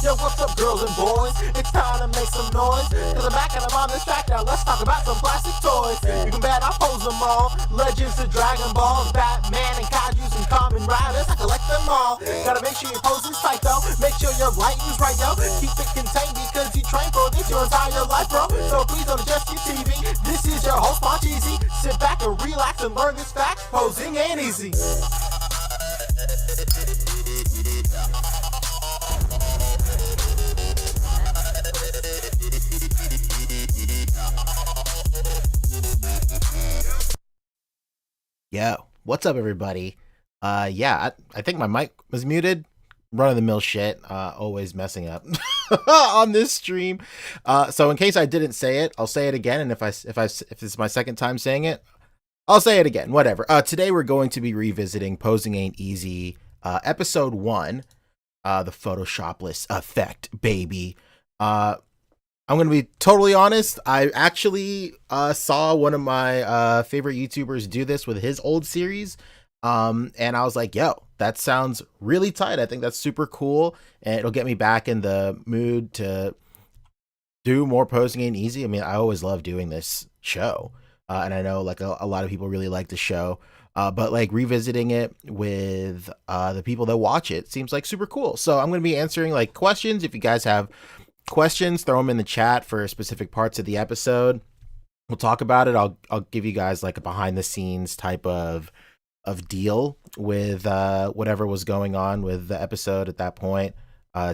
Yo, what's up, girls and boys? It's time to make some noise. Cause I'm back and I'm on this track now. Let's talk about some plastic toys. You can bet I pose them all. Legends of Dragon Balls, Batman and Kaijus and Kamen Riders. I collect them all. Gotta make sure your pose is tight though. Make sure your lighting's right yo. Keep it contained because you train for this your entire life, bro. So please don't adjust your TV. This is your host, Moncheesy. Sit back and relax and learn this fact. Posing ain't easy. Yo, what's up, everybody? I think my mic was muted. Run-of-the-mill shit, always messing up on this stream. So in case I didn't say it, I'll say it again. And if it's my second time saying it, I'll say it again. Whatever. Today we're going to be revisiting Posing Ain't Easy, episode 1, the Photoshopless effect, baby. I'm going to be totally honest. I actually saw one of my favorite YouTubers do this with his old series. And I was like, yo, that sounds really tight. I think that's super cool. And it'll get me back in the mood to do more Posing Ain't Easy. I mean, I always love doing this show. And I know like a lot of people really like the show. But like revisiting it with the people that watch it seems like super cool. So I'm going to be answering like questions. If you guys have questions, throw them in the chat for specific parts of the episode. We'll talk about it. I'll give you guys like a behind the scenes type of deal with whatever was going on with the episode at that point.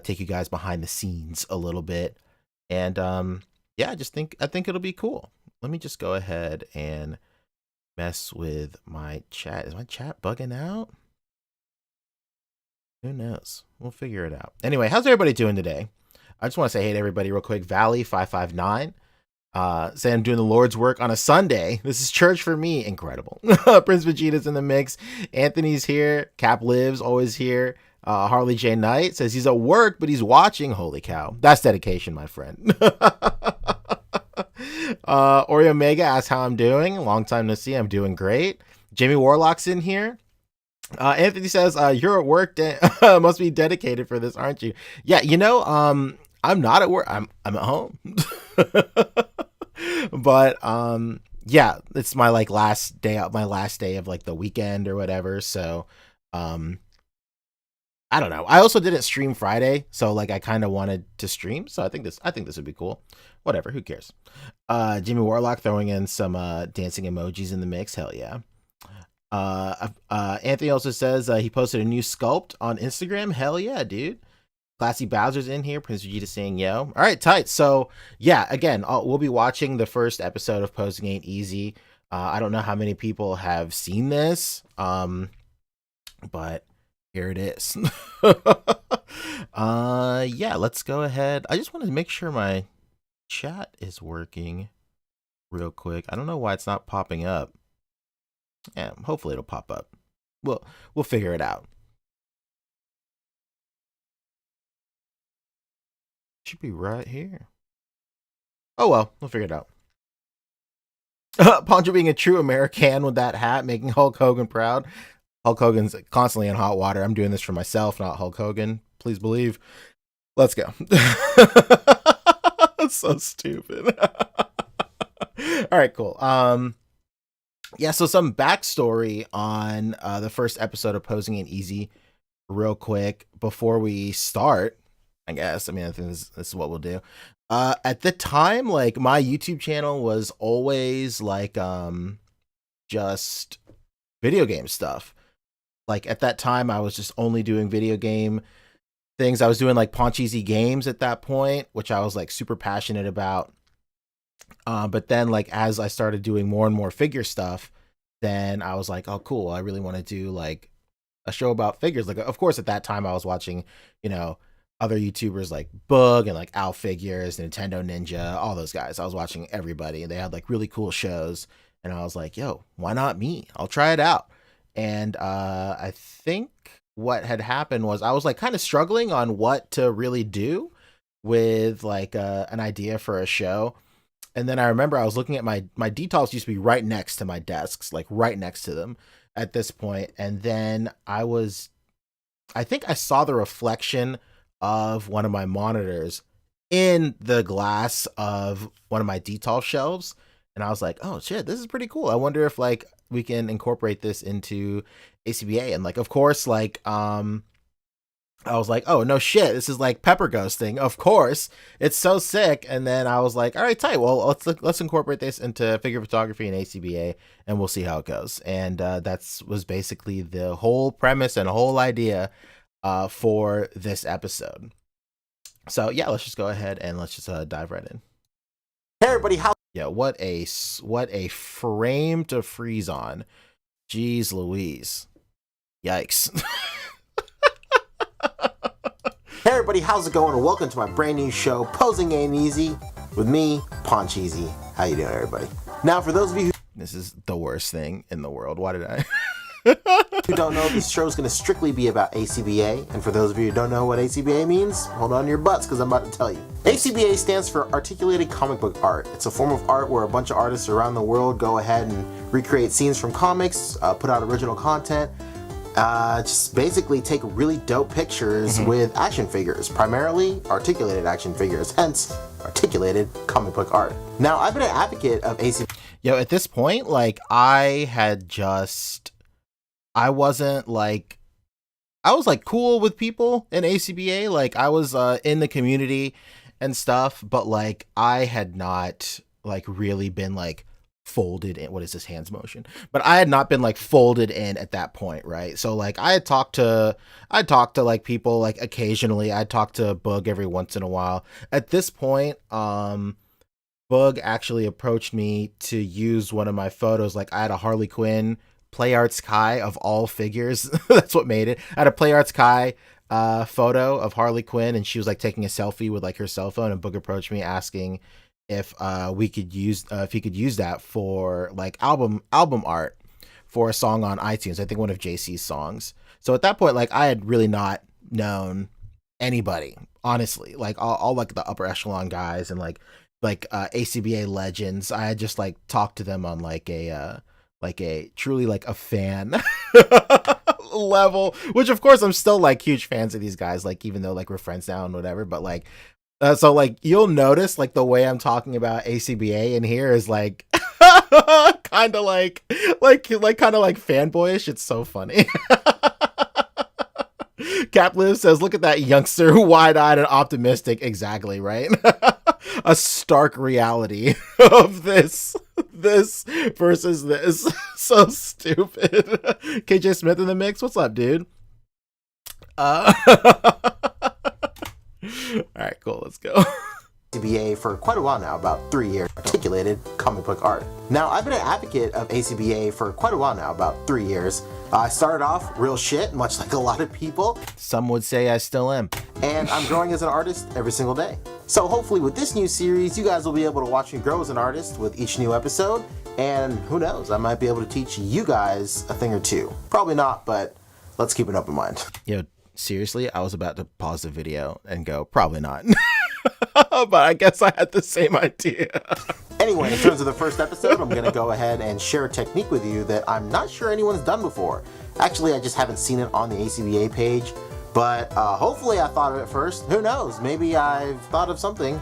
Take you guys behind the scenes a little bit. And I think it'll be cool. Let me just go ahead and mess with my chat. Is my chat bugging out? Who knows? We'll figure it out. Anyway, how's everybody doing today? I just want to say hey to everybody real quick. Valley559 say I'm doing the Lord's work on a Sunday. This is church for me. Incredible. Prince Vegeta's in the mix. Anthony's here. Cap Lives always here. Harley J. Knight says he's at work, but he's watching. Holy cow. That's dedication, my friend. Oreo Mega asks how I'm doing. Long time no see. I'm doing great. Jamie Warlock's in here. Anthony says, you're at work. Must be dedicated for this, aren't you? Yeah, I'm not at work. I'm at home. But yeah, it's my last day of the weekend or whatever. So I don't know. I also didn't stream Friday, so I kind of wanted to stream. So I think this would be cool. Whatever, who cares? Jimmy Warlock throwing in some dancing emojis in the mix. Hell yeah. Anthony also says he posted a new sculpt on Instagram. Hell yeah, dude. Classy Bowser's in here. Prince Vegeta saying yo. All right, tight. So yeah, again, we'll be watching the first episode of Posing Ain't Easy. I don't know how many people have seen this, but here it is. Yeah, let's go ahead. I just wanted to make sure my chat is working real quick. I don't know why it's not popping up. Yeah, hopefully it'll pop up. We'll figure it out. Should be right here. Oh well, we'll figure it out. Poncho being a true American with that hat, making Hulk Hogan proud. Hulk Hogan's constantly in hot water. I'm doing this for myself, not Hulk Hogan. Please believe. Let's go. That's so stupid. All right, cool. Yeah, so some backstory on the first episode of Posing Ain't Easy real quick before we start, I guess. I mean, I think this is what we'll do. At the time, my YouTube channel was always just video game stuff. At that time, I was just only doing video game things. I was doing Poncheezy games at that point, which I was super passionate about. But then as I started doing more and more figure stuff, then I was like, oh cool, I really want to do a show about figures. Of course at that time I was watching, other YouTubers like Bug and Al Figures, Nintendo Ninja, all those guys. I was watching everybody and they had really cool shows. And I was like, yo, why not me? I'll try it out. And I think what had happened was I was kind of struggling on what to really do with an idea for a show. And then I remember I was looking at my details used to be right next to my desks, right next to them at this point. And then I think I saw the reflection of one of my monitors in the glass of one of my detail shelves. And I was like, oh shit, this is pretty cool. I wonder if we can incorporate this into ACBA. And of course, I was like, oh no shit, this is pepper ghosting. Of course, it's so sick. And then I was like, all right, tight. Well, let's incorporate this into figure photography and ACBA, and we'll see how it goes. And was basically the whole premise and whole idea for this episode. So yeah, let's just go ahead and let's just dive right in. Hey everybody, how? Yeah, what a frame to freeze on. Jeez Louise. Yikes. Hey everybody, how's it going? And welcome to my brand new show, Posing Ain't Easy, with me, Poncheezy. How you doing, everybody? Now, for those of you this is the worst thing in the world. Why did I? who don't know, this show is going to strictly be about ACBA. And for those of you who don't know what ACBA means, hold on to your butts because I'm about to tell you. ACBA stands for Articulated Comic Book Art. It's a form of art where a bunch of artists around the world go ahead and recreate scenes from comics, put out original content, just basically take really dope pictures with action figures, primarily articulated action figures, hence articulated comic book art. Now, I've been an advocate of ACBA. Yo, at this point, I wasn't I was cool with people in ACBA. I was in the community and stuff, but I had not really been folded in. What is this hands motion? But I had not been folded in at that point, right? So I had talked to people occasionally. I'd talk to Bug every once in a while. At this point, Bug actually approached me to use one of my photos. I had a Harley Quinn Play Arts Kai of all figures. That's what made it. I had a Play Arts Kai photo of Harley Quinn, and she was taking a selfie with her cell phone, and Bug approached me asking if he could use that for album art for a song on iTunes. I think one of JC's songs. So at that point, I had really not known anybody, honestly. Like all like the upper echelon guys and like ACBA legends. I had just like talked to them on like a truly like a fan level, which of course I'm still like huge fans of these guys, like even though like we're friends now and whatever, but like so like you'll notice like the way I'm talking about ACBA in here is like kind of like kind of like fanboyish. It's so funny. Capliv says, look at that youngster, wide-eyed and optimistic. Exactly, right? A stark reality of this versus this. So stupid. KJ Smith in the mix. What's up, dude? All right, cool. Let's go. ACBA for quite a while now, about 3 years. Articulated comic book art. Now, I've been an advocate of ACBA for quite a while now, about 3 years. I started off real shit, much like a lot of people. Some would say I still am. And I'm growing as an artist every single day. So hopefully with this new series, you guys will be able to watch me grow as an artist with each new episode. And who knows, I might be able to teach you guys a thing or two. Probably not, but let's keep an open mind. Yo, seriously, I was about to pause the video and go, probably not. But I guess I had the same idea. Anyway, in terms of the first episode, I'm going to go ahead and share a technique with you that I'm not sure anyone's done before. Actually, I just haven't seen it on the ACBA page, but hopefully I thought of it first. Who knows? Maybe I've thought of something.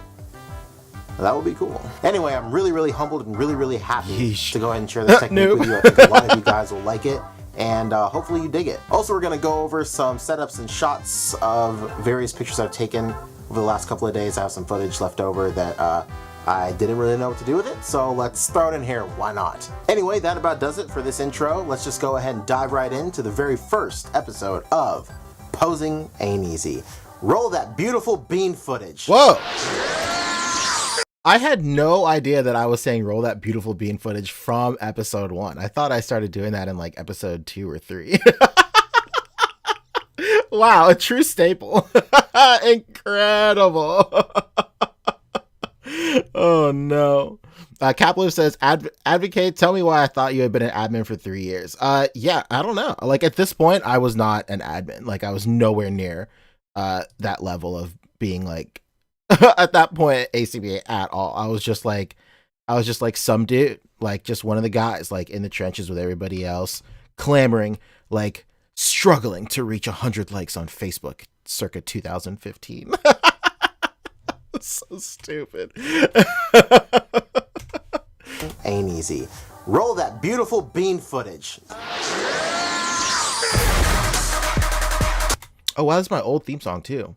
That would be cool. Anyway, I'm really, really humbled and really, really happy to go ahead and share this technique with you. I think a lot of you guys will like it, and hopefully you dig it. Also, we're going to go over some setups and shots of various pictures I've taken over the last couple of days. I have some footage left over that I didn't really know what to do with it, so let's throw it in here. Why not? Anyway, that about does it for this intro. Let's just go ahead and dive right into the very first episode of Posing Ain't Easy. Roll that beautiful bean footage. Whoa! I had no idea that I was saying roll that beautiful bean footage from episode 1. I thought I started doing that in like episode 2 or 3. Wow, a true staple. Incredible. Oh no. Capliv says, advocate, tell me why I thought you had been an admin for 3 years. Yeah, I don't know. Like at this point, I was not an admin. Like I was nowhere near that level of being like at that point ACBA at all. I was just like some dude, like just one of the guys like in the trenches with everybody else, clamoring, like struggling to reach 100 likes on Facebook circa 2015. So stupid. Ain't easy. Roll that beautiful bean footage. Oh wow, this is my old theme song too.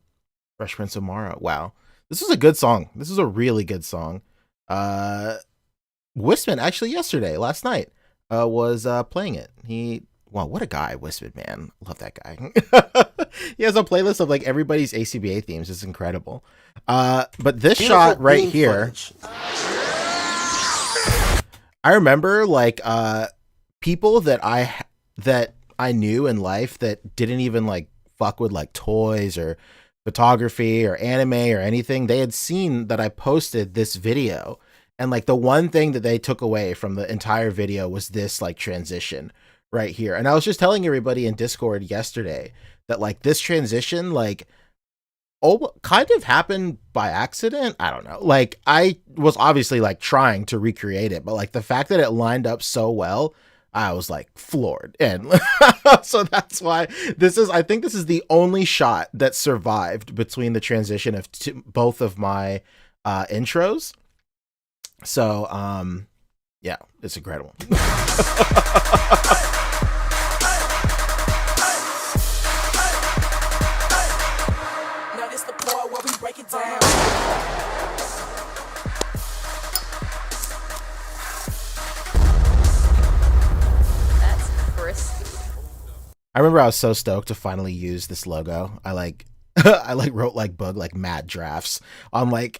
Fresh Prince of Mara. Wow. This is a good song. This is a really good song. Wisman actually last night, was playing it. Wow, what a guy, Wisman, man. Love that guy. He has a playlist of like everybody's ACBA themes. It's incredible. But this beautiful shot right here, I remember like people that I knew in life that didn't even like fuck with like toys or photography or anime or anything. They had seen that I posted this video, and like the one thing that they took away from the entire video was this like transition right here. And I was just telling everybody in Discord yesterday that like this transition like kind of happened by accident. I don't know. Like I was obviously like trying to recreate it, but like the fact that it lined up so well, I was like floored. And so that's why I think this is the only shot that survived between the transition of both of my intros. So yeah, it's incredible. I remember I was so stoked to finally use this logo. I wrote like bug like mad drafts on like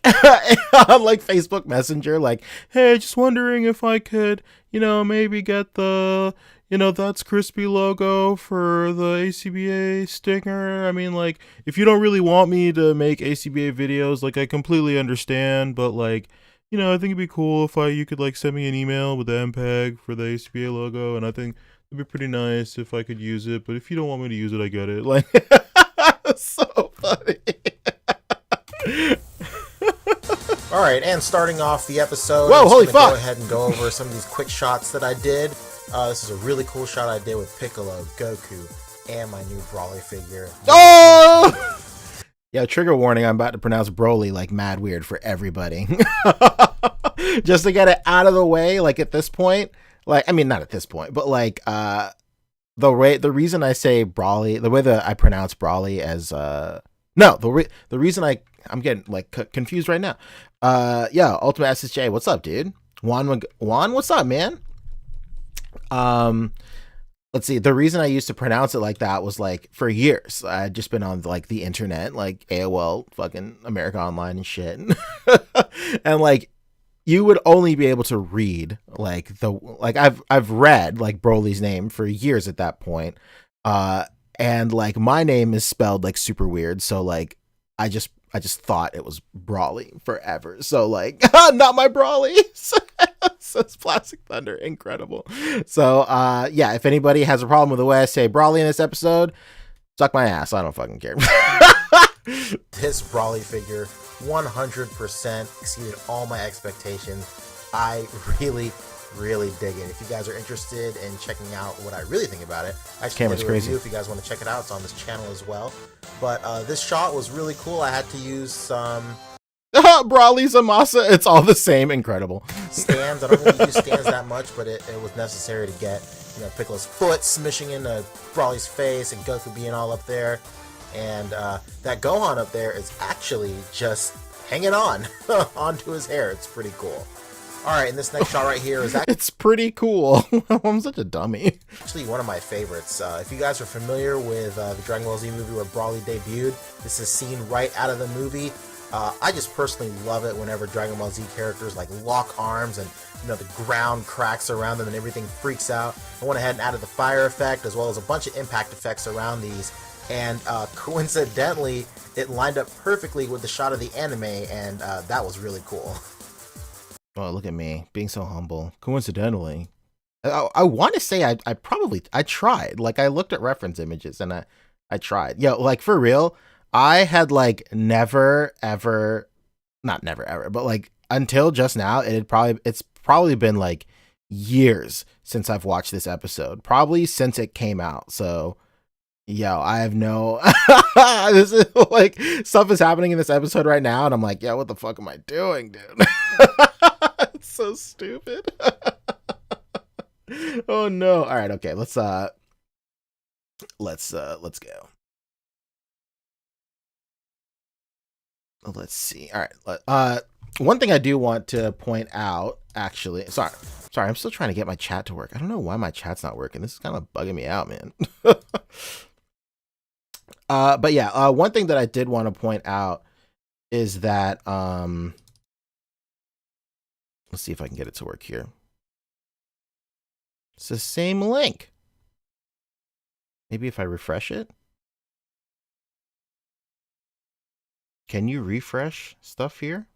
on like Facebook Messenger, like, hey, just wondering if I could, maybe get the, That's Crispy logo for the ACBA sticker. I mean, like, if you don't really want me to make ACBA videos, like I completely understand, but like, I think it'd be cool if you could like send me an email with the MPEG for the ACBA logo, and I think it'd be pretty nice if I could use it, but if you don't want me to use it, I get it. Like funny. All right, and starting off the episode, Whoa, I'm holy just gonna fuck! go ahead and go over some of these quick shots that I did. This is a really cool shot I did with Piccolo, Goku, and my new Brawly figure. Oh! Yeah, trigger warning, I'm about to pronounce Broly like mad weird for everybody. Just to get it out of the way, like at this point, like, I mean, not at this point, but like, the reason I say Brawly, the way that I pronounce Brawly as, no, the reason I'm getting like confused right now. Yeah, Ultimate SSJ, what's up, dude? Juan, what's up, man? Let's see. The reason I used to pronounce it like that was like for years. I'd just been on like the internet, like AOL, fucking America Online and shit, and like you would only be able to read like I've read like Broly's name for years at that point, and like my name is spelled like super weird, so like I just thought it was Brawly forever. So like, not my Brawly. Says Plastic Thunder. Incredible. So yeah, if anybody has a problem with the way I say Brawly in this episode, suck my ass. I don't fucking care. This Brawly figure 100% exceeded all my expectations. I really dig it. If you guys are interested in checking out what I really think about it, I actually did a review. If you guys want to check it out, it's on this channel as well. But this shot was really cool. I had to use some Brawly's Amasa. It's all the same. Incredible. Stands. I don't really use stands that much, but it was necessary to get, you know, Piccolo's foot smishing into Brawly's face and Goku being all up there. And that Gohan up there is actually just hanging on onto his hair. It's pretty cool. All right, and this next shot right here is it's pretty cool. I'm such a dummy. Actually one of my favorites. If you guys are familiar with the Dragon Ball Z movie where Brawly debuted, this is seen right out of the movie. I just personally love it whenever Dragon Ball Z characters like lock arms and, you know, the ground cracks around them and everything freaks out. I went ahead and added the fire effect as well as a bunch of impact effects around these. And coincidentally, it lined up perfectly with the shot of the anime, and that was really cool. Oh, look at me being so humble. Coincidentally, I want to say I tried. Like I looked at reference images and I tried. Yeah, like for real. I had like never ever, not never ever, but like until just now, it's probably been like years since I've watched this episode. Probably since it came out. So, yo, I have no. This is like stuff is happening in this episode right now, and I'm like, yeah, what the fuck am I doing, dude? It's so stupid. Oh no! All right, okay, let's go. Let's see. All right. One thing I do want to point out, actually, sorry, I'm still trying to get my chat to work. I don't know why my chat's not working. This is kind of bugging me out, man. But yeah, one thing that I did want to point out is that, let's see if I can get it to work here. It's the same link. Maybe if I refresh it. Can you refresh stuff here?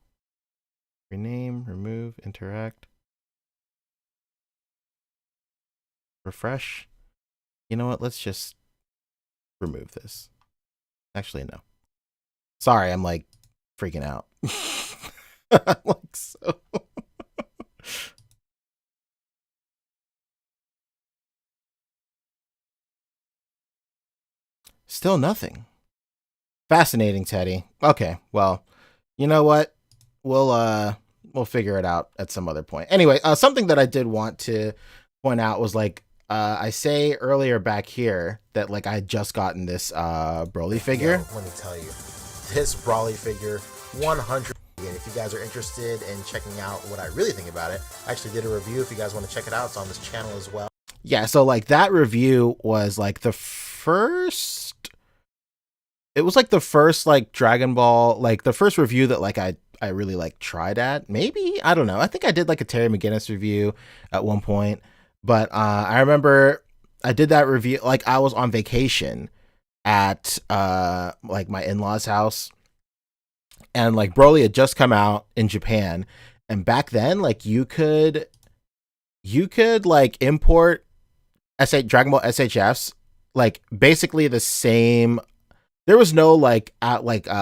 Rename, remove, interact. Refresh. You know what? Let's just remove this. Actually, no. Sorry, I'm like freaking out. Like so. Still nothing. Fascinating, Teddy. Okay, well, you know what? We'll figure it out at some other point. Anyway, something that I did want to point out was like I say earlier back here that like I had just gotten this Broly figure. Let me tell you, this Broly figure 100. If you guys are interested in checking out what I really think about it, I actually did a review. If you guys want to check it out, it's on this channel as well. Yeah, so like that review was like the first. It was like the first like Dragon Ball, like the first review that like I really like tried at. Maybe, I don't know. I think I did like a Terry McGinnis review at one point, but I remember I did that review like I was on vacation at like my in-laws' house, and like Broly had just come out in Japan, and back then like you could like import Dragon Ball SHFs like basically the same there was no like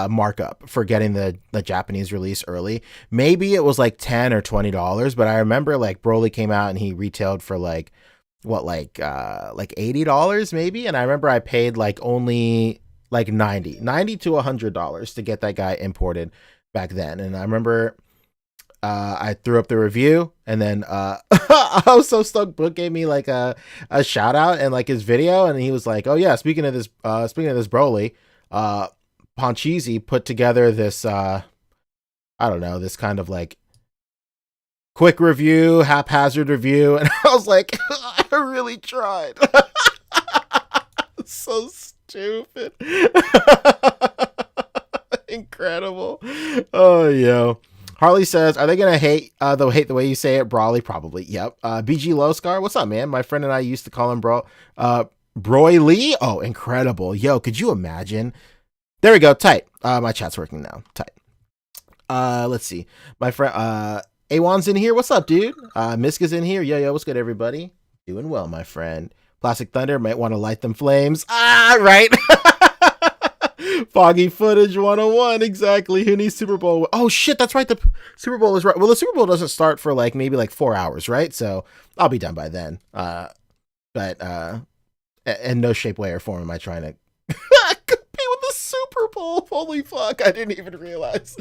markup for getting the Japanese release early. Maybe it was like $10 or $20, but I remember like Broly came out and he retailed for like like $80 maybe, and I remember I paid like only like $90 to $100 to get that guy imported back then. And I remember I threw up the review, and then I was so stoked. Book gave me like a shout out and like his video, and he was like, "Oh yeah, speaking of this Broly, Poncheezy put together this I don't know, this kind of like quick review, haphazard review," and I was like, "I really tried." So stupid. Incredible. Oh yo. Harley says, "Are they gonna hate the way you say it, Brawly?" Probably. Yep. BG Lowscar, what's up, man? My friend and I used to call him Broily. Oh, incredible. Yo, could you imagine? There we go. Tight. My chat's working now. Tight. Let's see. My friend Awan's in here. What's up, dude? Miska's in here. Yo, what's good, everybody? Doing well, my friend. Plastic Thunder might want to light them flames. Right. Foggy footage 101. Exactly. Who needs Super Bowl? Oh shit, that's right. The Super Bowl is right. Well, the Super Bowl doesn't start for like maybe like 4 hours, right? So I'll be done by then. But in no shape, way, or form am I trying to compete with the Super Bowl. Holy fuck, I didn't even realize.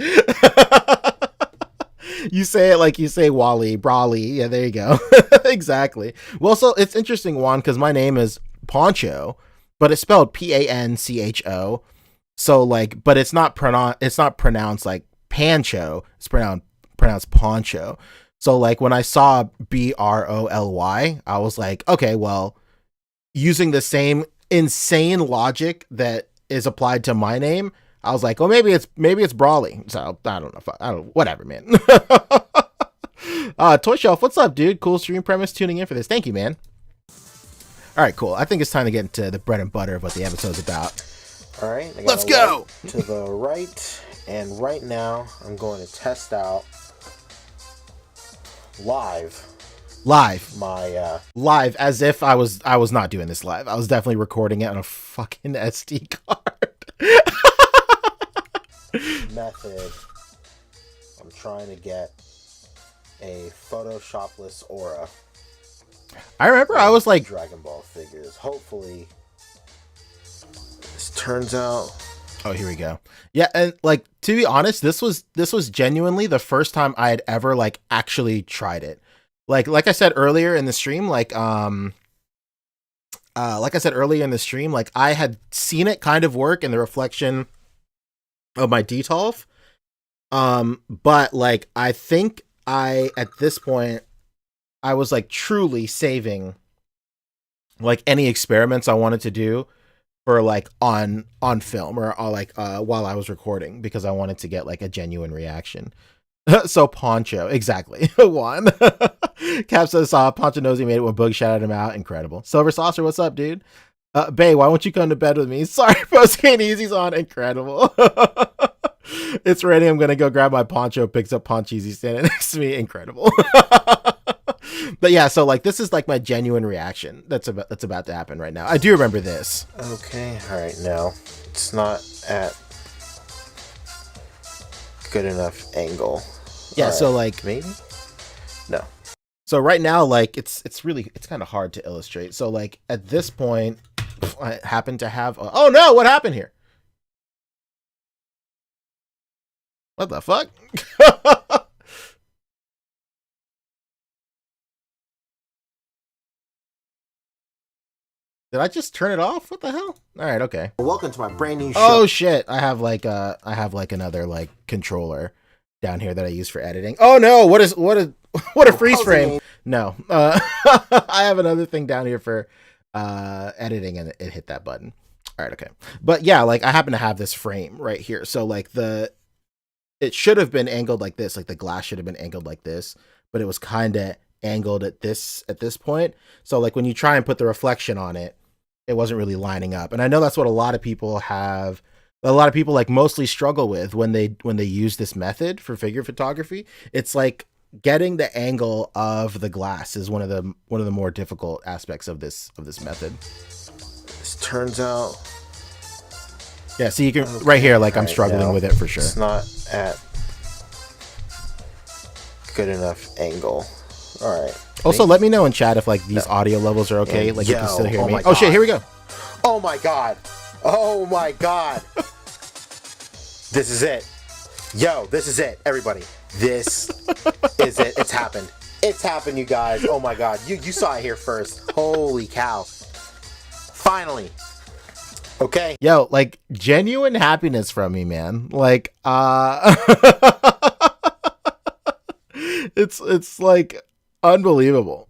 You say it like you say Wally, Brawly. Yeah, there you go. Exactly. Well, so it's interesting, Juan, because my name is Poncho, but it's spelled Pancho. So like, but it's not pronounced like Pancho. It's pronounced Poncho. So like when I saw Broly, I was like, okay, well, using the same insane logic that is applied to my name, I was like, well, maybe it's Brawly. So I don't know. Whatever, man. Toy Shelf, what's up, dude? Cool stream premise. Tuning in for this. Thank you, man. All right, cool. I think it's time to get into the bread and butter of what the episode's about. All right, Let's go to the right, and right now I'm going to test out live my live, as if I was not doing this live. I was definitely recording it on a fucking SD card. method. I'm trying to get a photoshopless aura. I remember I was like Dragon Ball figures. Hopefully this turns out. Oh, here we go. Yeah, and like to be honest, this was genuinely the first time I had ever like actually tried it. Like I said earlier in the stream, like I had seen it kind of work in the reflection of my Detolf. But like I think at this point I was like truly saving like any experiments I wanted to do for like on film or like while I was recording, because I wanted to get like a genuine reaction. So Poncho, exactly. One. Cap says Poncho knows he made it when Boog shouted him out. Incredible. Silver Saucer, what's up, dude? Bay, why won't you come to bed with me? Sorry, Post-Cane Easy's on. Incredible. It's ready. I'm gonna go grab my poncho. Picks up Poncheezy standing next to me. Incredible. But yeah, so like this is like my genuine reaction that's about to happen right now. I do remember this. Okay, all right, now it's not at good enough angle. Yeah, All so right, like maybe no. So right now, like it's kind of hard to illustrate. So like at this point, I happen to have. Oh no! What happened here? What the fuck? Did I just turn it off? What the hell? All right, okay. Welcome to my brand new show. Oh shit! I have like another like controller down here that I use for editing. Oh no! What a freeze frame! No, I have another thing down here for editing, and it hit that button. All right, okay. But yeah, like I happen to have this frame right here, so like it should have been angled like this, like the glass should have been angled like this, but it was kind of angled at this point. So like when you try and put the reflection on it, it wasn't really lining up. And I know that's what a lot of people like mostly struggle with when they use this method for figure photography. It's like getting the angle of the glass is one of the more difficult aspects of this method. This turns out Yeah, so you can right here, like I'm Alright, struggling no, with it for sure. It's not at good enough angle. All right. Also, let me know in chat if like these audio levels are okay. And like you can still hear oh me. my Oh shit, God. here we go. Oh my God. Oh my God. This is it. Yo, this is it, everybody. This is it. It's happened. It's happened, you guys. Oh my God. You saw it here first. Holy cow. Finally. Okay. Yo, like genuine happiness from me, man. Like it's like unbelievable.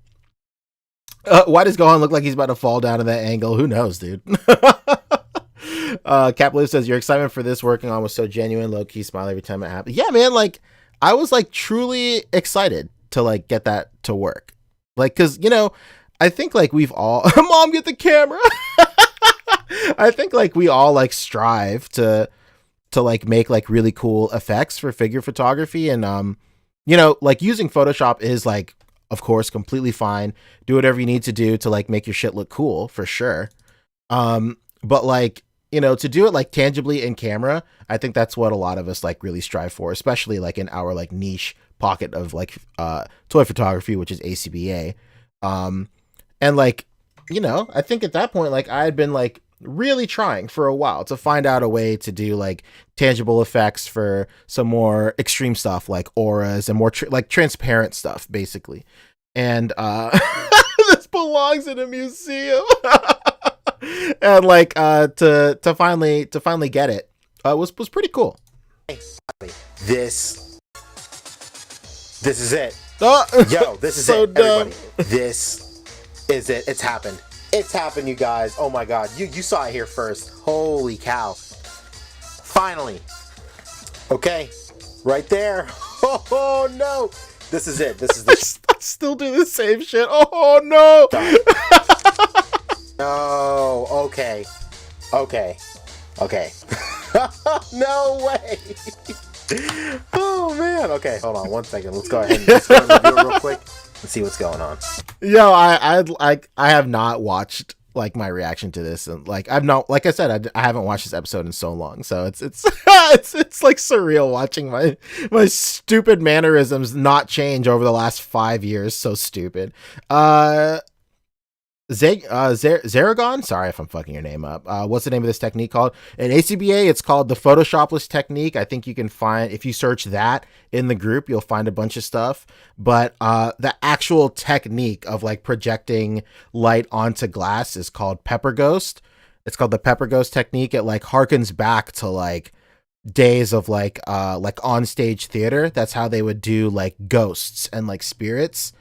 Why does Gohan look like he's about to fall down in that angle? Who knows, dude? Caplew says your excitement for this working on was so genuine, low key smile every time it happened. Yeah, man, like I was like truly excited to like get that to work. Like, cause you know, I think like we've all Mom, get the camera. I think like we all like strive to like make like really cool effects for figure photography, and you know, like using Photoshop is like, of course, completely fine. Do whatever you need to do to like make your shit look cool for sure. But like, you know, to do it like tangibly in camera, I think that's what a lot of us like really strive for, especially like in our like niche pocket of like toy photography, which is ACBA. And like, you know, I think at that point, like I had been like really trying for a while to find out a way to do like tangible effects for some more extreme stuff like auras and more like transparent stuff basically. And this belongs in a museum. And like to finally get it was pretty cool. This is it. Yo, this is so it, dumb. everybody. This is it. It's happened. It's happened, you guys. Oh my God. You saw it here first. Holy cow. Finally. Okay. Right there. Oh no. This is it. This is the I still do the same shit. Oh no. No. Okay. Okay. Okay. No way. Oh man. Okay, hold on 1 second. Let's go ahead and just go and review it real quick and see what's going on. Yo, I have not watched like my reaction to this, and like I've not, like I said, I haven't watched this episode in so long, so it's it's like surreal watching my stupid mannerisms not change over the last 5 years. So stupid. Zaragon, sorry if I'm fucking your name up. What's the name of this technique called? In ACBA, it's called the Photoshopless technique. I think you can find, if you search that in the group, you'll find a bunch of stuff. But the actual technique of like projecting light onto glass is called Pepper Ghost. It's called the Pepper Ghost technique. It like harkens back to like days of like on stage theater. That's how they would do like ghosts and like spirits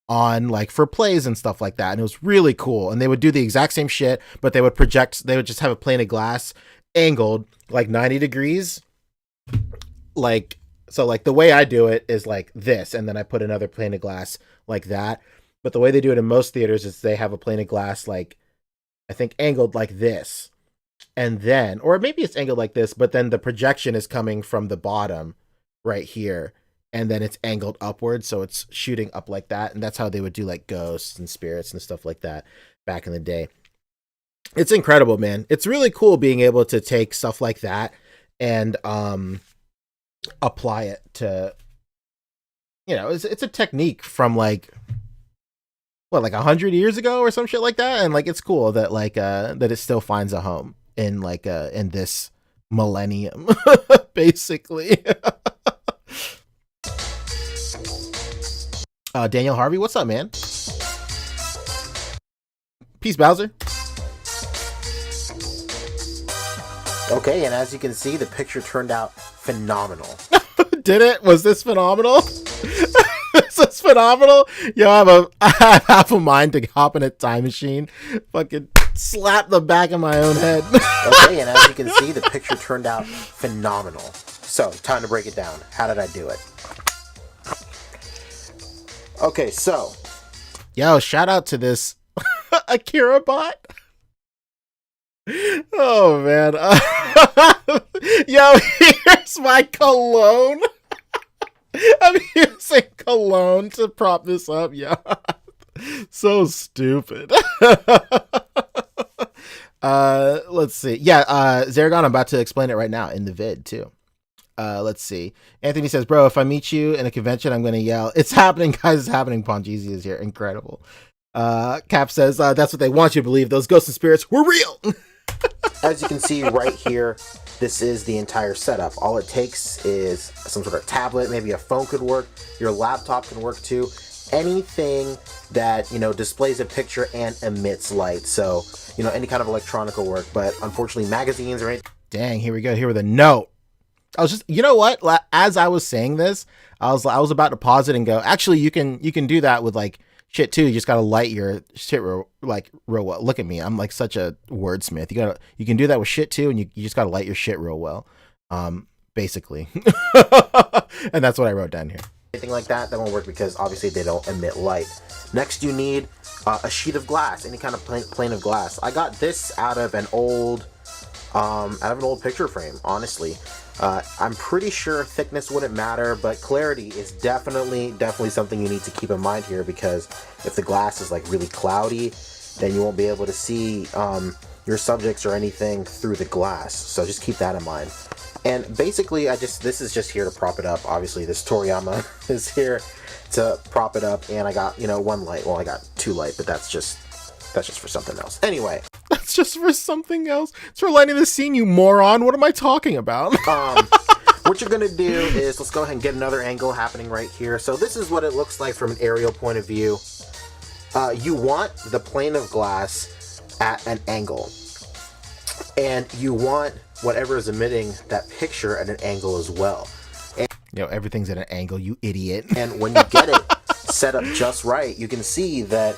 on like for plays and stuff like that, and it was really cool. And they would do the exact same shit, but they would just have a plane of glass angled like 90 degrees, like, so like the way I do it is like this, and then I put another plane of glass like that. But the way they do it in most theaters is they have a plane of glass like, I think, angled like this, and then, or maybe it's angled like this, but then the projection is coming from the bottom right here, and then it's angled upwards, so it's shooting up like that. And that's how they would do like ghosts and spirits and stuff like that back in the day. It's incredible, man. It's really cool being able to take stuff like that and apply it to, you know, it's a technique from like, what, like 100 years ago or some shit like that. And like it's cool that like that it still finds a home in like in this millennium basically. Daniel Harvey, what's up, man? Peace, Bowser. Okay, and as you can see, the picture turned out phenomenal. Did it? Was this phenomenal? Is this phenomenal? Yo, I have half a mind to hop in a time machine, fucking slap the back of my own head. Okay, and as you can see, the picture turned out phenomenal. So, time to break it down. How did I do it? Okay, so. Yo, shout out to this Akira bot. Oh, man. Yo, here's my cologne. I'm using cologne to prop this up. Yeah. So stupid. Let's see. Yeah, Zaragon, I'm about to explain it right now in the vid too. Let's see. Anthony says, bro, if I meet you in a convention, I'm gonna yell, "It's happening, guys, it's happening." Pongeezy is here. Incredible. Cap says, that's what they want you to believe. Those ghosts and spirits were real. As you can see right here, this is the entire setup. All it takes is some sort of tablet, maybe a phone could work, your laptop can work too. Anything that, displays a picture and emits light. So, any kind of electronic will work. But unfortunately, magazines or anything. Dang, here we go. Here with a note. I was just, you know what? As I was saying this, I was about to pause it and go, actually, you can do that with like shit too. You just gotta light your shit real well. Look at me, I'm like such a wordsmith. You can do that with shit too, and you just gotta light your shit real well. Basically, and that's what I wrote down here. Anything like that won't work because obviously they don't emit light. Next, you need a sheet of glass, any kind of plane of glass. I got this out of an old picture frame. Honestly, I'm pretty sure thickness wouldn't matter, but clarity is definitely something you need to keep in mind here, because if the glass is like really cloudy, then you won't be able to see your subjects or anything through the glass. So just keep that in mind. And basically, this is just here to prop it up. Obviously, this Toriyama is here to prop it up, and I got, one light. Well, I got two light, but that's just for something else. Anyway. That's just for something else. It's for lighting the scene, you moron. What am I talking about? What you're gonna do is, let's go ahead and get another angle happening right here. So this is what it looks like from an aerial point of view. You want the plane of glass at an angle, and you want whatever is emitting that picture at an angle as well. And, everything's at an angle, you idiot. And when you get it set up just right, you can see that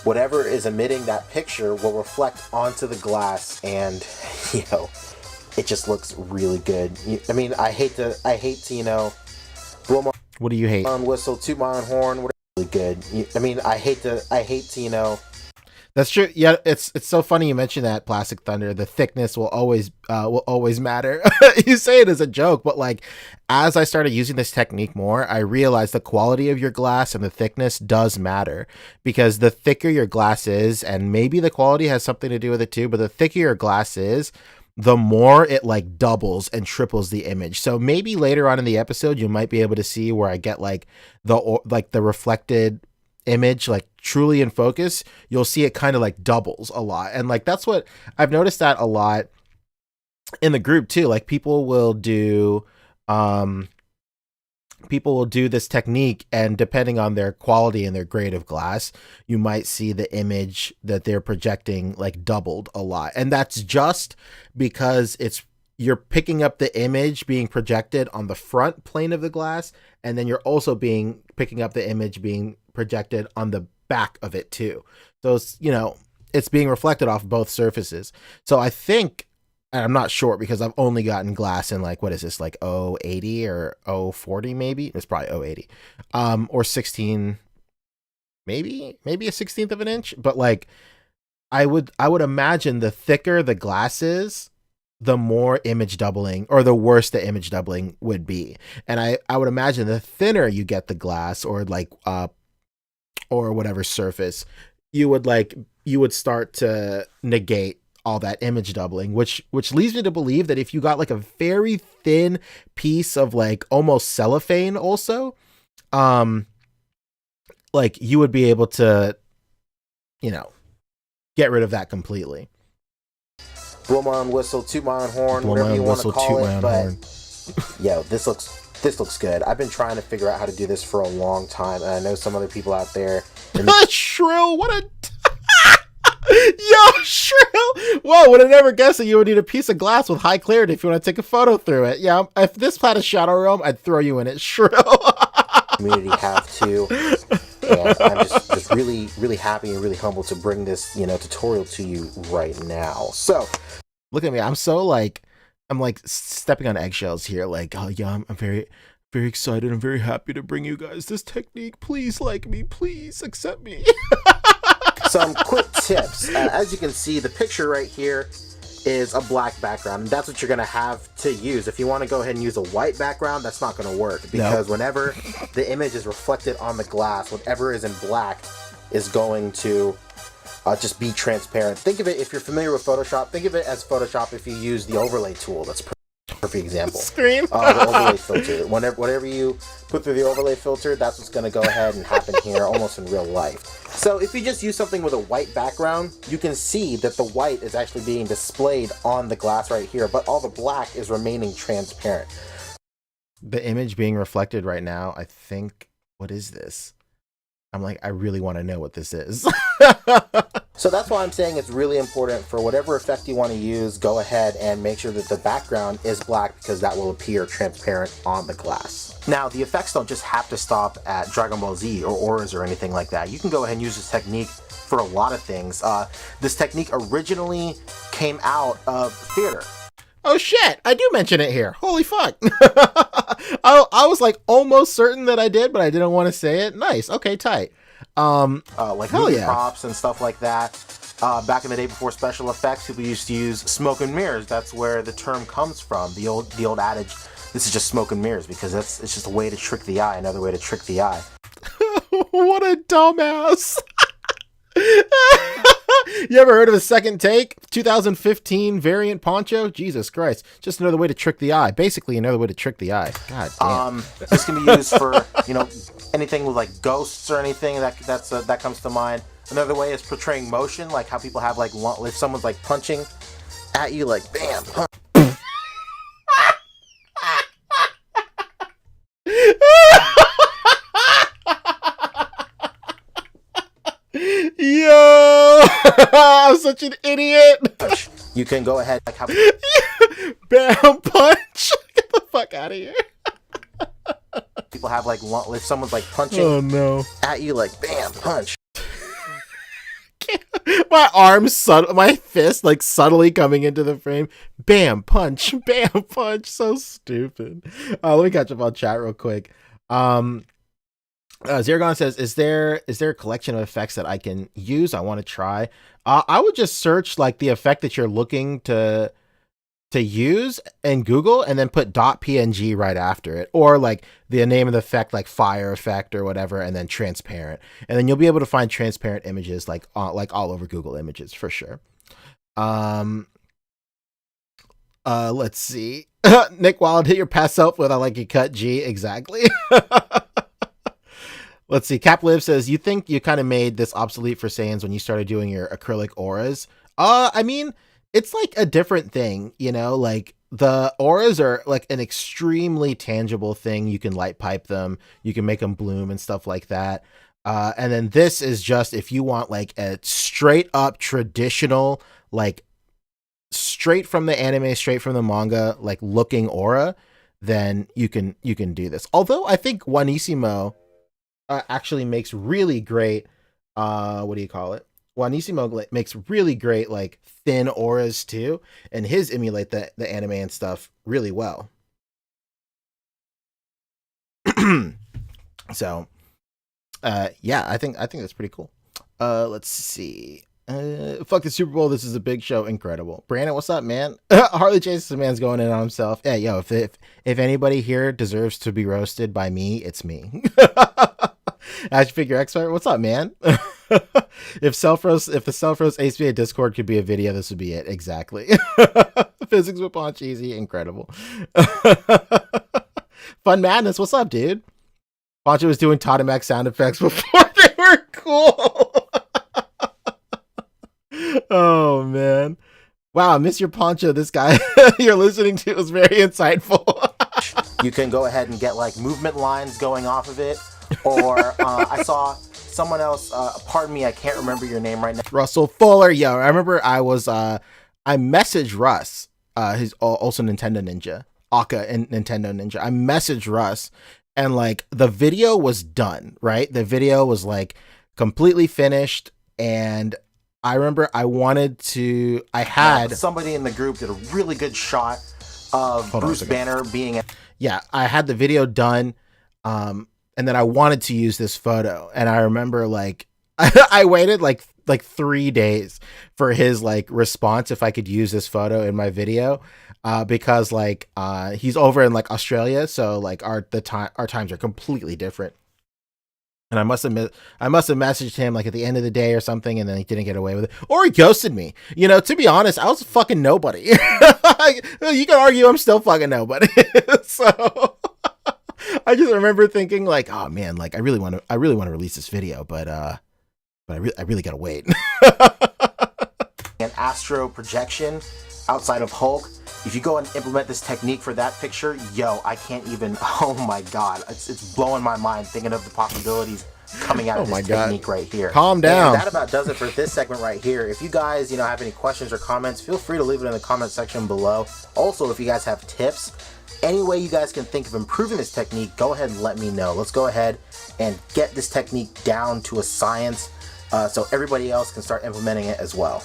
whatever is emitting that picture will reflect onto the glass, and it just looks really good. I mean, I hate to blow my what do you hate? own whistle, toot my own horn. Really good. I mean, I hate to. That's true. Yeah, it's so funny you mentioned that, Plastic Thunder. The thickness will always matter. You say it as a joke, but like as I started using this technique more, I realized the quality of your glass and the thickness does matter, because the thicker your glass is, and maybe the quality has something to do with it too, but the thicker your glass is, the more it like doubles and triples the image. So maybe later on in the episode, you might be able to see where I get like the reflected image like truly in focus. You'll see it kind of like doubles a lot, and like that's what I've noticed that a lot in the group too. Like people will do this technique, and depending on their quality and their grade of glass, you might see the image that they're projecting like doubled a lot. And that's just because you're picking up the image being projected on the front plane of the glass, and then you're also picking up the image being projected on the back of it too. So it's being reflected off both surfaces. So I think, and I'm not sure because I've only gotten glass in like, what is this, like 080 or 040 maybe? It's probably 080. Or 16, maybe a 16th of an inch. But like I would imagine the thicker the glass is, the more image doubling, or the worse the image doubling would be. And I would imagine the thinner you get the glass, or like or whatever surface, you would start to negate all that image doubling, which leads me to believe that if you got like a very thin piece of like almost cellophane also, like you would be able to, get rid of that completely. Blow my own whistle, toot my own horn, whatever you want to call it. But this looks good. I've been trying to figure out how to do this for a long time, and I know some other people out there. Shrill, what a yo, Shrill. Whoa, would have never guessed that you would need a piece of glass with high clarity if you want to take a photo through it. Yeah, if this had a shadow realm, I'd throw you in it, Shrill. Community have to. And I'm just really, really happy and really humbled to bring this, tutorial to you right now. So, look at me. I'm stepping on eggshells here. Like, oh yeah, I'm very, very excited. I'm very happy to bring you guys this technique. Please like me. Please accept me. Some quick tips. As you can see, the picture right here is a black background, and that's what you're going to have to use. If you want to go ahead and use a white background, that's not going to work, because whenever the image is reflected on the glass, whatever is in black is going to just be transparent. Think of it, if you're familiar with Photoshop, think of it as Photoshop if you use the overlay tool. That's a perfect example. Scream. The overlay filter. Whatever you put through the overlay filter, that's what's going to go ahead and happen here, almost in real life. So if you just use something with a white background, you can see that the white is actually being displayed on the glass right here, but all the black is remaining transparent. The image being reflected right now, I think, what is this? I'm like, I really want to know what this is. So that's why I'm saying it's really important for whatever effect you want to use, go ahead and make sure that the background is black, because that will appear transparent on the glass. Now, the effects don't just have to stop at Dragon Ball Z or auras or anything like that. You can go ahead and use this technique for a lot of things. This technique originally came out of theater. Oh shit, I do mention it here. Holy fuck. I was like almost certain that I did, but I didn't want to say it. Nice. Okay, tight. Like movie props and stuff like that. Back in the day before special effects, people used to use smoke and mirrors. That's where the term comes from. The old adage, this is just smoke and mirrors, because it's just a way to trick the eye, another way to trick the eye. What a dumbass. You ever heard of a second take? 2015 variant poncho? Jesus Christ. Just another way to trick the eye. Basically another way to trick the eye. God damn. This can be used for, anything with like ghosts or anything that comes to mind. Another way is portraying motion, like how people have like, if someone's like punching at you, like bam, punch. Yo, I'm such an idiot. You can go ahead, like, bam, punch. Get the fuck out of here. People have like, if someone's like punching at you, like bam, punch. My arms, my fist, like subtly coming into the frame. Bam, punch, bam, punch. So stupid. Let me catch up on chat real quick. Zergon says, is there a collection of effects that I can use? I want to try. I would just search like the effect that you're looking to use in Google, and then put .png right after it, or like the name of the effect, like fire effect or whatever, and then transparent, and then you'll be able to find transparent images like all over Google Images for sure. Let's see. Nick Wild, hit your pass up with I like you cut G. Exactly. Let's see. Capliv says, you think you kind of made this obsolete for Saiyans when you started doing your acrylic auras? I mean, it's like a different thing, like the auras are like an extremely tangible thing. You can light pipe them, you can make them bloom and stuff like that. And then this is just, if you want like a straight up traditional, like straight from the anime, straight from the manga, like looking aura, then you can do this. Although I think Juanissimo actually makes really great, what do you call it? Juanissimo makes really great like thin auras too, and his emulate the anime and stuff really well. So yeah, I think that's pretty cool. Let's see. Fuck the Super Bowl, this is a big show. Incredible. Brandon, what's up, man? Harley Jason man's going in on himself. Yeah, yo, if anybody here deserves to be roasted by me, it's me. Action Figure Expert, what's up, man? If the Self-Roast ACBA Discord could be a video, this would be it. Exactly. Physics with Paunch, easy, incredible. Fun Madness, what's up, dude? Poncho was doing Totemac sound effects before they were cool. Oh, man. Wow, I miss your Poncho. This guy you're listening to is very insightful. You can go ahead and get like movement lines going off of it. Or I saw someone else, pardon me, I can't remember your name right now. Russell Fuller. Yo, I remember I messaged Russ, he's also Nintendo Ninja, Aka and Nintendo Ninja. I messaged Russ, and like the video was done, right? The video was like completely finished, and I remember I had somebody in the group did a really good shot of Bruce Banner being I had the video done, and then I wanted to use this photo, and I remember like I waited like 3 days for his like response if I could use this photo in my video, because like he's over in like Australia, so like our times are completely different. And I must have messaged him like at the end of the day or something, and then he didn't get away with it, or he ghosted me. You know, to be honest, I was fucking nobody. You can argue I'm still fucking nobody. So I just remember thinking like, oh man, like I really want to release this video, but I really gotta wait. An astro projection outside of Hulk. If you go and implement this technique for that picture, yo, I can't even, oh my god, it's blowing my mind thinking of the possibilities coming out of this technique right here. Calm down. And that about does it for this segment right here. If you guys, have any questions or comments, feel free to leave it in the comment section below. Also, if you guys have tips, any way you guys can think of improving this technique, go ahead and let me know. Let's go ahead and get this technique down to a science so everybody else can start implementing it as well.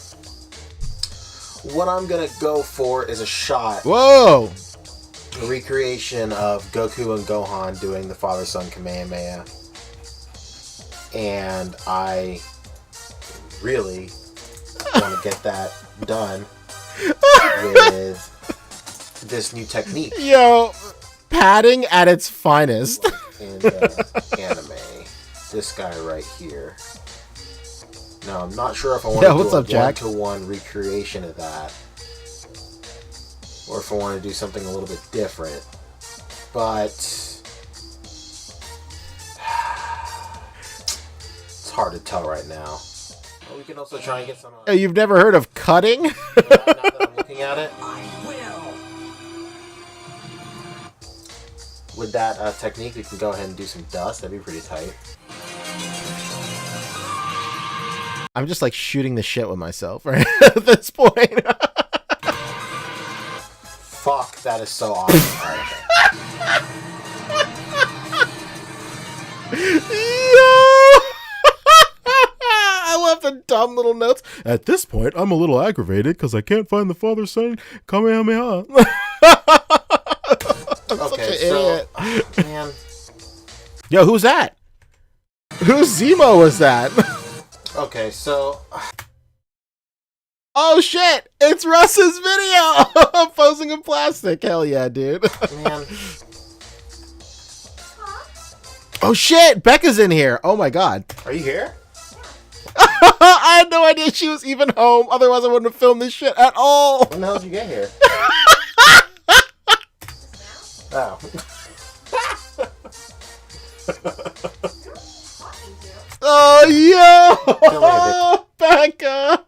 What I'm gonna go for is a shot. Whoa! A recreation of Goku and Gohan doing the father-son Kamehameha. And I really want to get that done with this new technique. Yo, padding at its finest. In anime. This guy right here. Now, I'm not sure if I want to do a one-to-one recreation of that, or if I want to do something a little bit different. But it's hard to tell right now. Well, we can also try and get some. Hey, you've never heard of cutting? Now that I'm looking at it, with that technique, we can go ahead and do some dust. That'd be pretty tight. I'm just like shooting the shit with myself right at this point. Fuck, that is so awesome. Yo! I love the dumb little notes. At this point, I'm a little aggravated because I can't find the father-son Kamehameha. Okay, so, man. Yo, who's that? Whose Zemo was that? Okay, so... Oh shit! It's Russ's video! Posing in plastic. Hell yeah, dude. Man. Oh shit! Becca's in here. Oh my god. Are you here? I had no idea she was even home. Otherwise, I wouldn't have filmed this shit at all. When the hell did you get here? Oh. Oh, yo! Becca!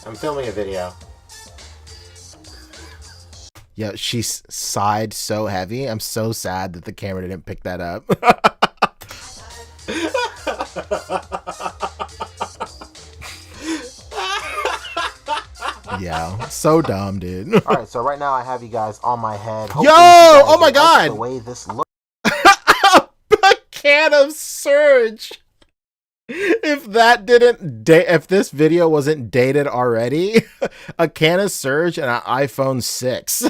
I'm filming a video. Yeah, she sighed so heavy. I'm so sad that the camera didn't pick that up. Yeah, so dumb, dude. Alright, so right now I have you guys on my head. Yo! Oh my god! The way this looks. A can of Surge. If this video wasn't dated already, a can of Surge and an iPhone 6.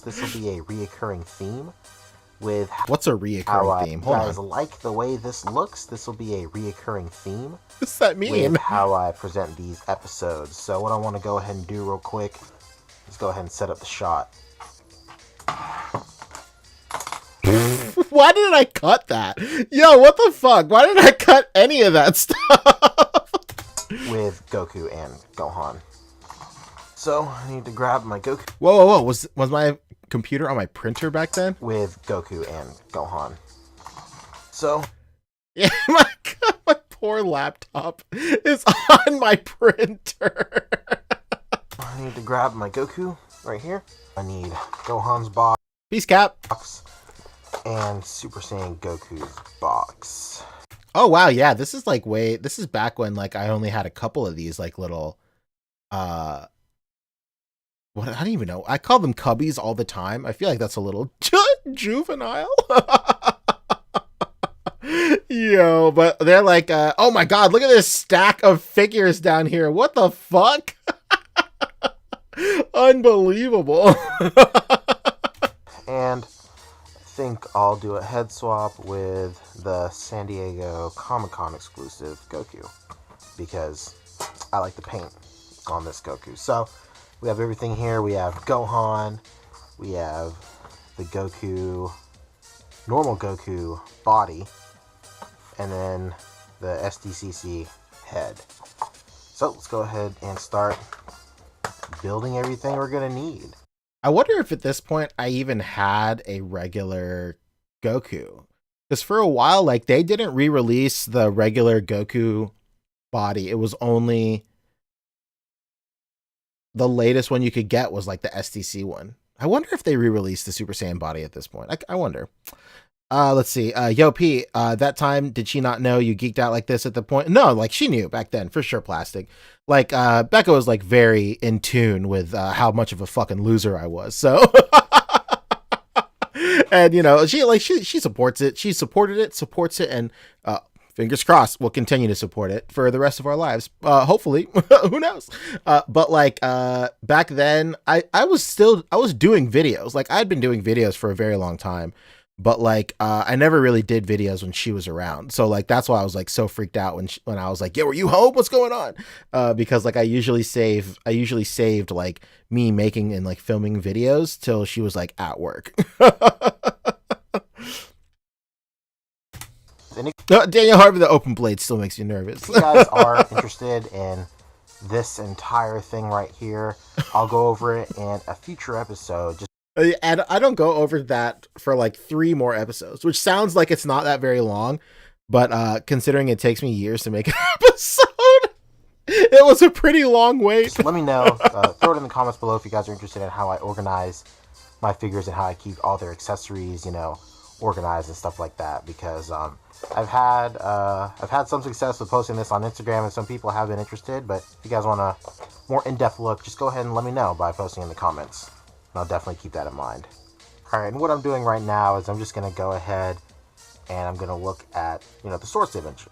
This will be a reoccurring theme with what's a reoccurring theme? Hold guys on. like the way this looks. This will be a reoccurring theme. What's that mean? With how I present these episodes. So what I want to go ahead and do real quick is go ahead and set up the shot. Why didn't I cut that? Yo, what the fuck? Why didn't I cut any of that stuff? With Goku and Gohan. So I need to grab my Goku. Whoa. Was my computer on my printer back then? With Goku and Gohan. So yeah, my poor laptop is on my printer. I need to grab my Goku right here. I need Gohan's box. Peace, Cap. And Super Saiyan Goku's box. Oh wow, yeah, this is back when like I only had a couple of these like little what, I don't even know. I call them cubbies all the time. I feel like that's a little juvenile. Yo, but they're like, oh my god, look at this stack of figures down here. What the fuck? Unbelievable. And I think I'll do a head swap with the San Diego Comic-Con exclusive Goku, because I like the paint on this Goku. So We have everything here. We have Gohan. We have the Goku, normal Goku body. And then the SDCC head. So let's go ahead and start building everything we're going to need. I wonder if at this point I even had a regular Goku. Because for a while, like, they didn't re-release the regular Goku body. It was only the latest one you could get was like the SDC one. I wonder if they re-released the Super Saiyan body at this point. I wonder. Let's see. Yo, P, that time, did she not know you geeked out like this at the point? No, like, she knew back then, for sure, Plastic. Like, Becca was, like, very in tune with how much of a fucking loser I was, so... And, you know, she supports it. She supported it, supports it, and fingers crossed, we'll continue to support it for the rest of our lives. Hopefully. Who knows? But, like, back then, I was doing videos. Like, I'd been doing videos for a very long time. But like, I never really did videos when she was around. So like, that's why I was like so freaked out when I was like, yo, are you home? What's going on? Because like, I usually saved like me making and like filming videos till she was like at work. Daniel Harvey, the open blade still makes you nervous. If you guys are interested in this entire thing right here, I'll go over it in a future episode. And I don't go over that for like 3 more episodes, which sounds like it's not that very long, but considering it takes me years to make an episode, it was a pretty long wait. Just let me know. Throw it in the comments below if you guys are interested in how I organize my figures and how I keep all their accessories, you know, organized and stuff like that. Because I've had some success with posting this on Instagram, and some people have been interested. But if you guys want a more in-depth look, just go ahead and let me know by posting in the comments. I'll definitely keep that in mind. Alright, and what I'm doing right now is I'm just going to go ahead and I'm going to look at, you know, the source image.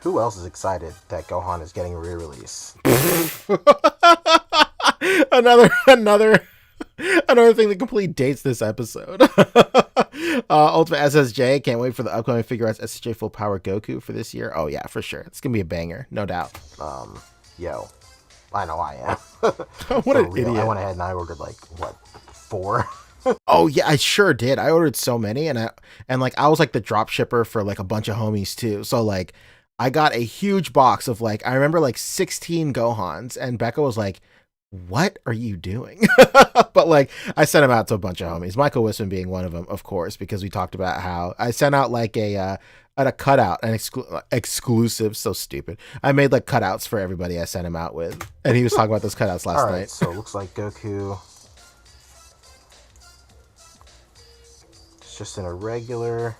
Who else is excited that Gohan is getting a re-release? another thing that completely dates this episode. Ultimate SSJ, can't wait for the upcoming Figure Arts SSJ Full Power Goku for this year. Oh yeah, for sure. It's going to be a banger, no doubt. Yo. I know I am. What an idiot. I went ahead and I ordered like, what, 4? Oh yeah, I sure did. I ordered so many, and I was like the drop shipper for like a bunch of homies too. So like I got a huge box of like, I remember like 16 Gohans, and Becca was like, what are you doing? But like I sent them out to a bunch of homies, Michael Wisman being one of them, of course, because we talked about how I sent out like a cutout, an exclusive, so stupid. I made like cutouts for everybody I sent him out with, and he was talking about those cutouts last night. So it looks like Goku. It's just in a regular.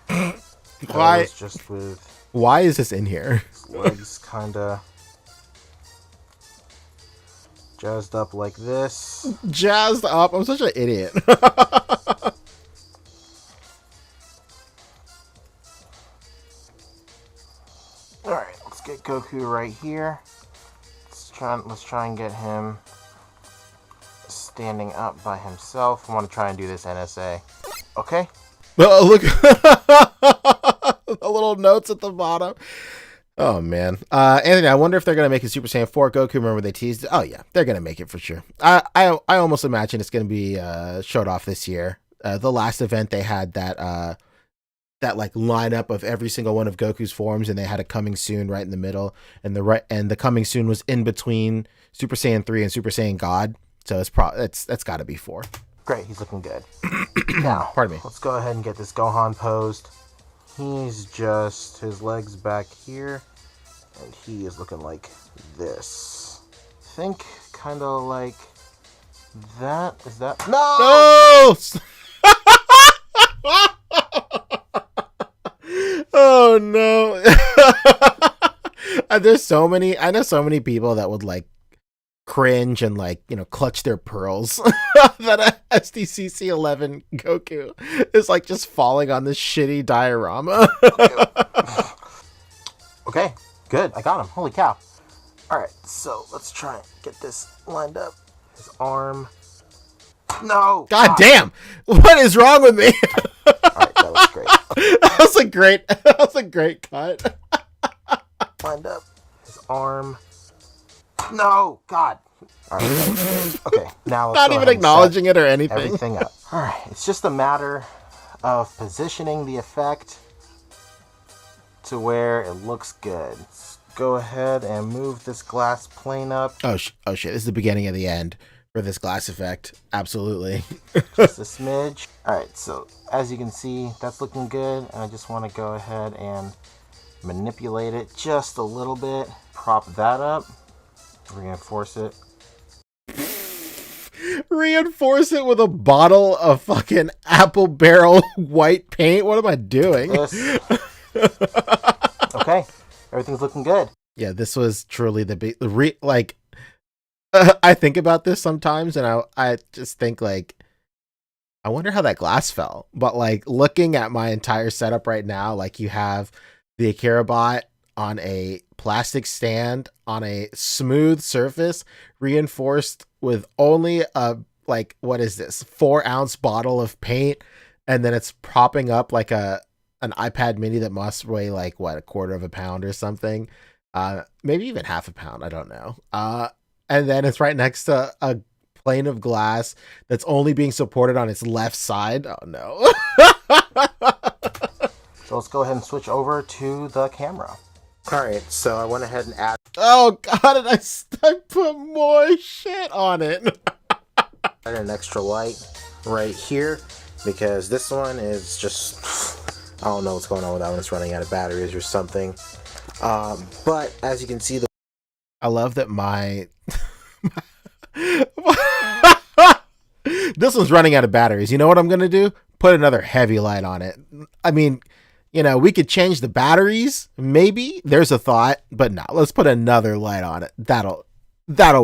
Why? Just with. Why is this in here? Legs kinda jazzed up like this. Jazzed up? I'm such an idiot. Alright, let's get Goku right here. Let's try and get him standing up by himself. I want to try and do this NSA. Okay? Oh, look. The little notes at the bottom. Oh, man. Anthony, I wonder if they're going to make a Super Saiyan 4 Goku. Remember they teased it? Oh, yeah. They're going to make it for sure. I almost imagine it's going to be showed off this year. The last event, they had that like lineup of every single one of Goku's forms, and they had a coming soon right in the middle, and the coming soon was in between Super Saiyan 3 and Super Saiyan God. So that's got to be 4. Great, he's looking good. Now, pardon me. Let's go ahead and get this Gohan posed. He's just his legs back here, and he is looking like this. Think kind of like that. Is that no? Oh no. I know so many people that would like cringe and like, you know, clutch their pearls that a SDCC 11 Goku is like just falling on this shitty diorama. Okay, good. I got him. Holy cow. Alright, so let's try and get this lined up. His arm. No! God damn! What is wrong with me? Alright, that was great. That was a great cut. Lined up. His arm. No! God! All right, okay, now let's Not go even ahead and set acknowledging it or anything. everything up. All right, it's just a matter of positioning the effect to where it looks good. Let's go ahead and move this glass plane up Oh shit! This is the beginning of the end for this glass effect. Absolutely. just a smidge. All right, so as you can see, that's looking good, and I just want to go ahead and manipulate it just a little bit. Prop that up, reinforce it. Reinforce it with a bottle of fucking apple barrel white paint. What am I doing? This. Okay, everything's looking good. Yeah, this was truly the big like. I think about this sometimes, and I just think like, I wonder how that glass fell. But like looking at my entire setup right now, like you have the Akira bot on a plastic stand on a smooth surface, reinforced with only a like, what is this, 4-ounce bottle of paint, and then it's propping up like an iPad mini that must weigh like what, a quarter of a pound or something, maybe even half a pound, I don't know, and then it's right next to a plane of glass that's only being supported on its left side. Oh no. So let's go ahead and switch over to the camera. All right, so I went ahead and added Oh god, and I put more shit on it. an extra light right here because this one is just, I don't know what's going on with that one. It's running out of batteries or something. But as you can see, I love that my this one's running out of batteries. You know what I'm gonna do? Put another heavy light on it. I mean, you know, we could change the batteries, maybe. There's a thought, but no, let's put another light on it. That'll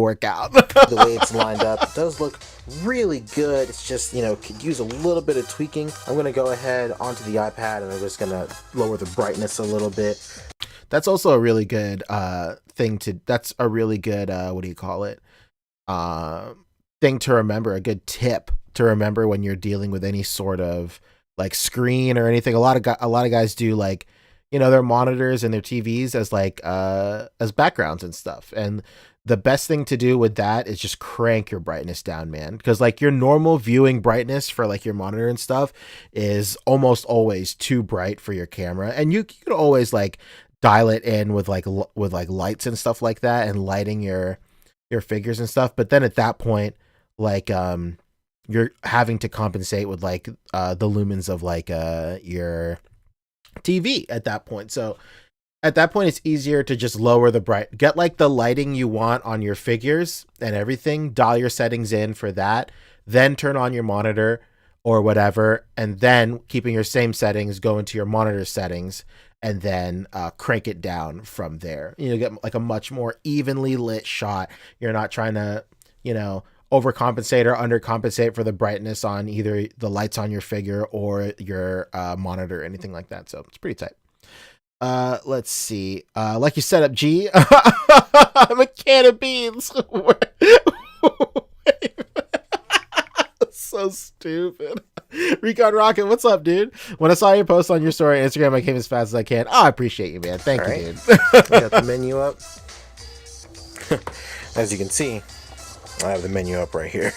work out. the way it's lined up, it does look really good. It's just, you know, could use a little bit of tweaking. I'm gonna go ahead onto the iPad and I'm just gonna lower the brightness a little bit. That's also a really good that's a really good what do you call it? Thing to remember, a good tip to remember when you're dealing with any sort of like screen or anything. A lot of guys do like, you know, their monitors and their TVs as like as backgrounds and stuff. And the best thing to do with that is just crank your brightness down, man, because like your normal viewing brightness for like your monitor and stuff is almost always too bright for your camera, and you can always like dial it in with like lights and stuff like that and lighting your figures and stuff. But then at that point, like you're having to compensate with like the lumens of like your TV at that point. So at that point it's easier to just lower the get like the lighting you want on your figures and everything, dial your settings in for that, then turn on your monitor or whatever, and then keeping your same settings, go into your monitor settings, and then crank it down from there. You know, get like a much more evenly lit shot. You're not trying to, you know, overcompensate or undercompensate for the brightness on either the lights on your figure or your monitor or anything like that. So it's pretty tight. Let's see. Like you set up, G. I'm a can of beans. So stupid. Recon Rocket, what's up, dude? When I saw your post on your story on Instagram, I came as fast as I can. Oh, I appreciate you, man. Thank you, dude. We got the menu up. As you can see, I have the menu up right here.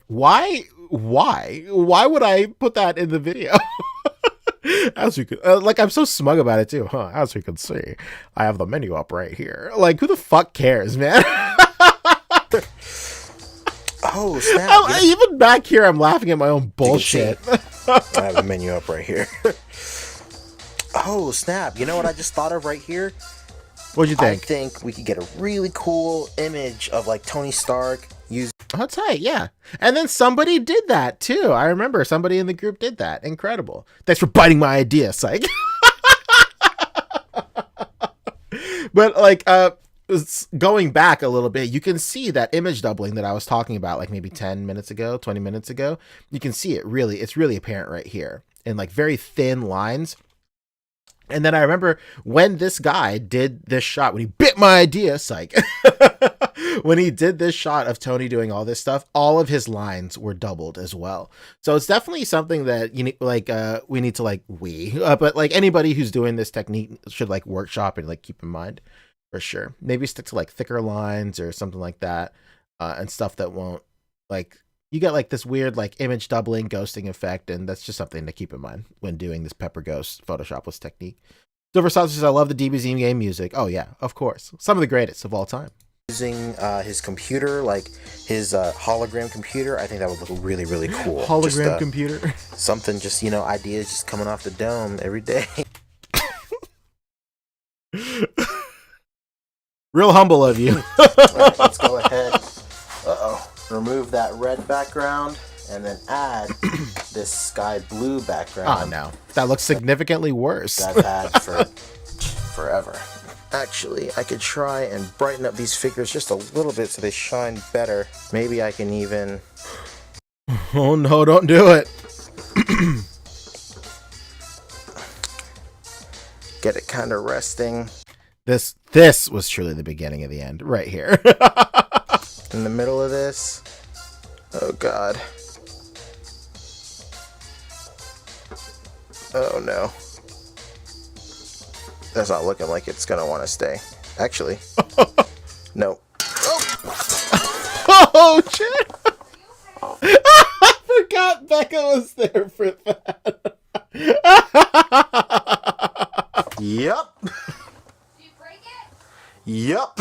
Why would I put that in the video? As you could, like, I'm so smug about it too, huh? As you can see, I have the menu up right here. Like, who the fuck cares, man? Oh, snap. Even back here, I'm laughing at my own bullshit. I have the menu up right here. Oh, snap. You know what I just thought of right here? What'd you think? I think we could get a really cool image of, like, Tony Stark using... Oh, tight, yeah. And then somebody did that, too. I remember somebody in the group did that. Incredible. Thanks for biting my idea, psych. But, like, going back a little bit, you can see that image doubling that I was talking about, like maybe 10 minutes ago, 20 minutes ago. You can see it really, it's really apparent right here in like very thin lines. And then I remember when this guy did this shot, when he bit my idea, psych, when he did this shot of Tony doing all this stuff, all of his lines were doubled as well. So it's definitely something that you need, like, we need to like, but like anybody who's doing this technique should like workshop and like keep in mind. For sure. Maybe stick to like thicker lines or something like that. and stuff that won't, like, you get like this weird like image doubling ghosting effect, and that's just something to keep in mind when doing this Pepper Ghost Photoshopless technique. Silver Sauce says, I love the DBZ game music. Oh yeah, of course. Some of the greatest of all time. Using his computer, like his hologram computer, I think that would look really, really cool. Hologram computer. Something just, you know, ideas just coming off the dome every day. Real humble of you. Alright, let's go ahead. Remove that red background and then add this sky blue background. Oh no, that looks significantly worse. That I've had for forever. Actually, I could try and brighten up these figures just a little bit so they shine better. Maybe I can even... Oh no, don't do it. get it kind of resting. This was truly the beginning of the end, right here. In the middle of this. Oh god. Oh no. That's not looking like it's gonna want to stay. Actually. No. Oh shit! I forgot Becca was there for that. Yup. Did you break it? Yup.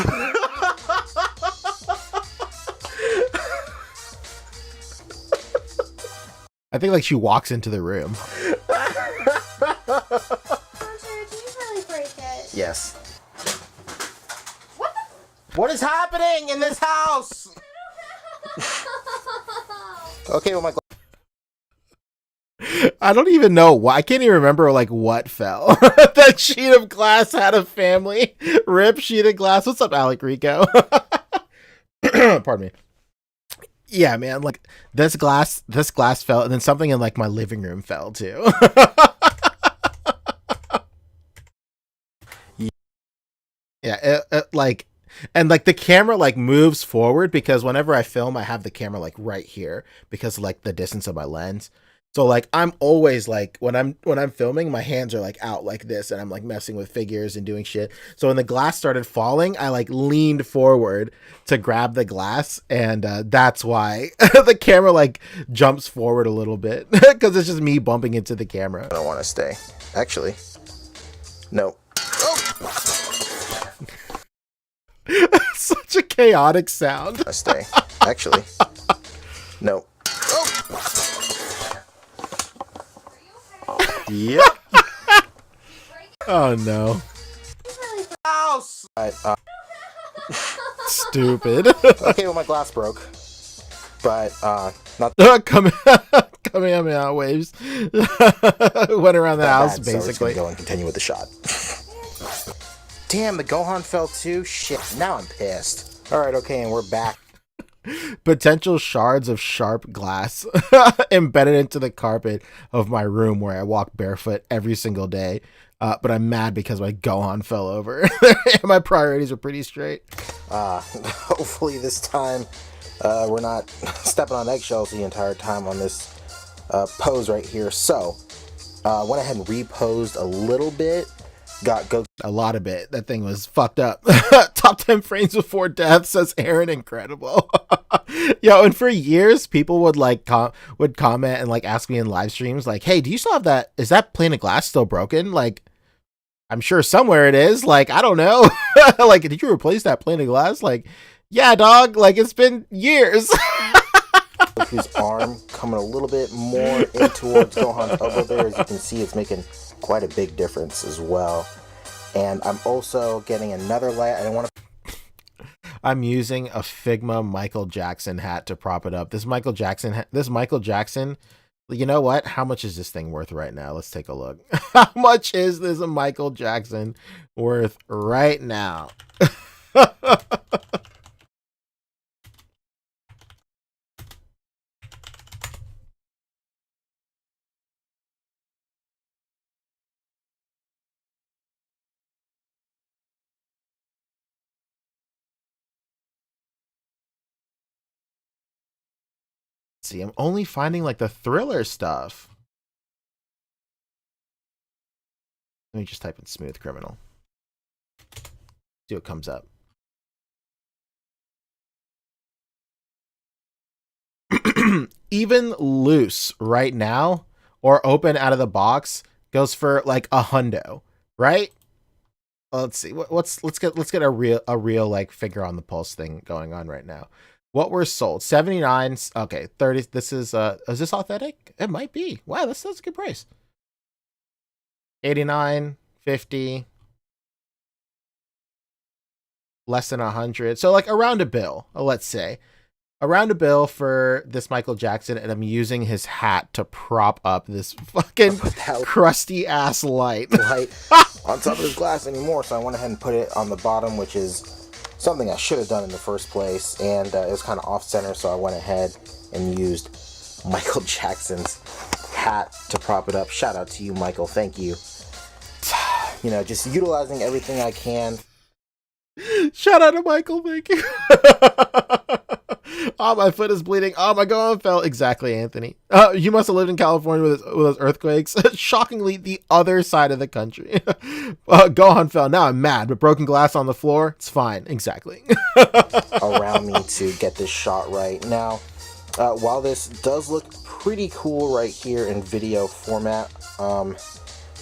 I think like she walks into the room. Did you really break it? Yes. What What is happening in this house? Okay, well my I don't even know why. I can't even remember like what fell. That sheet of glass had a family. Rip sheet of glass. What's up, Alec Rico? Pardon me. Yeah, man. Like this glass fell, and then something in like my living room fell too. Yeah, like, and like the camera like moves forward because whenever I film, I have the camera like right here because of, like the distance of my lens. So like I'm always like when I'm filming, my hands are like out like this, and I'm like messing with figures and doing shit. So when the glass started falling, I like leaned forward to grab the glass, and that's why the camera like jumps forward a little bit because it's just me bumping into the camera. I don't want to stay. Actually. No. Such a chaotic sound. I stay. Actually. No. Yep. Oh no. House. Stupid. Okay, well my glass broke, but not Kamehameha waves. Went around the house bad, so we're just basically. gonna go and continue with the shot. Damn, the Gohan fell too. Shit. Now I'm pissed. All right, okay, and we're back. Potential shards of sharp glass embedded into the carpet of my room where I walk barefoot every single day. But I'm mad because my Gohan fell over. My priorities are pretty straight. Hopefully this time we're not stepping on eggshells the entire time on this pose right here. So, went ahead and reposed a little bit. Got Goku. A lot of it. That thing was fucked up. Top 10 frames before death, says Aaron. Incredible. Yo, and for years, people would like would comment and like ask me in live streams, like, "Hey, do you still have that? Is that pane of glass still broken?" Like, I'm sure somewhere it is. Like, I don't know. Like, did you replace that pane of glass? Like, yeah, dog. Like, it's been years. Goku's arm coming a little bit more in towards Gohan's elbow there. As you can see, it's making quite a big difference as well. And I'm also getting another light. I don't want to. I'm using a Figma Michael Jackson hat to prop it up. This Michael Jackson, you know what? How much is this thing worth right now? Let's take a look. How much is this Michael Jackson worth right now? See, I'm only finding like the thriller stuff. Let me just type in smooth criminal. See what comes up. even loose right now or open out of the box goes for like $100, right? Let's see. Let's get a real like finger on the pulse thing going on right now. What were sold? 79. Okay, 30. This is this authentic? It might be. Wow, that's a good price. 89, 50, less than 100. So like around a bill, let's say. Around a bill for this Michael Jackson, and I'm using his hat to prop up this fucking crusty ass light on top of his glass anymore, so I went ahead and put it on the bottom, which is something I should have done in the first place, and it was kind of off center, so I went ahead and used Michael Jackson's hat to prop it up. Shout out to you, Michael. Thank you. You know, just utilizing everything I can. Shout out to Michael. Thank you. Oh, my foot is bleeding. Oh, my Gohan fell. Exactly, Anthony. You must have lived in California with those earthquakes. Shockingly, the other side of the country. Gohan fell. Now I'm mad, but broken glass on the floor, it's fine. Exactly. Around me to get this shot right. Now, while this does look pretty cool right here in video format,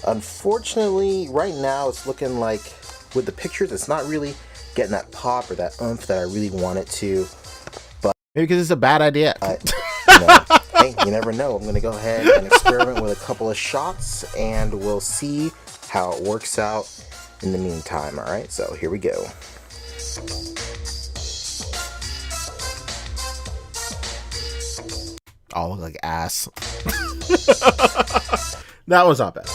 unfortunately, right now it's looking like with the pictures, it's not really getting that pop or that oomph that I really want it to. Maybe because it's a bad idea. Hey, you never know. I'm going to go ahead and experiment with a couple of shots, and we'll see how it works out in the meantime. All right, so here we go. Oh, look like ass. That was not bad.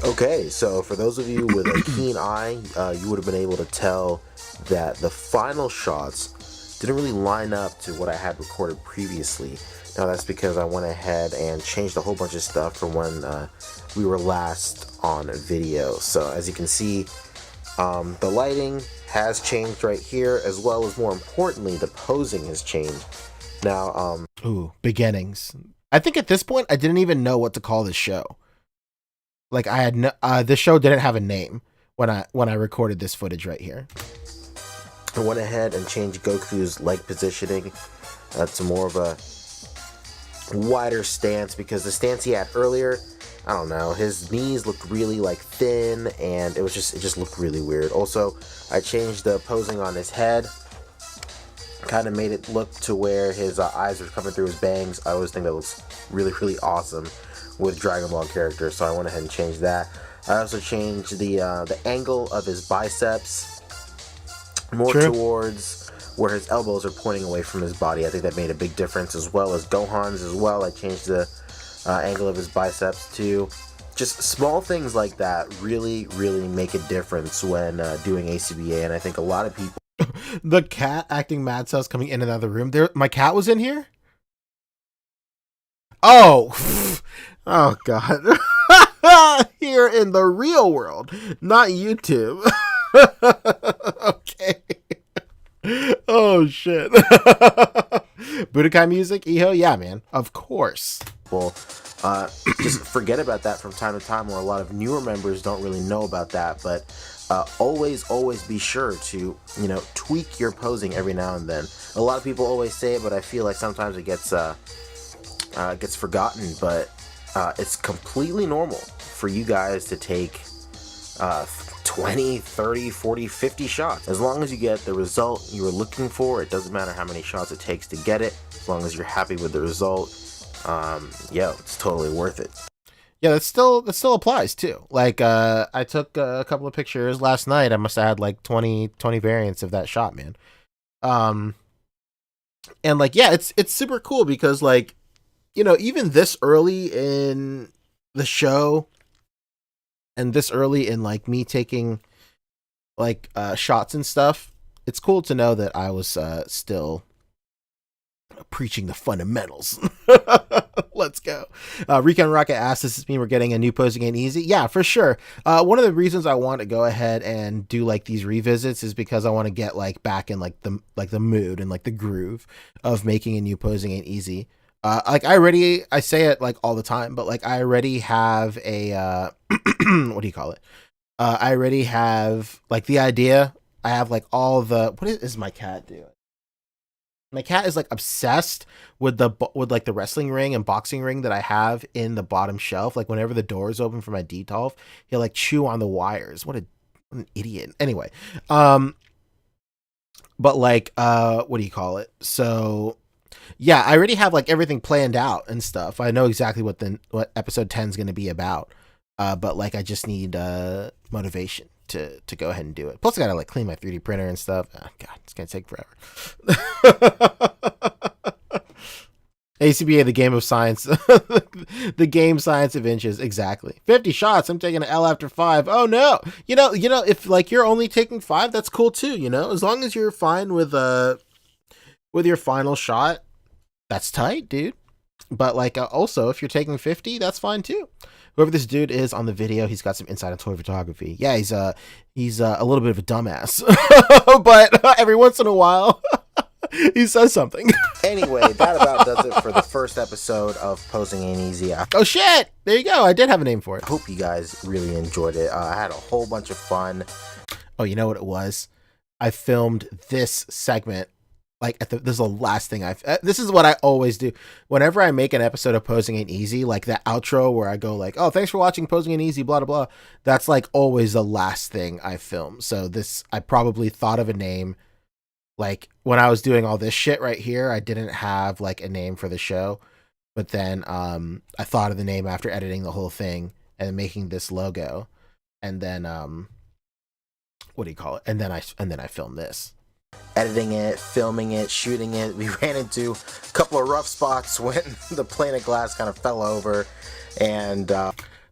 Okay, so for those of you with a keen eye, you would have been able to tell that the final shots didn't really line up to what I had recorded previously. Now that's because I went ahead and changed a whole bunch of stuff from when we were last on video. So as you can see, the lighting has changed right here, as well as more importantly, the posing has changed. Now, ooh, beginnings. I think at this point, I didn't even know what to call this show. Like I had no, this show didn't have a name when I recorded this footage right here. I went ahead and changed Goku's leg positioning to more of a wider stance, because the stance he had earlier, I don't know, his knees looked really like thin, and it just looked really weird. Also, I changed the posing on his head, kind of made it look to where his eyes are coming through his bangs. I always think that looks really, really awesome with Dragon Ball characters, so I went ahead and changed that. I also changed the angle of his biceps more towards where his elbows are pointing away from his body. I think that made a big difference, as well as Gohan's as well. I changed the angle of his biceps too. Just small things like that really, really make a difference when doing ACBA, and I think a lot of people... The cat acting mad sus coming in and out of the room. There, my cat was in here? Oh! Oh, God. Here in the real world, not YouTube. Okay. Oh, shit. Budokai music, Iho? Yeah, man. Of course. Well, just forget about that from time to time, where a lot of newer members don't really know about that, but always be sure to, you know, tweak your posing every now and then. A lot of people always say it, but I feel like sometimes it gets forgotten, but it's completely normal for you guys to take 20, 30, 40, 50 shots. As long as you get the result you were looking for, it doesn't matter how many shots it takes to get it. As long as you're happy with the result, it's totally worth it. Yeah, that still applies too. Like, I took a couple of pictures last night. I must have had like 20 variants of that shot, man. And like, yeah, it's super cool because, like, you know, even this early in the show and this early in like me taking like shots and stuff, it's cool to know that I was still preaching the fundamentals. Let's go. Recon Rocket asks, does this mean we're getting a new posing ain't easy? Yeah, for sure. One of the reasons I want to go ahead and do like these revisits is because I want to get like back in like the mood and like the groove of making a new posing ain't easy. Like I say it like all the time, but like I already have a what do you call it? I already have like the idea. I have like all the, what is my cat doing? My cat is like obsessed with like the wrestling ring and boxing ring that I have in the bottom shelf. Like whenever the door is open for my detolf, he'll like chew on the wires. What an idiot. Anyway, but like what do you call it? So yeah, I already have like everything planned out and stuff. I know exactly what episode 10 is going to be about. But like I just need motivation to go ahead and do it. Plus I gotta like clean my 3D printer and stuff. Oh, God, it's gonna take forever. ACBA, the game of science. The game science of inches. Exactly. 50 shots. I'm taking an L after 5. Oh no. You know, if like you're only taking 5, that's cool too, you know? As long as you're fine with your final shot, that's tight, dude. But like also if you're taking 50, that's fine too. Whoever this dude is on the video, he's got some insight on toy photography. Yeah, he's a little bit of a dumbass, but every once in a while, he says something. Anyway, that about does it for the first episode of Posing Ain't Easy. I Oh shit! There you go. I did have a name for it. hope you guys really enjoyed it. I had a whole bunch of fun. Oh, you know what it was? I filmed this segment. Like this is the last thing this is what I always do whenever I make an episode of Posing Ain't Easy, like the outro where I go like, oh, thanks for watching Posing Ain't Easy, blah, blah, blah. That's like always the last thing I film. So I probably thought of a name. Like when I was doing all this shit right here, I didn't have like a name for the show, but then I thought of the name after editing the whole thing and making this logo. And then what do you call it? And then I filmed this. Editing it, filming it, shooting it. We ran into a couple of rough spots when the plane of glass kind of fell over. And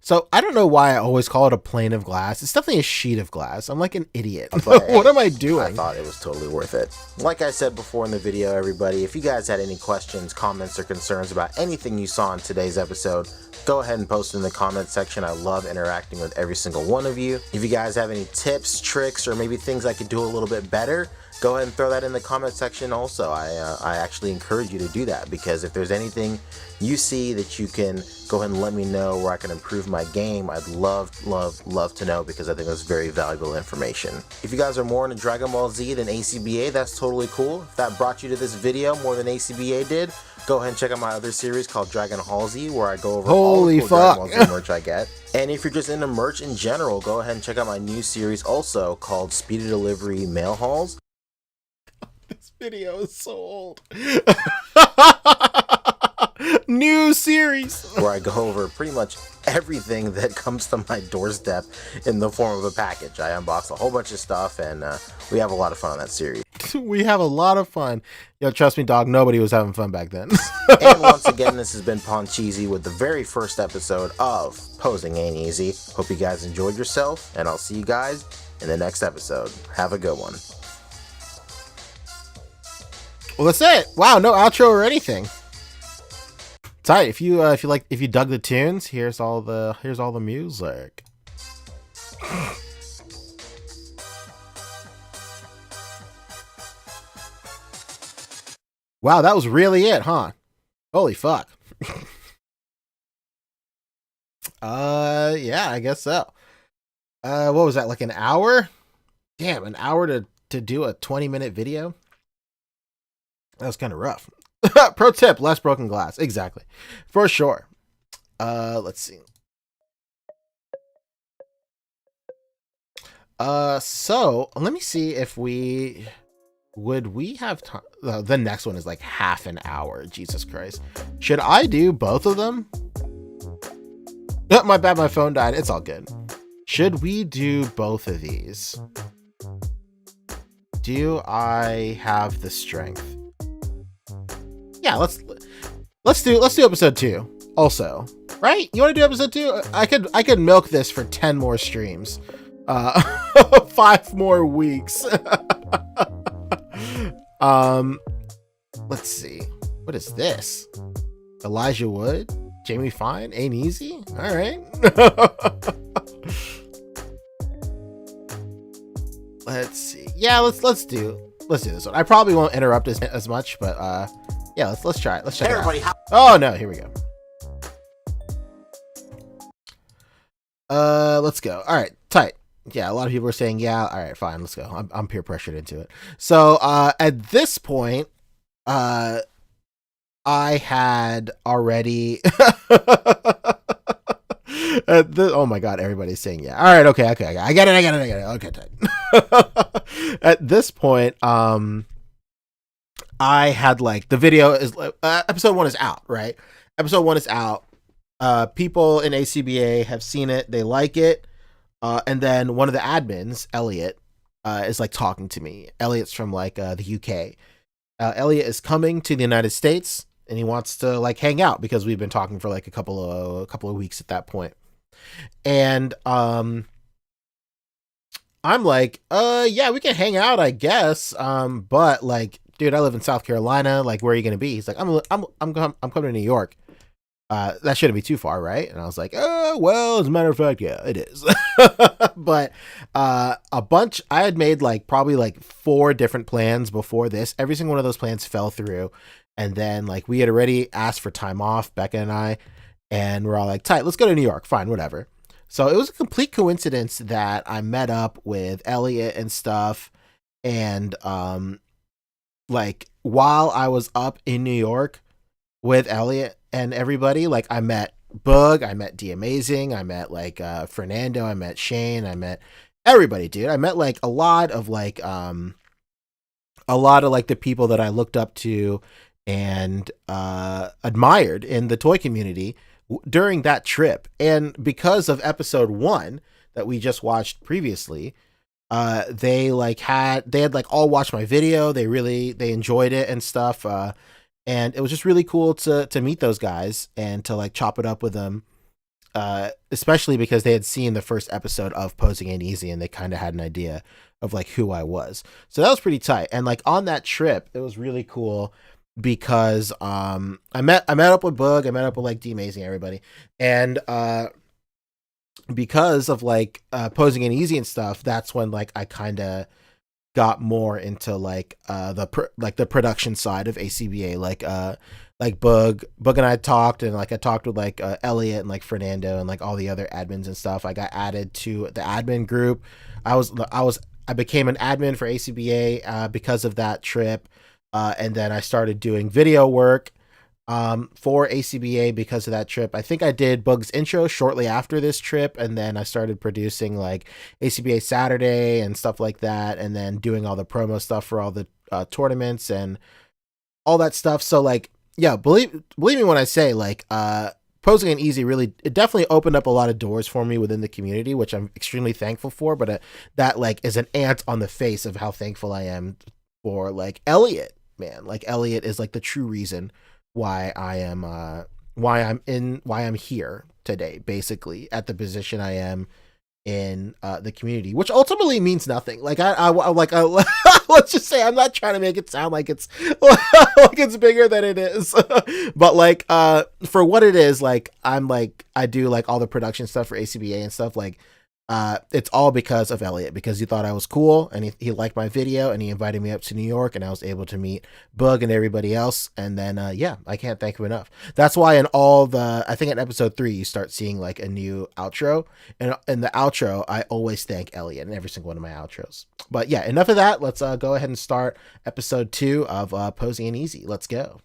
so I don't know why I always call it a plane of glass. It's definitely a sheet of glass. I'm like an idiot. But, what am I doing? I thought it was totally worth it. Like I said before in the video, everybody, if you guys had any questions, comments, or concerns about anything you saw in today's episode, go ahead and post it in the comment section. I love interacting with every single one of you. If you guys have any tips, tricks, or maybe things I could do a little bit better, go ahead and throw that in the comment section also. I actually encourage you to do that, because if there's anything you see that you can go ahead and let me know where I can improve my game, I'd love to know, because I think that's very valuable information. If you guys are more into Dragon Ball Z than ACBA, that's totally cool. If that brought you to this video more than ACBA did, go ahead and check out my other series called Dragon Hall Z, where I go over all the cool Dragon Ball Z merch I get. And if you're just into merch in general, go ahead and check out my new series also called Speedy Delivery Mail Hauls. This video is so old. New series where I go over pretty much everything that comes to my doorstep in the form of a package. I unbox a whole bunch of stuff, and we have a lot of fun on that series. We have a lot of fun. Yo, trust me, dog, nobody was having fun back then. And once again, this has been Poncheesy with the very first episode of Posing Ain't Easy. Hope you guys enjoyed yourself, and I'll see you guys in the next episode. Have a good one. Well, that's it. Wow, no outro or anything. Tight. If you dug the tunes, here's all the music. Wow, that was really it, huh? Holy fuck. Yeah, I guess so. What was that, like an hour? Damn, an hour to do a 20-minute video? That was kind of rough. Pro tip, less broken glass. Exactly. For sure. Let's see. So let me see if we have time. The next one is like half an hour. Jesus Christ. Should I do both of them? Oh, my bad, my phone died. It's all good. Should we do both of these? Do I have the strength? Yeah, let's do episode 2 also. Right? You want to do episode 2? I could milk this for 10 more streams. 5 more weeks. Let's see. What is this? Elijah Wood? Jamie Fine? Ain't Easy? All right. Let's see. Yeah, let's do this one. I probably won't interrupt as much, but yeah, let's try it. Let's check it out. Oh no, here we go. Let's go. All right, tight. Yeah, a lot of people are saying yeah. All right, fine, let's go. I'm peer pressured into it. So at this point, I had already. Oh my god, everybody's saying yeah. All right, okay. I get it. Okay, tight. At this point, I had like the video is episode 1 is out, right? Episode 1 is out. People in ACBA have seen it, they like it, and then one of the admins, Elliot, is like talking to me. Elliot's from like the UK. Elliot is coming to the United States, and he wants to like hang out because we've been talking for like a couple of weeks at that point. And I'm like, yeah, we can hang out, I guess. But like, dude, I live in South Carolina. Like, where are you gonna be? He's like, I'm coming to New York. That shouldn't be too far, right? And I was like, well, as a matter of fact, yeah, it is. But I had made like probably like 4 different plans before this. Every single one of those plans fell through. And then like we had already asked for time off, Becca and I, and we're all like, tight, let's go to New York. Fine, whatever. So it was a complete coincidence that I met up with Elliot and stuff. And like while I was up in New York with Elliot and everybody, like I met Bug, I met D Amazing, I met like Fernando, I met Shane, I met everybody, dude. I met like a lot of like the people that I looked up to and admired in the toy community during that trip. And because of episode 1 that we just watched previously, they had like all watched my video. They enjoyed it and stuff. And it was just really cool to meet those guys and to like chop it up with them. Especially because they had seen the first episode of Posing Ain't Easy and they kind of had an idea of like who I was. So that was pretty tight. And like on that trip, it was really cool because I met up with Bug, I met up with like D Amazing, everybody. And because of like Posing Ain't Easy and stuff, that's when like I kind of got more into like the production side of ACBA. Like Bug and I talked, and like I talked with like Elliot and like Fernando and like all the other admins and stuff. I got added to the admin group. I became an admin for ACBA because of that trip. And then I started doing video work for ACBA because of that trip. I think I did Bug's intro shortly after this trip, and then I started producing like ACBA Saturday and stuff like that, and then doing all the promo stuff for all the tournaments and all that stuff. So like, yeah, believe me when I say like Posing Ain't Easy it definitely opened up a lot of doors for me within the community, which I'm extremely thankful for. But that like is an ant on the face of how thankful I am for like Elliot, man. Like Elliot is like the true reason why I'm here today, basically at the position I am in the community, which ultimately means nothing. Like I let's just say I'm not trying to make it sound like it's like it's bigger than it is. But like for what it is, like I'm like I do like all the production stuff for ACBA and stuff. Like it's all because of Elliot, because he thought I was cool and he liked my video and he invited me up to New York and I was able to meet Bug and everybody else. And then, yeah, I can't thank him enough. That's why I think in episode 3, you start seeing like a new outro, and in the outro, I always thank Elliot in every single one of my outros. But yeah, enough of that. Let's go ahead and start episode 2 of Posing Ain't Easy. Let's go.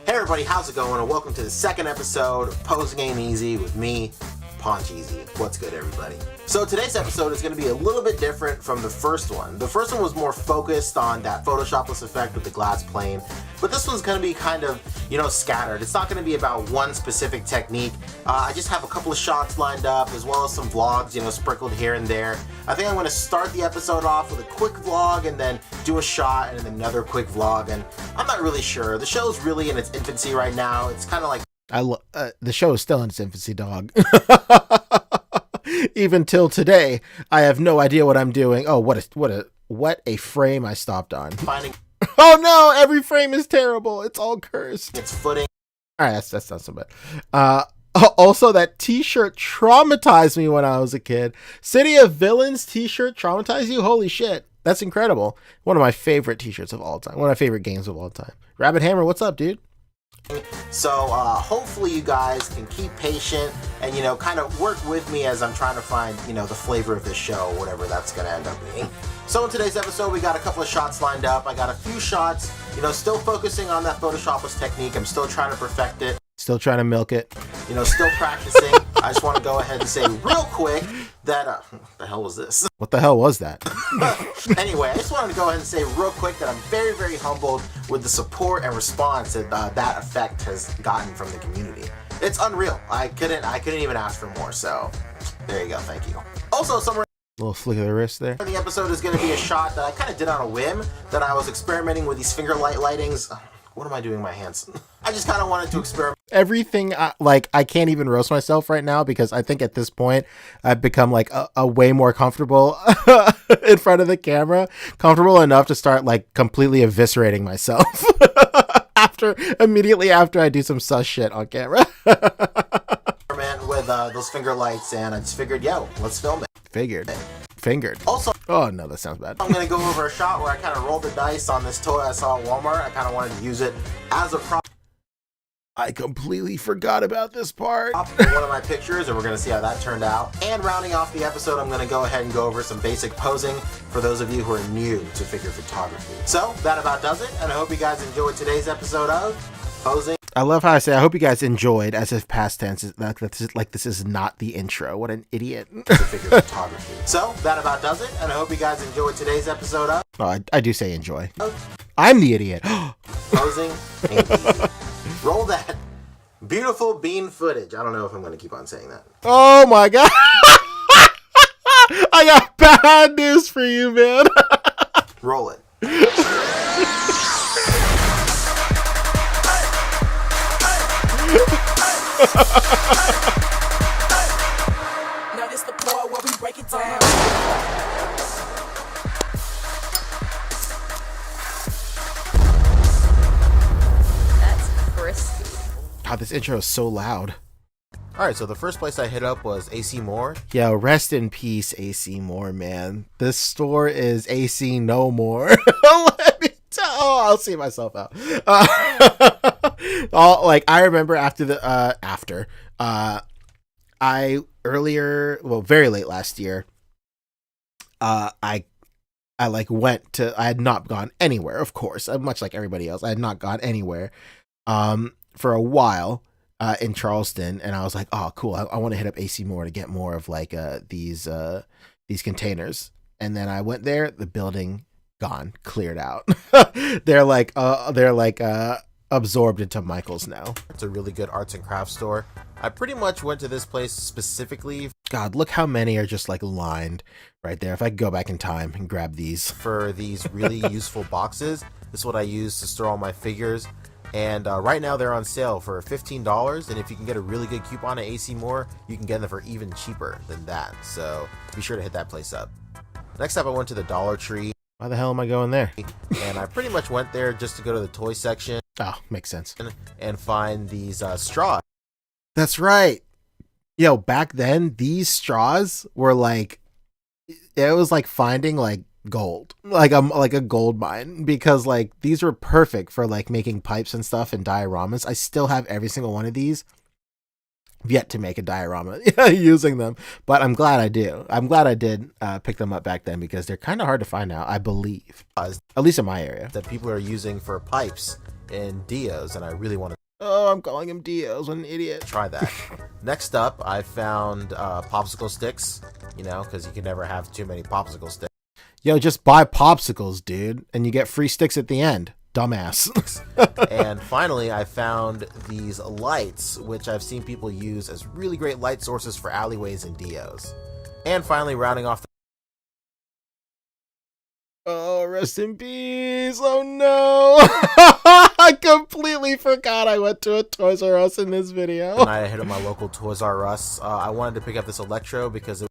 Hey everybody, how's it going? And welcome to the second episode of Posing Ain't Easy with me, Poncheezy. What's good, everybody? So today's episode is going to be a little bit different from the first one. The first one was more focused on that Photoshopless effect with the glass plane, but this one's going to be kind of, scattered. It's not going to be about one specific technique. I just have a couple of shots lined up, as well as some vlogs, sprinkled here and there. I think I'm going to start the episode off with a quick vlog, and then do a shot, and then another quick vlog, and I'm not really sure. The show's really in its infancy right now. It's kind of like the show is still in its infancy, dog. Even till today, I have no idea what I'm doing. Oh, what a frame I stopped on. finding Oh no, every frame is terrible. It's all cursed. its footing. All right, that's not so bad. Also, that t-shirt traumatized me when I was a kid. City of Villains t-shirt traumatized you? Holy shit. That's incredible. One of my favorite t-shirts of all time. One of my favorite games of all time. Rabbit Hammer, what's up, dude? So hopefully you guys can keep patient and, you know, kind of work with me as I'm trying to find, you know, the flavor of this show, whatever that's going to end up being. So in today's episode, we got a couple of shots lined up. I got a few shots, you know, still focusing on that Photoshopless technique. I'm still trying to perfect it. Still trying to milk it. You know, still practicing. I just want to go ahead and say real quick that, what the hell was this? What the hell was that? Anyway, I just wanted to go ahead and say real quick that I'm very, very humbled with the support and response that that effect has gotten from the community. It's unreal. I couldn't even ask for more. So there you go. Thank you. Also, somewhere Little flick of the wrist there. in the episode is going to be a shot that I kind of did on a whim, that I was experimenting with these finger light lightings. What am I doing with my hands? I just kind of wanted to experiment. Everything, like, I can't even roast myself right now because I think at this point I've become like a way more comfortable in front of the camera, comfortable enough to start like completely eviscerating myself immediately after I do some sus shit on camera. With those finger lights, and I just figured, yo, let's film it. Fingered. Also, Oh no, that sounds bad. I'm going to go over a shot where I kind of rolled the dice on this toy I saw at Walmart. I kind of wanted to use it as a prop I completely forgot about this part. for one of my pictures, and we're going to see how that turned out. And rounding off the episode, I'm going to go ahead and go over some basic posing for those of you who are new to figure photography. So that about does it, and I hope you guys enjoyed today's episode of Posing. I love how I say I hope you guys enjoyed, as if past tense is like this is not the intro. What an idiot. To figure photography. So that about does it, and I hope you guys enjoyed today's episode of Oh, I do say enjoy. I'm the idiot. Posing. And roll that beautiful bean footage. I don't know if I'm going to keep on saying that. Oh my god. I got bad news for you, man. Roll it. Now this the part where we break it down. That's crispy. God, this intro is so loud. Alright, so the first place I hit up was AC Moore. Yo, rest in peace, AC Moore, man. This store is AC no more. Let me tell. Oh, I'll see myself out. I remember very late last year, I had not gone anywhere, of course, much like everybody else. I had not gone anywhere for a while in Charleston, and I was like, oh, cool, I want to hit up AC Moore to get more of like these containers. And then I went there, the building gone, cleared out. they're like absorbed into Michael's now. It's a really good arts and crafts store. I pretty much went to this place specifically God, look how many are just like lined right there. If I could go back in time and grab these. for these really useful boxes. This is what I use to store all my figures. And right now they're on sale for $15. And if you can get a really good coupon at AC Moore, you can get them for even cheaper than that. So be sure to hit that place up. Next up, I went to the Dollar Tree. Why the hell am I going there? And I pretty much went there just to go to the toy section Oh, makes sense. and find these straws. That's right. Yo, back then, these straws were like, it was like finding like gold, like a gold mine, because like these were perfect for like making pipes and stuff and dioramas. I still have every single one of these. I've yet to make a diorama using them, but I'm glad I do. I'm glad I did pick them up back then because they're kind of hard to find now, I believe, at least in my area. That people are using for pipes and Dios, and I really want to Oh, I'm calling him Dios. What an idiot. try that. Next up, I found popsicle sticks, you know, because you can never have too many popsicle sticks. Yo, just buy popsicles, dude, and you get free sticks at the end. Dumbass. And finally, I found these lights, which I've seen people use as really great light sources for alleyways and Dios. And finally, rounding off Oh, rest in peace. Oh no. I completely forgot I went to a Toys R Us in this video. the night, I hit up my local Toys R Us. I wanted to pick up this Electro because it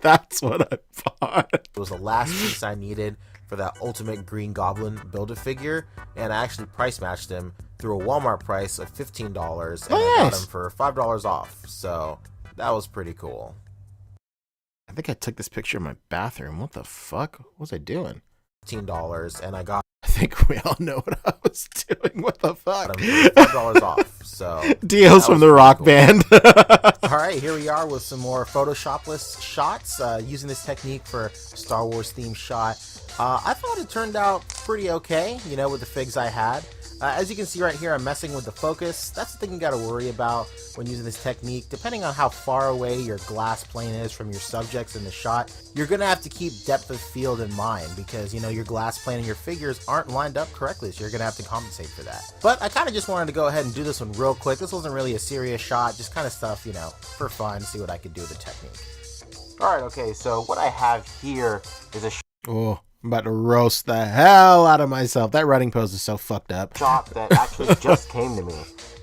That's what I bought. was the last piece I needed for that ultimate Green Goblin Build-A-Figure, and I actually price matched him through a Walmart price of $15, and I got Nice. him for $5 off. So that was pretty cool. I think I took this picture in my bathroom. What the fuck? What was I doing? $15, and I got think we all know what I was doing. What the fuck? $5 off. So Deals from the rock band. all right, here we are with some more Photoshopless shots using this technique for Star Wars themed shot. I thought it turned out pretty okay, you know, with the figs I had. As you can see right here, I'm messing with the focus. That's the thing you got to worry about when using this technique. Depending on how far away your glass plane is from your subjects in the shot, you're going to have to keep depth of field in mind because, you know, your glass plane and your figures aren't lined up correctly, so you're going to have to compensate for that. But I kind of just wanted to go ahead and do this one real quick. This wasn't really a serious shot, just kind of stuff, you know, for fun, see what I could do with the technique. All right, okay, so what I have here is a Oh, I'm about to roast the hell out of myself. That running pose is so fucked up. shot that actually just came to me.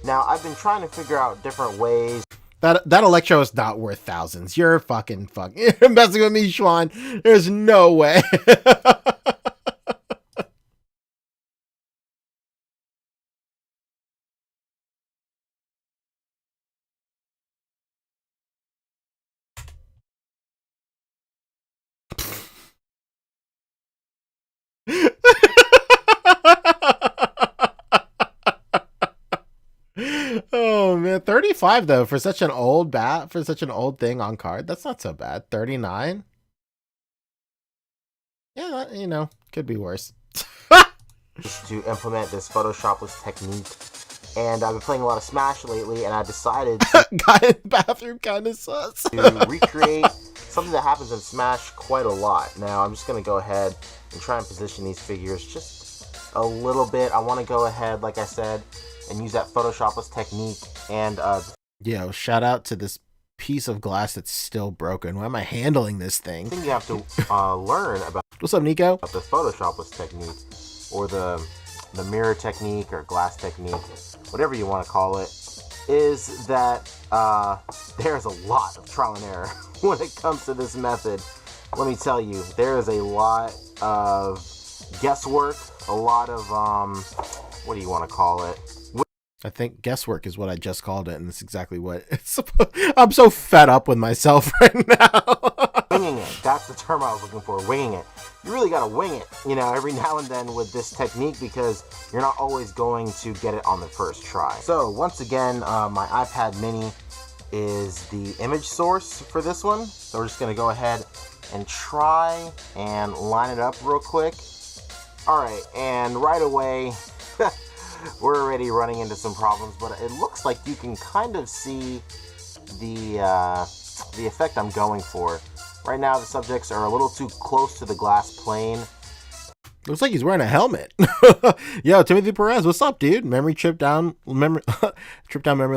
Now, I've been trying to figure out different ways. That electro is not worth thousands. You're You're messing with me, Schwan. There's no way. Oh man, 35 though for such an old thing on card. That's not so bad. 39. Yeah, that, you know, could be worse. To implement this Photoshopless technique. And I've been playing a lot of Smash lately, and I decided Guy in the bathroom kind of sus. to recreate something that happens in Smash quite a lot. Now, I'm just going to go ahead and try and position these figures just a little bit. I want to go ahead, like I said, and use that Photoshopless technique. And Yo, shout out to this piece of glass that's still broken. Why am I handling this the thing? thing you have to learn about What's up, Nico? the Photoshopless technique, or the mirror technique, or glass technique, whatever you want to call it, is that there's a lot of trial and error when it comes to this method. Let me tell you, there is a lot of guesswork, a lot of what do you want to call it? I think guesswork is what I just called it, and that's exactly what it's supposed. I'm so fed up with myself right now. Winging it. That's the term I was looking for. Winging it. You really gotta wing it, you know, every now and then with this technique, because you're not always going to get it on the first try. So once again, my iPad mini is the image source for this one. So we're just gonna go ahead and try and line it up real quick. All right, and right away, we're already running into some problems, but it looks like you can kind of see the effect I'm going for. Right now, the subjects are a little too close to the glass plane. Looks like he's wearing a helmet. Yo, Timothy Perez, what's up, dude? Trip down memory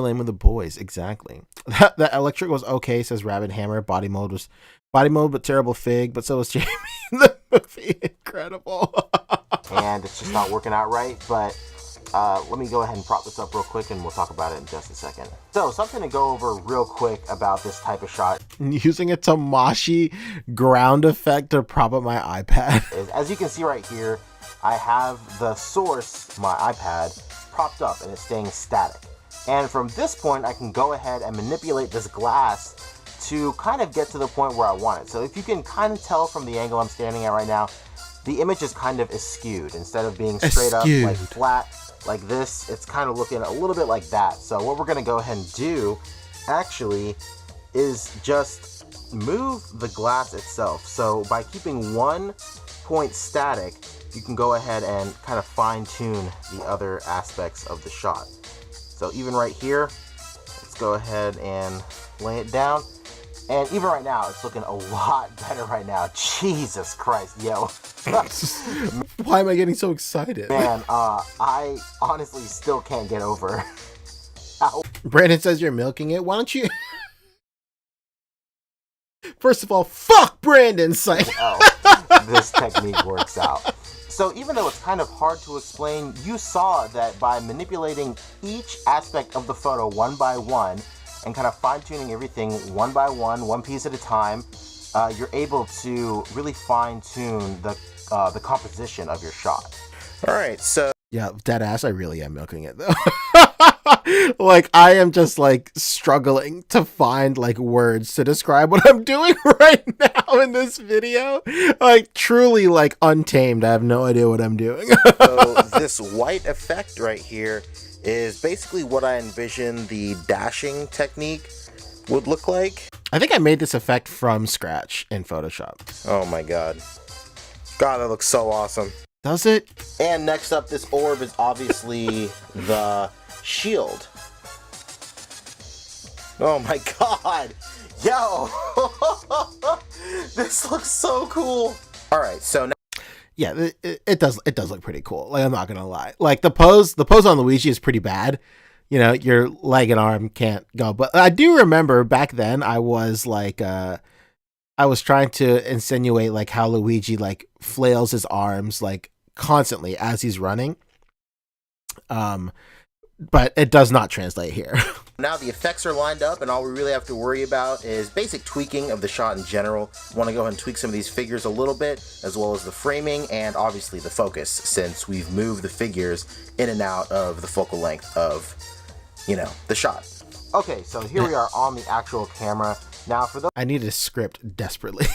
lane with the boys. Exactly. That electric was okay, says Rabbit Hammer. Body mode, but terrible fig. But so was Jamie. The movie, incredible. And it's just not working out right, but let me go ahead and prop this up real quick, and we'll talk about it in just a second. So, something to go over real quick about this type of shot. Using a Tamashi ground effect to prop up my iPad. Is, as you can see right here, I have the source, my iPad, propped up, and it's staying static. And from this point, I can go ahead and manipulate this glass to kind of get to the point where I want it. So if you can kind of tell from the angle I'm standing at right now, the image is kind of skewed. Instead of being straight up, like flat, like this, it's kind of looking a little bit like that. So what we're going to go ahead and do, actually, is just move the glass itself. So by keeping one point static, you can go ahead and kind of fine-tune the other aspects of the shot. So even right here, let's go ahead and lay it down. And even right now, it's looking a lot better right now. Jesus Christ, yo. Why am I getting so excited? Man, I honestly still can't get over how... Brandon says you're milking it. Why don't you... First of all, fuck Brandon's site. This technique works out. So even though it's kind of hard to explain, you saw that by manipulating each aspect of the photo one by one, and kind of fine-tuning everything one by one piece at a time, you're able to really fine-tune the composition of your shot. All right, so... Yeah, dead ass, I really am milking it, though. Like, I am just like struggling to find like words to describe what I'm doing right now in this video. Like, truly like untamed. I have no idea what I'm doing. So this white effect right here is basically what I envision the dashing technique would look like. I think I made this effect from scratch in Photoshop. Oh my god. God, that looks so awesome. Does it? And next up, this orb is obviously the shield. Oh my god. Yo. This looks so cool. All right, so now Yeah, it does look pretty cool. Like, I'm not gonna lie. Like, the pose on Luigi is pretty bad. You know, your leg and arm can't go. But I do remember back then I was like I was trying to insinuate like how Luigi like flails his arms like constantly as he's running. But it does not translate here. Now the effects are lined up, and all we really have to worry about is basic tweaking of the shot in general. Want to go ahead and tweak some of these figures a little bit, as well as the framing and obviously the focus, since we've moved the figures in and out of the focal length of, you know, the shot. Okay, so here we are on the actual camera. Now for those I need a script desperately.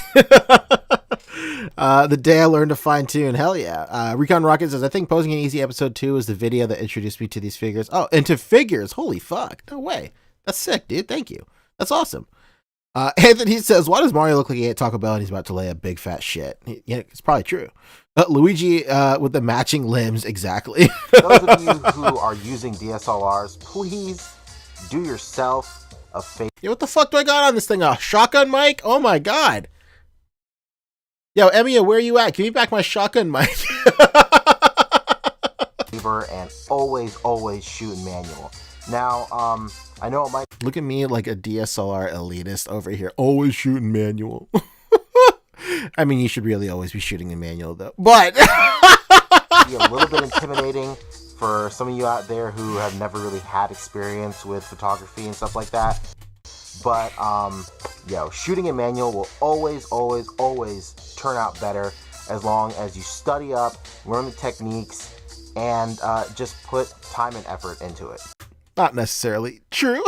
The day I learned to fine tune, hell yeah. Recon Rocket says, I think Posing an Easy episode 2 is the video that introduced me to these figures. Oh, into figures. Holy fuck. No way. That's sick, dude. Thank you. That's awesome. Anthony says, why does Mario look like he ate Taco Bell and he's about to lay a big fat shit? Yeah, it's probably true. Luigi with the matching limbs, exactly. those of you who are using DSLRs, please do yourself a favor. Yeah, what the fuck do I got on this thing? A shotgun mic? Oh my god. Yo, Emiya, where you at? Give me back my shotgun mic. And always shoot in manual. Now, I know it might Look at me like a DSLR elitist over here. Always shooting manual. I mean, you should really always be shooting in manual though. But be a little bit intimidating for some of you out there who have never really had experience with photography and stuff like that. But, shooting in manual will always turn out better as long as you study up, learn the techniques, and just put time and effort into it. not necessarily true.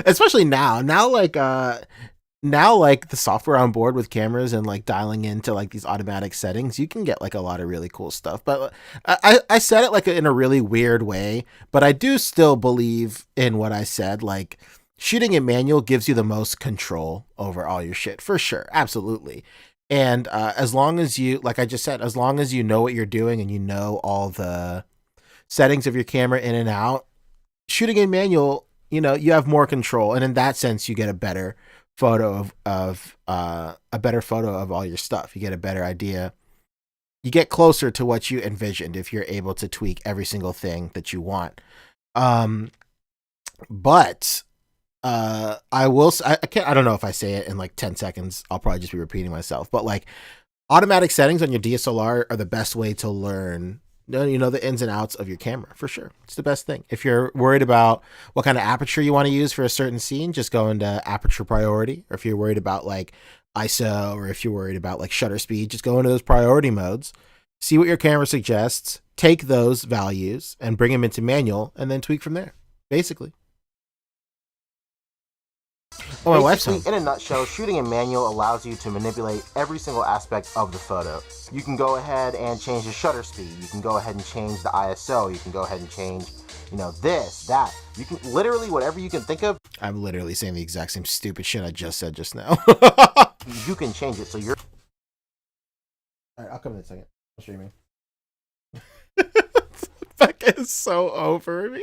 Especially now. Now, like the software on board with cameras and like dialing into like these automatic settings, you can get like a lot of really cool stuff. But I said it like in a really weird way, but I do still believe in what I said. Like, shooting in manual gives you the most control over all your shit, for sure. Absolutely. And as long as you, like I just said, as long as you know what you're doing and you know all the settings of your camera in and out, shooting in manual, you know, you have more control. And in that sense, you get a better photo of all your stuff. You get a better idea. You get closer to what you envisioned if you're able to tweak every single thing that you want. But I don't know if I say it in like 10 seconds, I'll probably just be repeating myself, but like automatic settings on your DSLR are the best way to learn, you know, the ins and outs of your camera, for sure. It's the best thing. If you're worried about what kind of aperture you want to use for a certain scene, just go into aperture priority. Or if you're worried about like ISO, or if you're worried about like shutter speed, just go into those priority modes, see what your camera suggests, take those values and bring them into manual, and then tweak from there, basically. Oh, my wife's home. In a nutshell, shooting in manual allows you to manipulate every single aspect of the photo. You can go ahead and change the shutter speed. You can go ahead and change the ISO. You can go ahead and change, you know, this, that. You can literally whatever you can think of. I'm literally saying the exact same stupid shit I just said just now. You can change it. So you're. All right, I'll come in a second. I'll show you me. Fuck is so over me.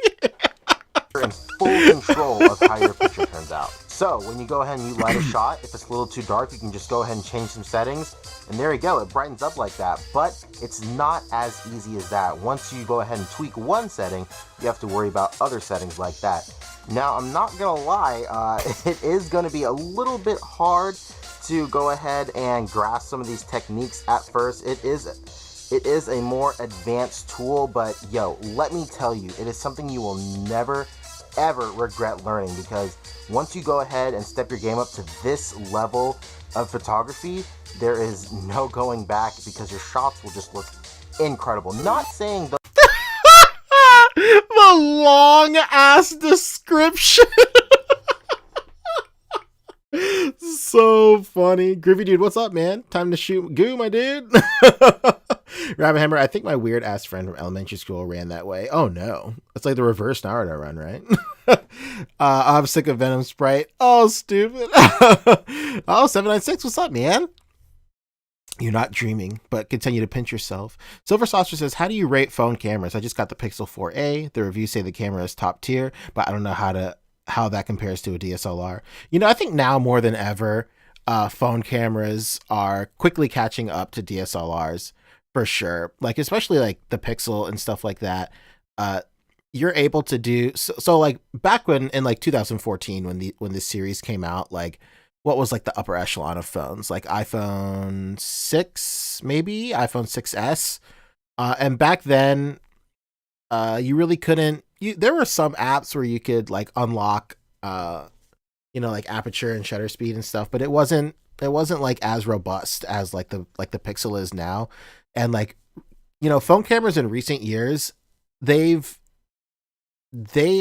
You're in full control of how your picture turns out. So when you go ahead and you light a shot, if it's a little too dark, you can just go ahead and change some settings, and there you go, it brightens up like that. But it's not as easy as that. Once you go ahead and tweak one setting, you have to worry about other settings like that. Now, I'm not gonna lie, it is gonna be a little bit hard to go ahead and grasp some of these techniques at first. It is a more advanced tool, but yo, let me tell you, it is something you will never ever regret learning, because once you go ahead and step your game up to this level of photography, there is no going back, because your shots will just look incredible. Not saying the long ass description. So funny. Groovy dude, what's up, man? Time to shoot goo, my dude. Rabbit Hammer, I think my weird ass friend from elementary school ran that way. Oh no. It's like the reverse Naruto run, right? I'm sick of Venom Sprite. Oh, stupid. Oh, 796, what's up, man? You're not dreaming, but continue to pinch yourself. Silver Saucer says, how do you rate phone cameras? I just got the Pixel 4a. The reviews say the camera is top tier, but I don't know how that compares to a DSLR. You know, I think now more than ever, phone cameras are quickly catching up to DSLRs for sure. Like, especially like the Pixel and stuff like that. You're able to do so like back when in like 2014 when this series came out, like what was like the upper echelon of phones, like iPhone 6, maybe iPhone 6s. And back then, you really couldn't, there were some apps where you could like unlock, like aperture and shutter speed and stuff, but it wasn't like as robust as like the Pixel is now. And like, phone cameras in recent years, they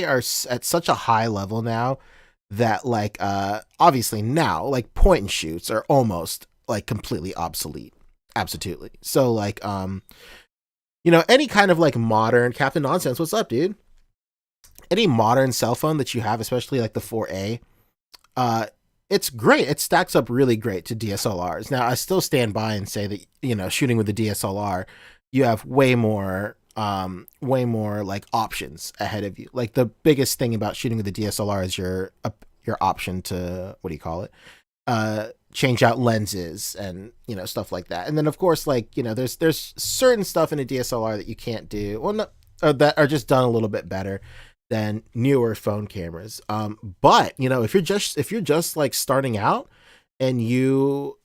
are at such a high level now that like, obviously now like point and shoots are almost like completely obsolete. Absolutely. So like, any kind of like modern Captain Nonsense, what's up, dude? Any modern cell phone that you have, especially like the 4A, it's great. It stacks up really great to DSLRs. Now, I still stand by and say that, shooting with the DSLR, you have way more like options ahead of you. Like the biggest thing about shooting with the DSLR is your option to, what do you call it? Change out lenses and, stuff like that. And then of course, like, there's certain stuff in a DSLR that you can't do, or that are just done a little bit better than newer phone cameras. But if you're just like starting out and you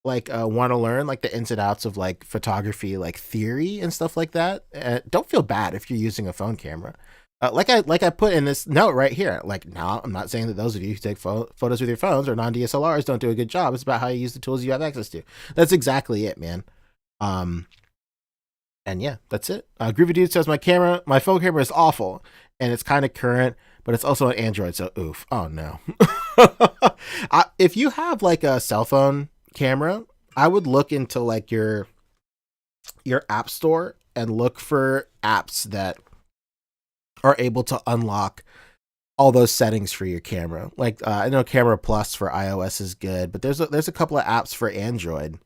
like want to learn like the ins and outs of like photography, like theory and stuff like that, don't feel bad if you're using a phone camera. Like I put in this note right here, like, no, I'm not saying that those of you who take photos with your phones or non-DSLRs don't do a good job. It's about how you use the tools you have access to. That's exactly it, man. And yeah, that's it. Groovy Dude says, my phone camera is awful and it's kind of current, but it's also an Android, so oof. Oh no. If you have like a cell phone camera, I would look into like your app store and look for apps that are able to unlock all those settings for your camera. Like I know Camera Plus for iOS is good, but there's a couple of apps for Android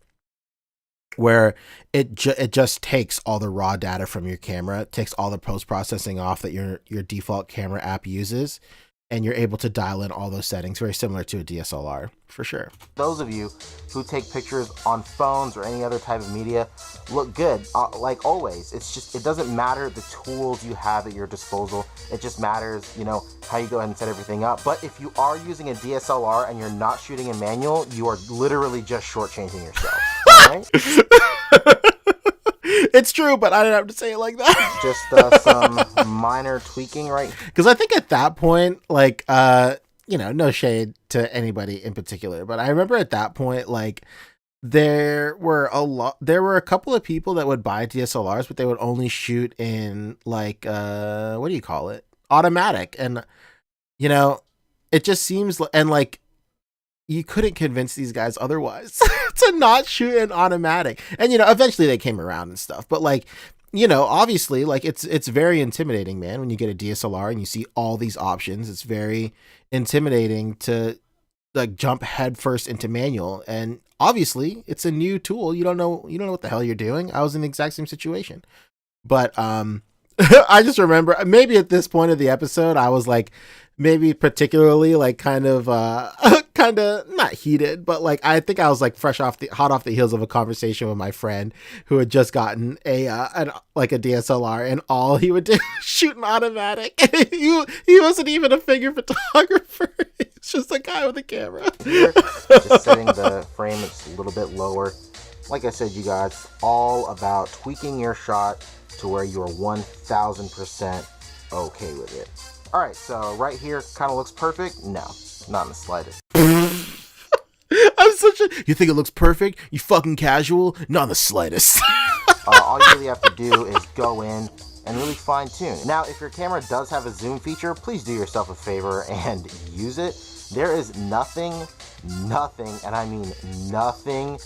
where it just takes all the raw data from your camera, it takes all the post processing off that your default camera app uses, and you're able to dial in all those settings, very similar to a DSLR for sure. Those of you who take pictures on phones or any other type of media look good. Like always, it doesn't matter the tools you have at your disposal. It just matters, how you go ahead and set everything up. But if you are using a DSLR and you're not shooting in manual, you are literally just shortchanging yourself. All right? It's true, but I didn't have to say it like that. Just some minor tweaking, right? Because I think at that point, like, no shade to anybody in particular, but I remember at that point, like, there were a couple of people that would buy DSLRs, but they would only shoot in like, what do you call it? Automatic. And, it just seems, and like, you couldn't convince these guys otherwise to not shoot in automatic. And, eventually they came around and stuff, but like, obviously like it's very intimidating, man. When you get a DSLR and you see all these options, it's very intimidating to like jump headfirst into manual. And obviously it's a new tool. You don't know what the hell you're doing. I was in the exact same situation, but, I just remember maybe at this point of the episode, I was like, maybe particularly like kind of not heated, but like I think I was like hot off the heels of a conversation with my friend who had just gotten a DSLR, and all he would do was shoot an automatic. he wasn't even a figure photographer. He's just a guy with a camera. Just setting the frame a little bit lower. Like I said, you guys, all about tweaking your shot to where you are 1000% okay with it. All right, so right here kind of looks perfect. No, not in the slightest. You think it looks perfect? You fucking casual? Not in the slightest. All you really have to do is go in and really fine tune. Now, if your camera does have a zoom feature, please do yourself a favor and use it. There is nothing, and I mean nothing,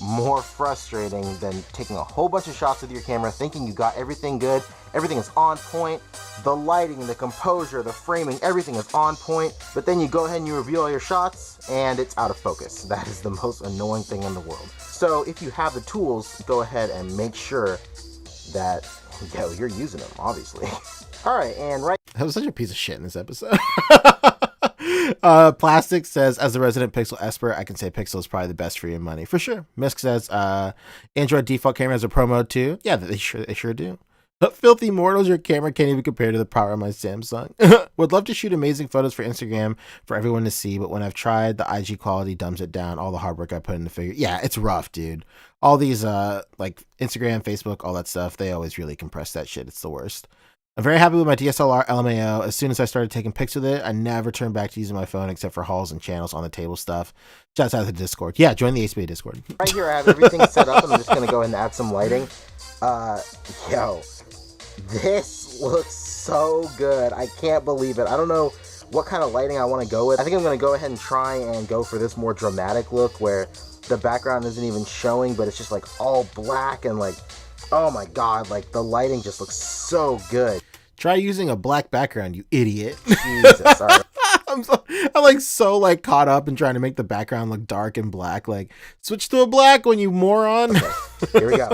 more frustrating than taking a whole bunch of shots with your camera, thinking you got everything good, everything is on point, the lighting, the composure, the framing, everything is on point, but then you go ahead and you reveal all your shots and it's out of focus. That is the most annoying thing in the world. So if you have the tools, go ahead and make sure that, you're using them, obviously. All right, and That was such a piece of shit in this episode. Plastic says, as the resident Pixel expert, I can say Pixel is probably the best for your money. For sure. Misk says, Android default camera has a pro mode too. Yeah, they sure do. Filthy Mortals, your camera can't even compare to the power of my Samsung. Would love to shoot amazing photos for Instagram for everyone to see, but when I've tried, the IG quality dumbs it down. All the hard work I put in the figure. Yeah, it's rough, dude. All these, like Instagram, Facebook, all that stuff, they always really compress that shit. It's the worst. I'm very happy with my DSLR LMAO. As soon as I started taking pics with it, I never turned back to using my phone except for hauls and channels on the table stuff. Shouts out to the Discord. Yeah, join the HBA Discord. right here I have everything set up, and I'm just gonna go ahead and add some lighting. This looks so good. I can't believe it. I don't know what kind of lighting I want to go with. I think I'm going to go ahead and try and go for this more dramatic look where the background isn't even showing, but it's just like all black and like, oh my god, like the lighting just looks so good. Try using a black background, you idiot. Jesus, all right. I'm like so like caught up in trying to make the background look dark and black. Like, switch to a black one, you moron. Okay, here we go.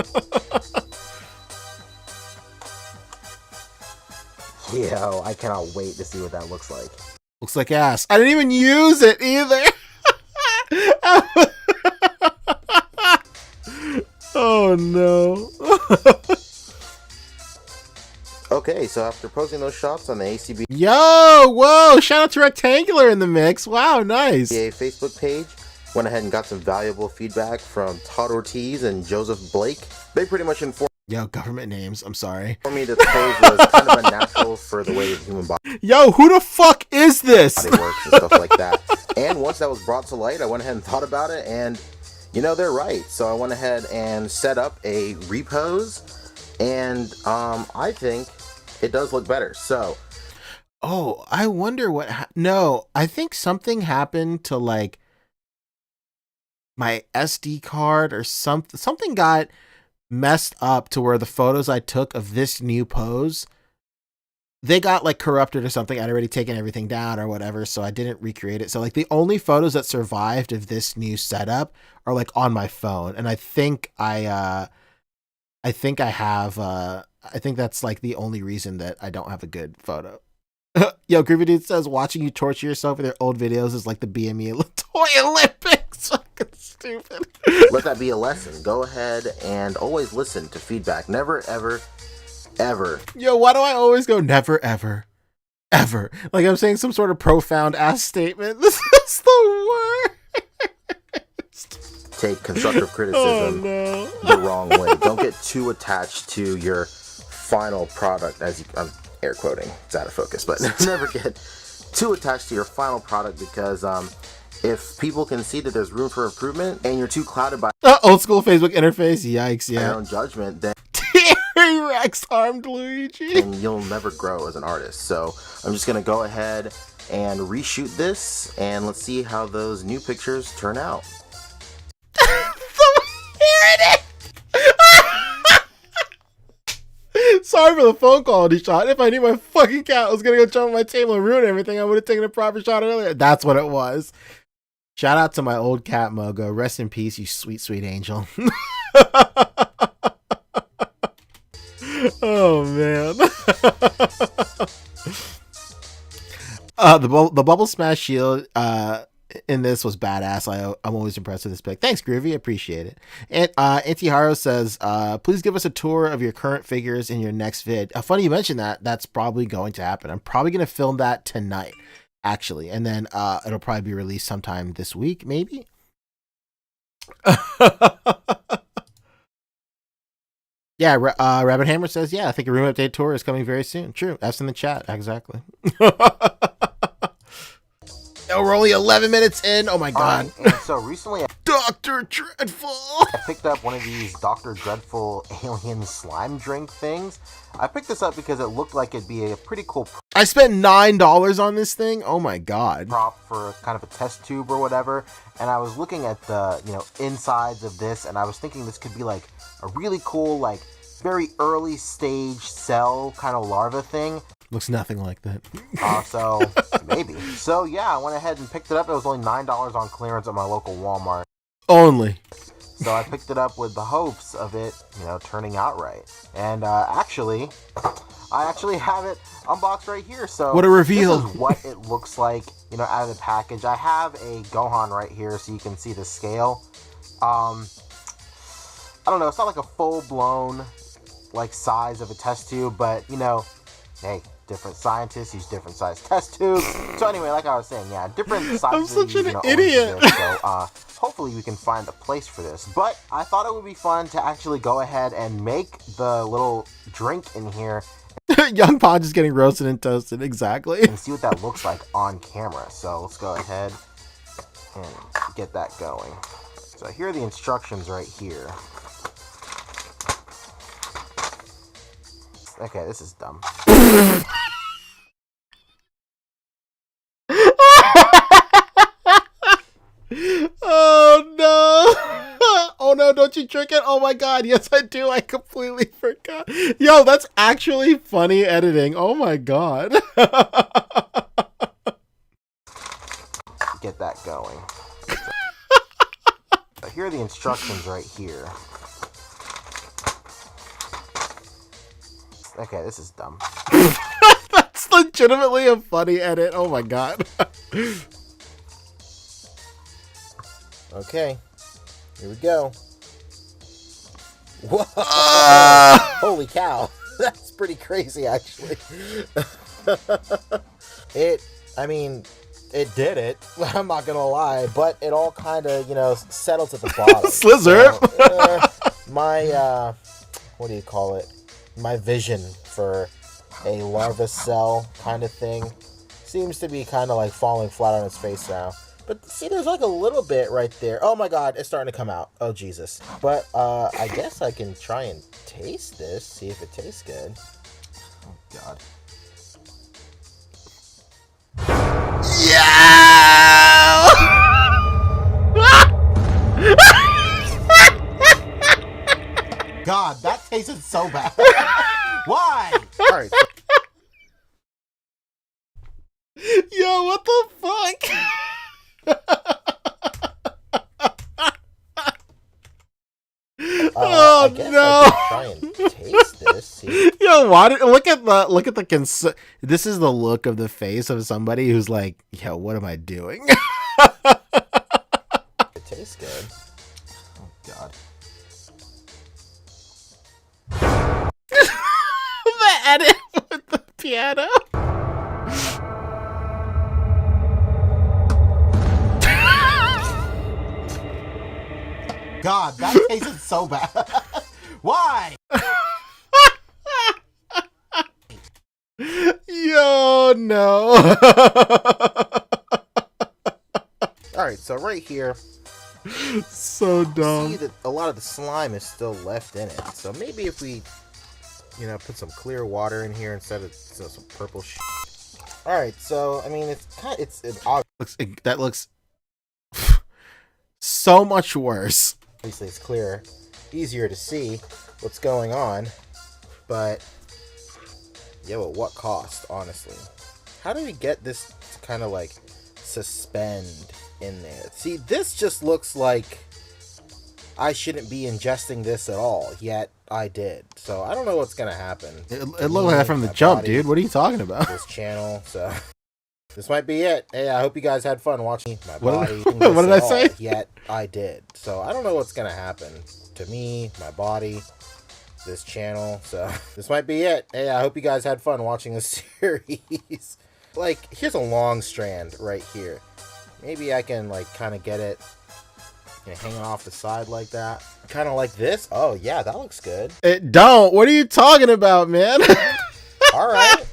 Yo, I cannot wait to see what that looks like. Looks like ass. I didn't even use it either. Oh no. Okay, so after posting those shots on the ACB Yo, whoa, shout out to Rectangular in the mix. Wow, nice. Facebook page, went ahead and got some valuable feedback from Todd Ortiz and Joseph Blake. They pretty much informed Yo, government names. I'm sorry. me that the pose was kind of unnatural for the way the human body Yo, who the fuck is this? works and stuff like that. And once that was brought to light, I went ahead and thought about it, and they're right. So I went ahead and set up a repose, and I think it does look better. So, Oh, I wonder what. No, I think something happened to like my SD card or something. Something got messed up to where the photos I took of this new pose, they got like corrupted or something. I'd already taken everything down or whatever, so I didn't recreate it. So like the only photos that survived of this new setup are like on my phone, and I think I think that's like the only reason that I don't have a good photo. Yo, Groovy Dude says watching you torture yourself with your old videos is like the BME Toy Olympics. Fucking stupid. let that be a lesson. Go ahead and always listen to feedback. Never, ever, ever. Yo, why do I always go never, ever, ever? Like I'm saying some sort of profound ass statement. This is the worst. Take constructive criticism Oh no. the wrong way. Don't get too attached to your final product, I'm air quoting, it's out of focus, but never get too attached to your final product, because if people can see that there's room for improvement and you're too clouded by Old school Facebook interface. Yikes, your yeah. own judgment, then T-Rex armed Luigi. you'll never grow as an artist. So I'm just gonna go ahead and reshoot this, and let's see how those new pictures turn out. Sorry for the phone quality shot. If I knew my fucking cat was gonna go jump on my table and ruin everything, I would have taken a proper shot earlier. That's what it was. Shout out to my old cat Mogo. Rest in peace, you sweet, sweet angel. Oh man. The bubble smash shield in this was badass. I'm always impressed with this pick. Thanks, Groovy. Appreciate it. And Antiharo says, please give us a tour of your current figures in your next vid. Funny you mentioned that. That's probably going to happen. I'm probably going to film that tonight, actually. And then it'll probably be released sometime this week, maybe. Yeah, Rabbit Hammer says, yeah, I think a room update tour is coming very soon. True. That's in the chat. Exactly. Oh, we're only 11 minutes in. Oh my god. And so recently Dr. Dreadful. I picked up one of these Dr. Dreadful alien slime drink things. I picked this up because it looked like it'd be a pretty cool I spent $9 on this thing. Oh my god. prop for kind of a test tube or whatever. And I was looking at the, insides of this, and I was thinking this could be like a really cool, like very early stage cell kind of larva thing. Looks nothing like that. So maybe. So yeah, I went ahead and picked it up. It was only $9 on clearance at my local Walmart. Only. So I picked it up with the hopes of it, turning out right. And I actually have it unboxed right here. So what a reveal. This is what it looks like, out of the package. I have a Gohan right here so you can see the scale. I don't know, it's not like a full-blown like size of a test tube, but hey, different scientists use different size test tubes. So anyway, like I was saying, yeah, different sizes. I'm such an idiot. So hopefully we can find a place for this. But I thought it would be fun to actually go ahead and make the little drink in here Young Pod is getting roasted and toasted, exactly. and see what that looks like on camera. So let's go ahead and get that going. So here are the instructions right here. Okay, this is dumb. Oh no! Oh no, don't you drink it? Oh my god, yes I do, I completely forgot. Yo, that's actually funny editing. Oh my god. Get that going. So here are the instructions right here. Okay, this is dumb. That's legitimately a funny edit. Oh my god. Okay, here we go. Whoa! Holy cow, that's pretty crazy, actually. It did it. I'm not gonna lie, but it all kind of, settled to the bottom. Slizzer. So, my what do you call it? My vision for a larva cell kind of thing seems to be kind of like falling flat on its face now. But see, there's like a little bit right there. Oh my god, it's starting to come out. Oh Jesus. But I guess I can try and taste this, see if it tastes good. Oh god. Yeah! God, that tasted so bad. Why? Alright. Yo, what the fuck? Oh I guess no! I can try and taste this. See? Yo, look at the this is the look of the face of somebody who's like, yo, what am I doing? It tastes good. Oh god. The edit with the piano. God, that tasted so bad. Why? Yo, no. Alright, so right here, So dumb. see that a lot of the slime is still left in it. So maybe if we, put some clear water in here instead of some purple shit. Alright, so, I mean, That looks so much worse. obviously it's clear, easier to see what's going on, but yeah, at what cost, honestly? How do we get this to kind of like suspend in there? See, this just looks like I shouldn't be ingesting this at all, yet I did. So I don't know what's gonna happen. It looked like that from the jump, dude. What are you talking about? This channel, so this might be it. Hey, I hope you guys had fun watching my What body. did- what did I say? Yet I did. So I don't know what's gonna happen to me, my body, this channel. So this might be it. Hey, I hope you guys had fun watching this series. Like, here's a long strand right here. Maybe I can like kind of get it hanging off the side like that. Kind of like this. Oh yeah, that looks good. It don't. What are you talking about, man? All right.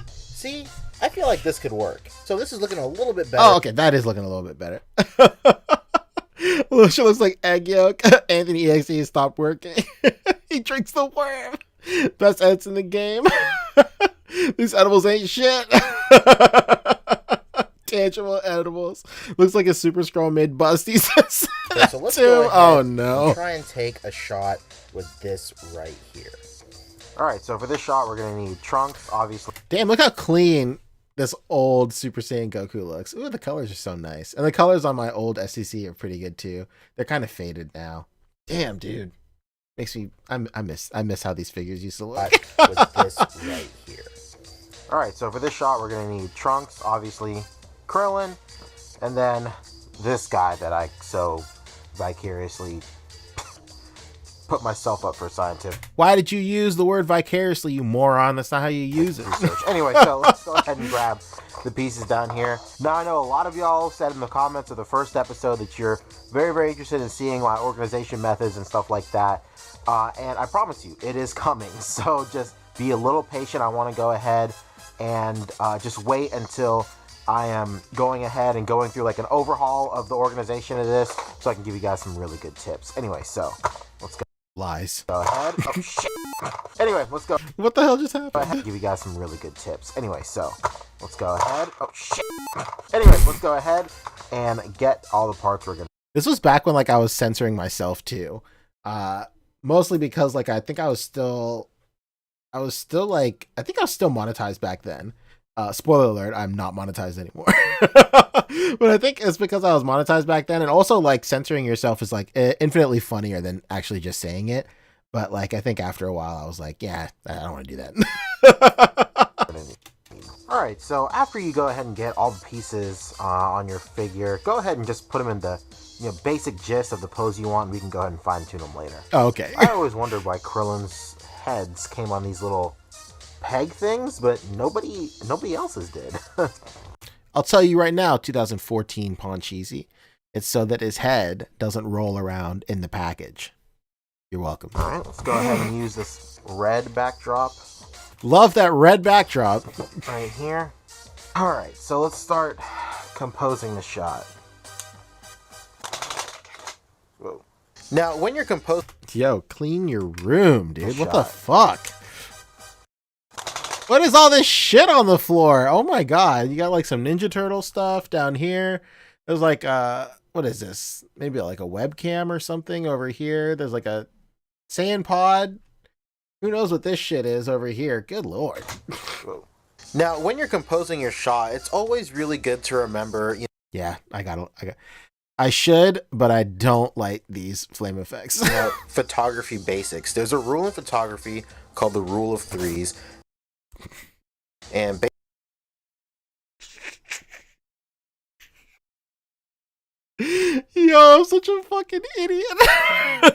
See, I feel like this could work. So this is looking a little bit better. Oh, okay, that is looking a little bit better. Well, she looks like egg yolk. Anthony EXE stopped working. He drinks the worm. Best edits in the game. These edibles ain't shit. Tangible edibles. Looks like a Super Scroll made bust. He says Okay, so let's go ahead oh no. and try and take a shot with this right here. All right, so for this shot, we're gonna need Trunks, obviously. Damn, look how clean this old Super Saiyan Goku looks. Ooh, the colors are so nice. And the colors on my old SCC are pretty good too. They're kind of faded now. Damn, dude. Makes me I miss how these figures used to look. With this right here. All right, so for this shot, we're gonna need Trunks, obviously, Krillin, and then this guy that I so vicariously put myself up for scientific Why did you use the word vicariously, you moron? That's not how you use it. research. Anyway, so let's go ahead and grab the pieces down here. Now, I know a lot of y'all said in the comments of the first episode that you're very, very interested in seeing my organization methods and stuff like that. And I promise you, it is coming. So just be a little patient. I want to go ahead and just wait until I am going ahead and going through like an overhaul of the organization of this so I can give you guys some really good tips. Anyway, so let's Lies. go ahead. Oh, shit. Anyway, let's go. What the hell just Go ahead happened? and give you guys some really good tips. Anyway, so let's go ahead. Oh shit. Anyway, let's go ahead and get all the parts we're gonna. This was back when like I was censoring myself too. Mostly because like I think I was still monetized back then. Spoiler alert, I'm not monetized anymore. But I think it's because I was monetized back then, and also like censoring yourself is like infinitely funnier than actually just saying it. But like I think after a while I was like, yeah, I don't want to do that. Alright, so after you go ahead and get all the pieces on your figure, go ahead and just put them in the basic gist of the pose you want, and we can go ahead and fine tune them later. Oh, okay. I always wondered why Krillin's heads came on these little peg things, but nobody else's did. I'll tell you right now, 2014 Poncheesy. It's so that his head doesn't roll around in the package. You're welcome. Alright, let's go ahead and use this red backdrop Love that red backdrop. right here. Alright, so let's start composing the shot. Whoa. Now, when you're composing Yo, clean your room, dude. What the Shot. fuck? What is all this shit on the floor? Oh my god. You got like some Ninja Turtle stuff down here. There's like what is this? Maybe like a webcam or something over here. There's like a sand pod. Who knows what this shit is over here? Good lord. Now, when you're composing your shot, it's always really good to remember, Yeah, I should, but I don't like these flame effects. photography basics. There's a rule in photography called the rule of threes. And Yo, I'm such a fucking idiot.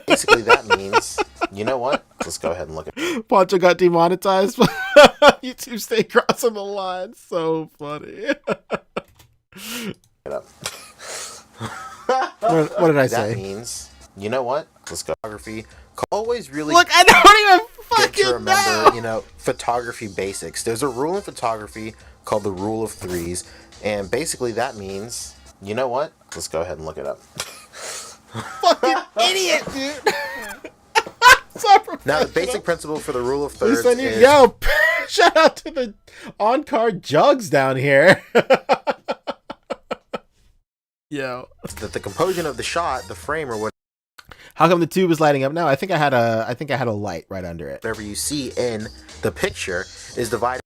basically that means, you know what? Let's go ahead and look at Poncho got demonetized. YouTube stay crossing the line. So funny. it up. What did I That say? means, you know what? Let's go. Photography. Always really Look, I don't even good to fucking remember, know. photography basics. There's a rule in photography called the rule of threes. And basically that means, you know what? Let's go ahead and look it up. Fucking idiot, dude. So Now, the basic professional. principle for the rule of At thirds least I knew- is... Yo, shout out to the on-card jugs down here. Yo. that the composition of the shot, the frame, or How come the tube is lighting up now? I think I had a light right under it. whatever you see in the picture is divided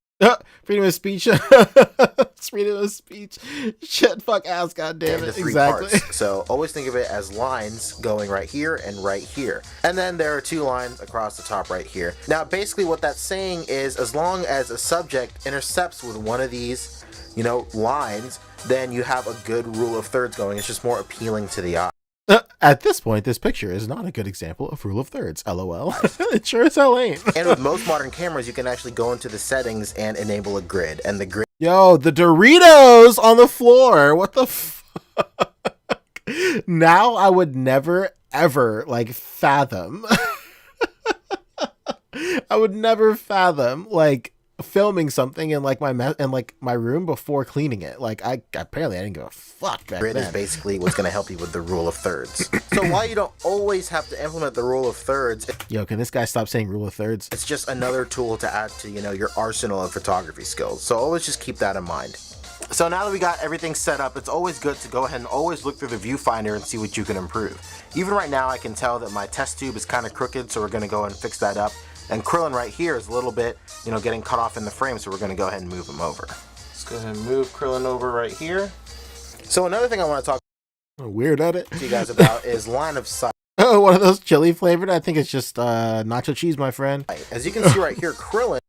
Freedom of speech. It's freedom of speech. Shit, fuck ass, goddamn into it. three Exactly. parts. So always think of it as lines going right here and right here. And then there are two lines across the top right here. Now, basically what that's saying is as long as a subject intercepts with one of these, lines, then you have a good rule of thirds going. It's just more appealing to the eye. At this point, this picture is not a good example of rule of thirds. LOL. It sure as hell ain't. And with most modern cameras, you can actually go into the settings and enable a grid. And the grid Yo, the Doritos on the floor. What the fuck? Now I would never, ever, fathom. I would never fathom, filming something in like my room before cleaning it. Like I didn't give a fuck back Grid then. is basically what's going to help you with the rule of thirds. So while you don't always have to implement the rule of thirds, Yo, can this guy stop saying rule of thirds? it's just another tool to add to, your arsenal of photography skills. So always just keep that in mind. So now that we got everything set up, it's always good to go ahead and always look through the viewfinder and see what you can improve. Even right now, I can tell that my test tube is kind of crooked, so we're going to go and fix that up. And Krillin right here is a little bit, getting cut off in the frame, so we're going to go ahead and move him over. Let's go ahead and move Krillin over right here. So another thing I want to talk Weird at it. to you guys about is line of sight. Oh, one of those chili flavored. I think it's just nacho cheese, my friend. As you can see right here, Krillin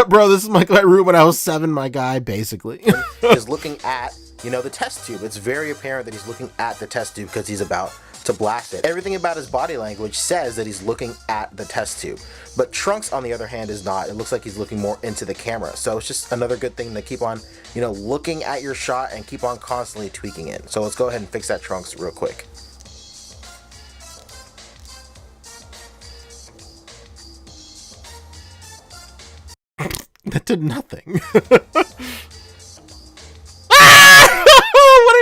Bro, this is my room when I was 7, my guy, basically. is looking at, the test tube. It's very apparent that he's looking at the test tube because he's about to blast it. Everything about his body language says that he's looking at the test tube. But Trunks, on the other hand, is not. It looks like he's looking more into the camera. So it's just another good thing to keep on, looking at your shot and keep on constantly tweaking it. So let's go ahead and fix that Trunks real quick. That did nothing. What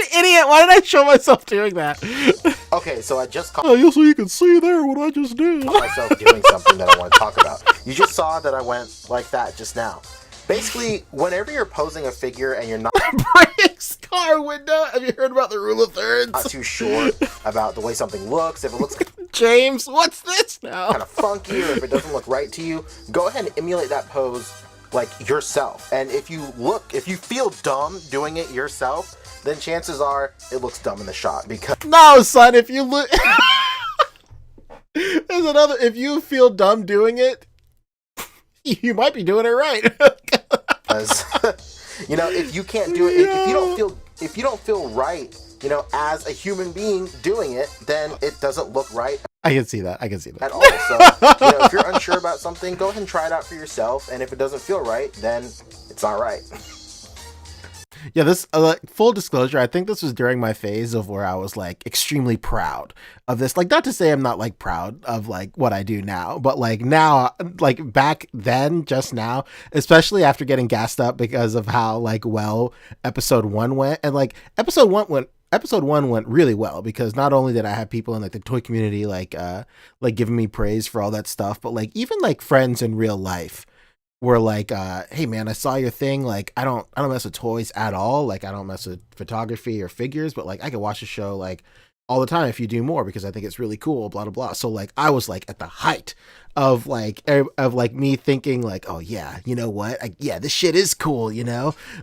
an idiot! Why did I show myself doing that? Okay, so I just caught Oh, so you can see there what I just did. myself doing something that I want to talk about. You just saw that I went like that just now. Basically, whenever you're posing a figure and you're not Breaks car window. Have you heard about the rule of thirds? too sure about the way something looks, if it looks James, what's this now? kind of funky or if it doesn't look right to you, go ahead and emulate that pose like yourself. And if you feel dumb doing it yourself, then chances are it looks dumb in the shot because No, son, if you look... There's another... If you feel dumb doing it, you might be doing it right. if you can't do it, if you don't feel right, as a human being doing it, then it doesn't look right I can see that. at all. So, if you're unsure about something, go ahead and try it out for yourself. And if it doesn't feel right, then it's not right. Yeah, this full disclosure, I think this was during my phase of where I was like extremely proud of this. Like, not to say I'm not like proud of like what I do now, but like now, like back then, just now, especially after getting gassed up because of how like well episode 1 went, and like episode one went really well because not only did I have people in like the toy community like giving me praise for all that stuff, but like even like friends in real life were like, hey man, I saw your thing. Like, I don't mess with toys at all. Like, I don't mess with photography or figures, but like I could watch the show like all the time if you do more because I think it's really cool, blah, blah, blah. So like, I was like at the height of like me thinking like, oh yeah, you know what? Yeah, this shit is cool,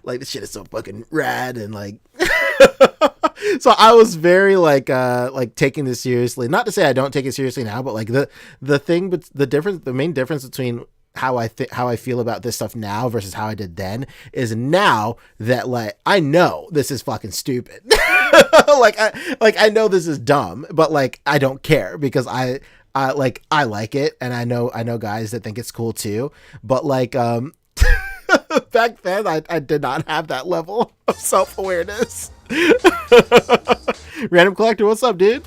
like this shit is so fucking rad. And like, so I was very like taking this seriously. Not to say I don't take it seriously now, but like the main difference between how I feel about this stuff now versus how I did then is now that like I know this is fucking stupid. I know this is dumb, but like I don't care because I like it, and I know guys that think it's cool too. But like back then I did not have that level of self-awareness. Random Collector, what's up, dude?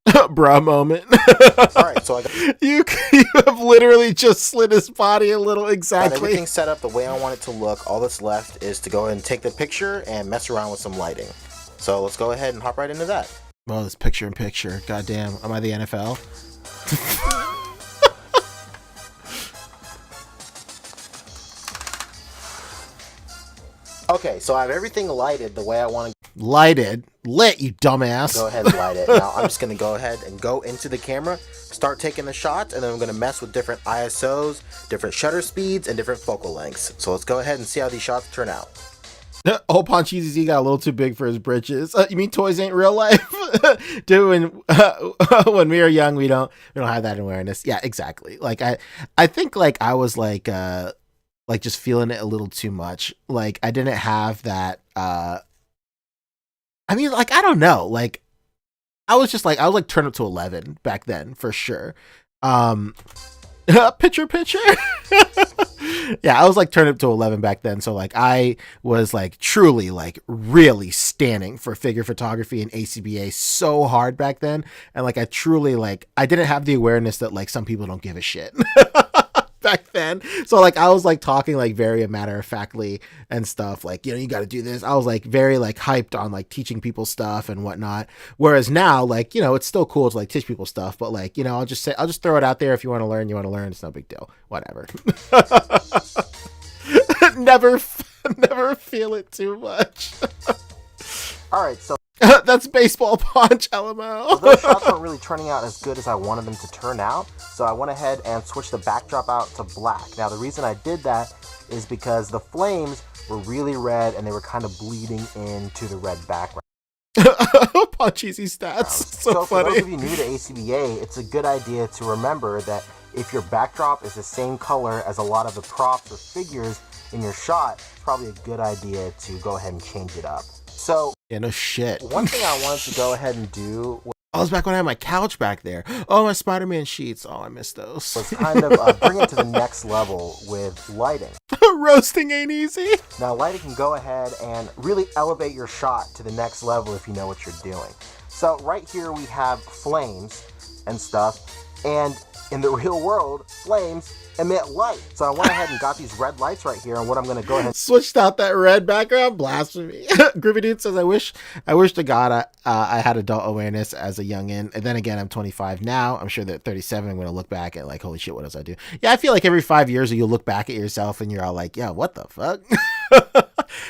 Bruh moment. All right, so I got You have literally just slit his body a little. Exactly. everything set up the way I want it to look. All that's left is to go ahead and take the picture and mess around with some lighting. So let's go ahead and hop right into that. Oh, this picture in picture. Goddamn. Am I the NFL? Okay, so I have everything lighted the way I want to Lit, you dumbass. go ahead and light it. Now I'm just going to go ahead and go into the camera, start taking the shots, and then I'm going to mess with different ISOs, different shutter speeds, and different focal lengths. So let's go ahead and see how these shots turn out. Oh, Poncheezy Z got a little too big for his britches. You mean toys ain't real life? Dude, when we were young, we don't have that awareness. Yeah, exactly. Like I think like I was like just feeling it a little too much. Like I didn't have that I mean, like, I don't know. Like, I was turned up to 11 back then, for sure. Picture. Yeah, I was like turned up to 11 back then. So like I was like truly like really standing for figure photography and ACBA so hard back then. And like I truly like I didn't have the awareness that like some people don't give a shit. Back then. So like I was like talking like very matter of factly and stuff like, you know, you got to do this. I was like very like hyped on like teaching people stuff and whatnot. Whereas now, like, you know, it's still cool to like teach people stuff, but like, you know, I'll just throw it out there. If you want to learn, it's no big deal. Whatever. never feel it too much. All right, so that's baseball punch, LMO. those shots weren't really turning out as good as I wanted them to turn out, so I went ahead and switched the backdrop out to black. Now, the reason I did that is because the flames were really red and they were kind of bleeding into the red background. Punch easy stats. So for funny. those of you new to ACBA, it's a good idea to remember that if your backdrop is the same color as a lot of the props or figures in your shot, it's probably a good idea to go ahead and change it up. So, yeah, no shit. one thing I wanted to go ahead and do I was back when I had my couch back there. Oh, my Spider-Man sheets. Oh, I missed those. was kind of bring it to the next level with lighting. Roasting ain't easy. Now, lighting can go ahead and really elevate your shot to the next level if you know what you're doing. So right here we have flames and stuff, and in the real world, flames emit light. So I went ahead and got these red lights right here, and what I'm going to go ahead Switched out that red background. Blasphemy. Groovy Dude says, I wish to God I had adult awareness as a youngin'. And then again, I'm 25 now. I'm sure that at 37, I'm going to look back at like, holy shit, what else I do? Yeah, I feel like every 5 years you'll look back at yourself and you're all like, yeah, what the fuck?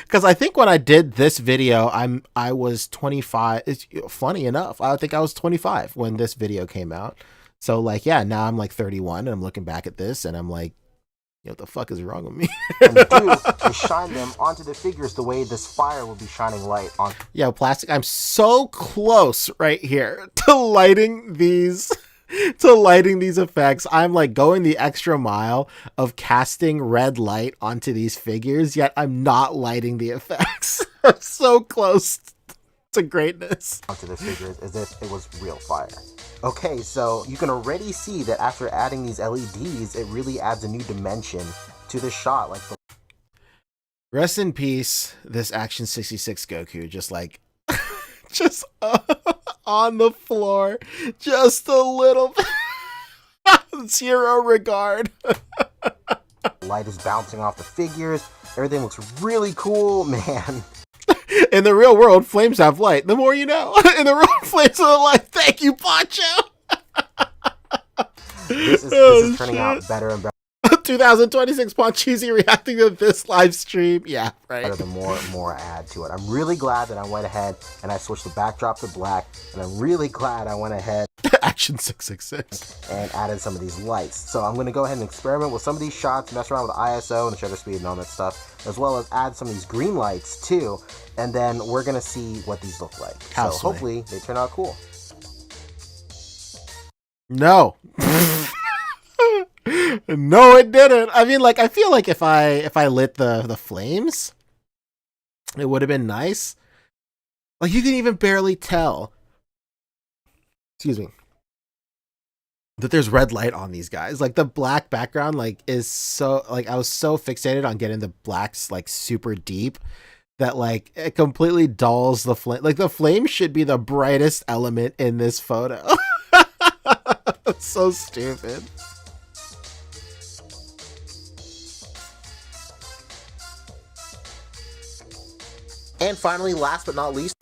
Because I think when I did this video, I was 25. It's funny enough. I think I was 25 when this video came out. So like, yeah, now I'm like 31 and I'm looking back at this and I'm like, what the fuck is wrong with me? and do is shine them onto the figures the way this fire will be shining light on. Yeah, plastic. I'm so close right here to lighting these effects. I'm like going the extra mile of casting red light onto these figures, yet I'm not lighting the effects. I'm so close to greatness. Onto the figures as if it was real fire. Okay, so you can already see that after adding these LEDs, it really adds a new dimension to the shot. Like Rest in peace, this Action 66 Goku, just like, just on the floor, just a little bit. Zero regard. light is bouncing off the figures. Everything looks really cool, man. In the real world, flames have light. The more you know. In the real world, flames have light. Thank you, Poncho. This is turning out better and better. 2026 Poncheezy reacting to this live stream. Yeah, right. The more I add to it. I'm really glad that I went ahead and I switched the backdrop to black, and I'm really glad I went ahead Action 666 and added some of these lights. So I'm going to go ahead and experiment with some of these shots, mess around with the ISO and the shutter speed and all that stuff, as well as add some of these green lights too, and then we're going to see what these look like. So hopefully they turn out cool. No. No, it didn't. I mean, like, I feel like if I lit the flames, it would have been nice. Like, you can even barely tell, excuse me, that there's red light on these guys. Like, the black background, like, is so, like, I was so fixated on getting the blacks, like, super deep that, like, it completely dulls the flame. Like, the flame should be the brightest element in this photo. That's so stupid. And finally, last but not least,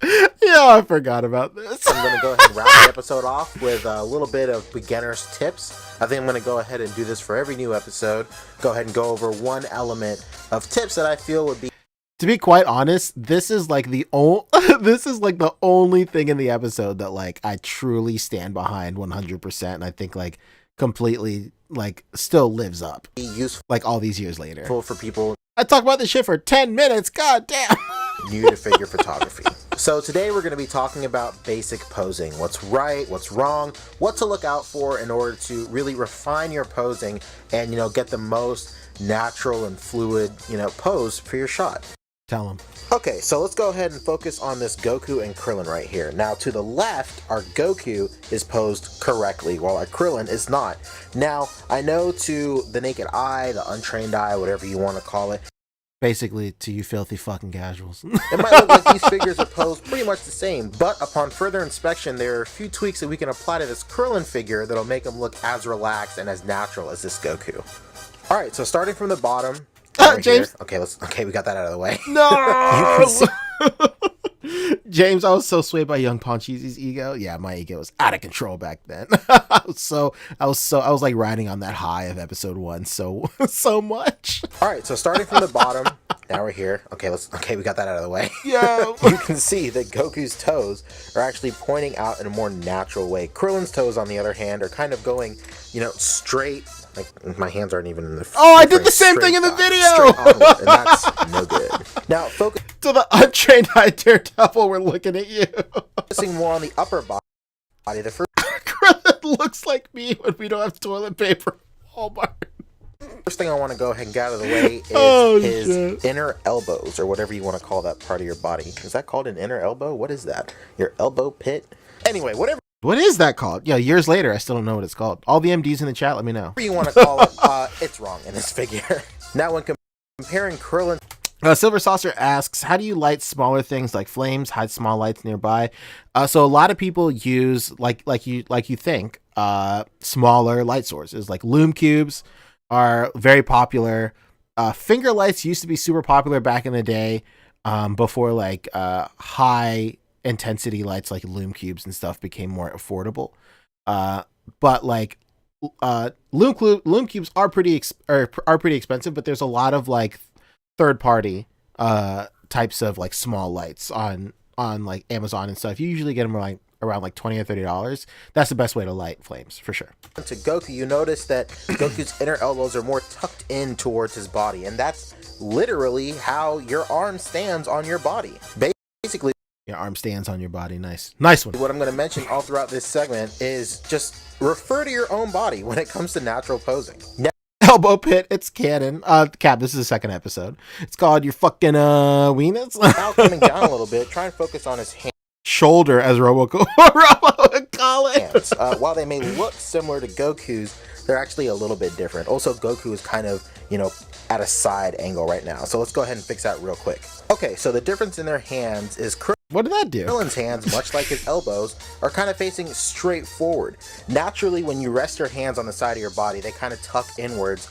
yeah, I forgot about this. I'm going to go ahead and round the episode off with a little bit of beginner's tips. I think I'm going to go ahead and do this for every new episode. Go ahead and go over one element of tips that I feel would be. To be quite honest, this is like the only thing in the episode that, like, I truly stand behind 100%, and I think, like, completely, like, still lives up, Useful like, all these years later. for people I talk about this shit for 10 minutes. God damn. new to figure photography. So today we're going to be talking about basic posing. What's right, what's wrong, what to look out for in order to really refine your posing and, get the most natural and fluid, pose for your shot. Tell him. Okay, so let's go ahead and focus on this Goku and Krillin right here. Now, to the left, our Goku is posed correctly, while our Krillin is not. Now, I know to the naked eye, the untrained eye, whatever you want to call it, Basically, to you filthy fucking casuals. it might look like these figures are posed pretty much the same, but upon further inspection, there are a few tweaks that we can apply to this Krillin figure that'll make him look as relaxed and as natural as this Goku. Alright, so starting from the bottom, right James. here. Okay, we got that out of the way. No! You can see- James, I was so swayed by young Ponchizi's ego. Yeah, my ego was out of control back then. I was like riding on that high of episode 1 so much. Alright, so starting from the bottom, now we're here. Okay, we got that out of the way. Yeah. You can see that Goku's toes are actually pointing out in a more natural way. Krillin's toes, on the other hand, are kind of going, straight. Like, my hands aren't even in the... Oh, I did the same thing in the video! Straight onward, and that's no good. Now, To the untrained eye Daredevil, we're looking at you. focusing more on the upper body, the Krillin looks like me when we don't have toilet paper. Walmart. first thing I want to go ahead and get out of the way is Oh, his shit. inner elbows, or whatever you want to call that part of your body. Is that called an inner elbow? What is that? Your elbow pit? Anyway, whatever What is that called? Yeah, years later, I still don't know what it's called. All the MDs in the chat, let me know. you want to call it, it's wrong in this figure. Now, when comparing Krillin... Silver Saucer asks, how do you light smaller things like flames, hide small lights nearby? So a lot of people use, like you think, smaller light sources. Like loom cubes are very popular. Finger lights used to be super popular back in the day, before like high intensity lights like loom cubes and stuff became more affordable. But like loom cubes are pretty expensive, but there's a lot of like third party types of like small lights on like Amazon and stuff. You usually get them around like $20 or $30. That's the best way to light flames for sure. To Goku, you notice that Goku's inner elbows are more tucked in towards his body, and that's literally how your arm stands on your body. Basically, Your arm stands on your body. Nice one. what I'm going to mention all throughout this segment is just refer to your own body when it comes to natural posing. Elbow pit, it's canon. Cap, this is the second episode. It's called your fucking weenus. Now coming down a little bit, try and focus on his Shoulder, as Robo would call it. hands. While they may look similar to Goku's, they're actually a little bit different. Also, Goku is kind of, at a side angle right now. So let's go ahead and fix that real quick. Okay, so the difference in their hands is What did that do? Krillin's hands, much like his elbows, are kind of facing straight forward. Naturally, when you rest your hands on the side of your body, they kind of tuck inwards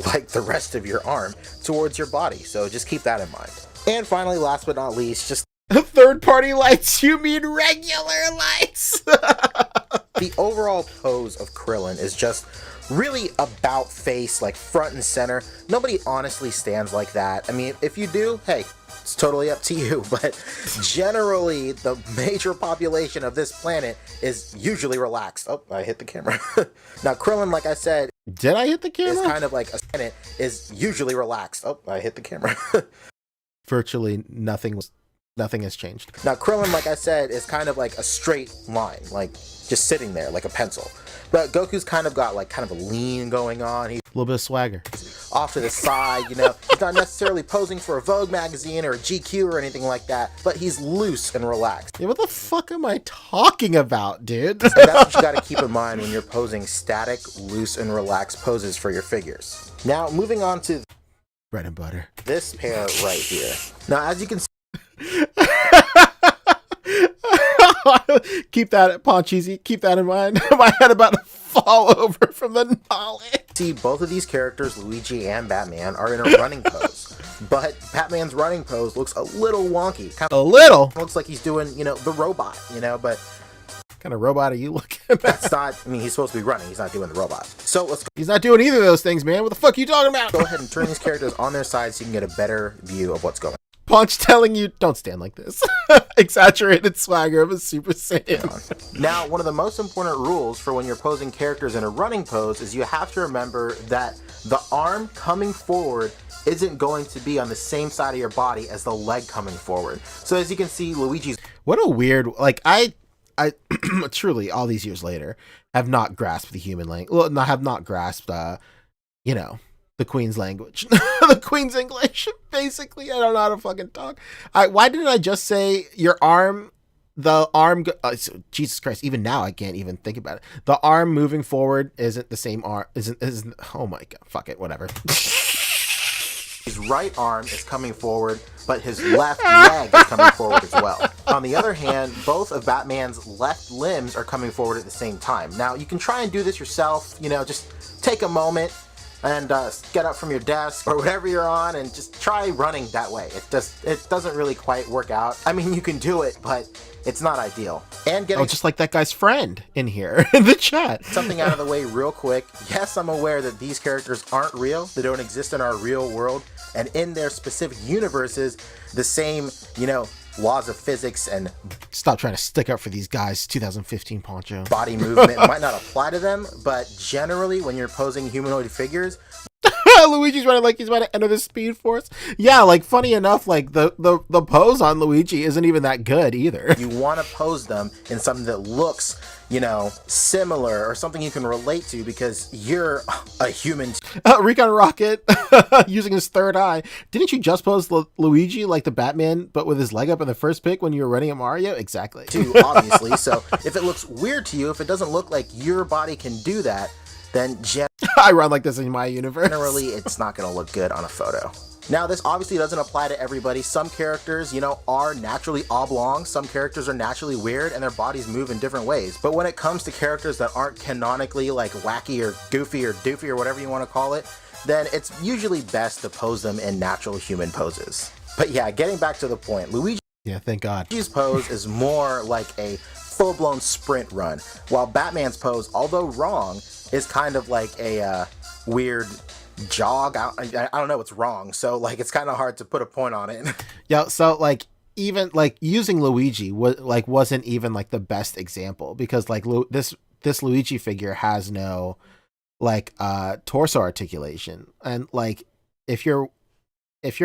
like the rest of your arm towards your body. So just keep that in mind. And finally, last but not least, just Third party lights, you mean regular lights? the overall pose of Krillin is just really about face, like front and center. Nobody honestly stands like that. I mean, if you do, hey, it's totally up to you, but generally the major population of this planet is usually relaxed. Oh, I hit the camera. Now Krillin, like I said, Did I hit the is camera? kind of like a planet is usually relaxed. Oh, I hit the camera. Virtually nothing has changed. Now Krillin, like I said, is kind of like a straight line, like just sitting there like a pencil. But Goku's kind of got like kind of a lean going on. He's A little bit of swagger. off to the side, He's not necessarily posing for a Vogue magazine or a GQ or anything like that, but he's loose and relaxed. Yeah, what the fuck am I talking about, dude? And that's what you gotta keep in mind when you're posing static, loose, and relaxed poses for your figures. Now, moving on to Bread and butter. this pair right here. Now, as you can Keep that, Poncheesy. Keep that in mind. My head about to fall over from the knowledge. see, both of these characters, Luigi and Batman, are in a running pose. But Batman's running pose looks a little wonky. Kind A little. of looks like he's doing, the robot, but What kind of robot are you looking at? that's not, he's supposed to be running. He's not doing the robot. So let's He's not doing either of those things, man. What the fuck are you talking about? go ahead and turn these characters on their side so you can get a better view of what's going Punch telling you, don't stand like this. Exaggerated swagger of a Super Saiyan. on. Now, one of the most important rules for when you're posing characters in a running pose is you have to remember that the arm coming forward isn't going to be on the same side of your body as the leg coming forward. So as you can see, Luigi's What a weird, like, I truly, all these years later, have not grasped the human language. Well, have not grasped, the Queen's language, the Queen's English. Basically, I don't know how to fucking talk. Why didn't I just say your arm? The arm, Jesus Christ! Even now, I can't even think about it. The arm moving forward isn't the same arm. Isn't. Oh my god! Fuck it. Whatever. His right arm is coming forward, but his left leg is coming forward as well. On the other hand, both of Batman's left limbs are coming forward at the same time. Now, you can try and do this yourself. Just take a moment and get up from your desk or whatever you're on and just try running that way. It doesn't really quite work out. I mean, you can do it, but it's not ideal. And getting just like that guy's friend in here in the chat. Something out of the way real quick. Yes, I'm aware that these characters aren't real. They don't exist in our real world. And in their specific universes, the same, laws of physics and stop trying to stick up for these guys. 2015 Poncho. Body movement might not apply to them, but generally when you're posing humanoid figures, Luigi's running like he's about to enter the Speed Force. Yeah, like funny enough, like the pose on Luigi isn't even that good either. You want to pose them in something that looks, similar or something you can relate to because you're a human. Recon Rocket using his third eye. Didn't you just pose Luigi like the Batman, but with his leg up in the first pick when you were running at Mario? Exactly. Too, obviously. So if it looks weird to you, if it doesn't look like your body can do that, then I run like this in my universe. Generally, it's not going to look good on a photo. Now, this obviously doesn't apply to everybody. Some characters, are naturally oblong. Some characters are naturally weird and their bodies move in different ways. But when it comes to characters that aren't canonically like wacky or goofy or doofy or whatever you want to call it, then it's usually best to pose them in natural human poses. But yeah, getting back to the point, Luigi's thank God. pose is more like a full-blown sprint run, while Batman's pose, although wrong, is kind of like a weird jog. I don't know what's wrong, so it's kind of hard to put a point on it. Yeah, so even using Luigi wasn't even the best example because this Luigi figure has no torso articulation, and if you're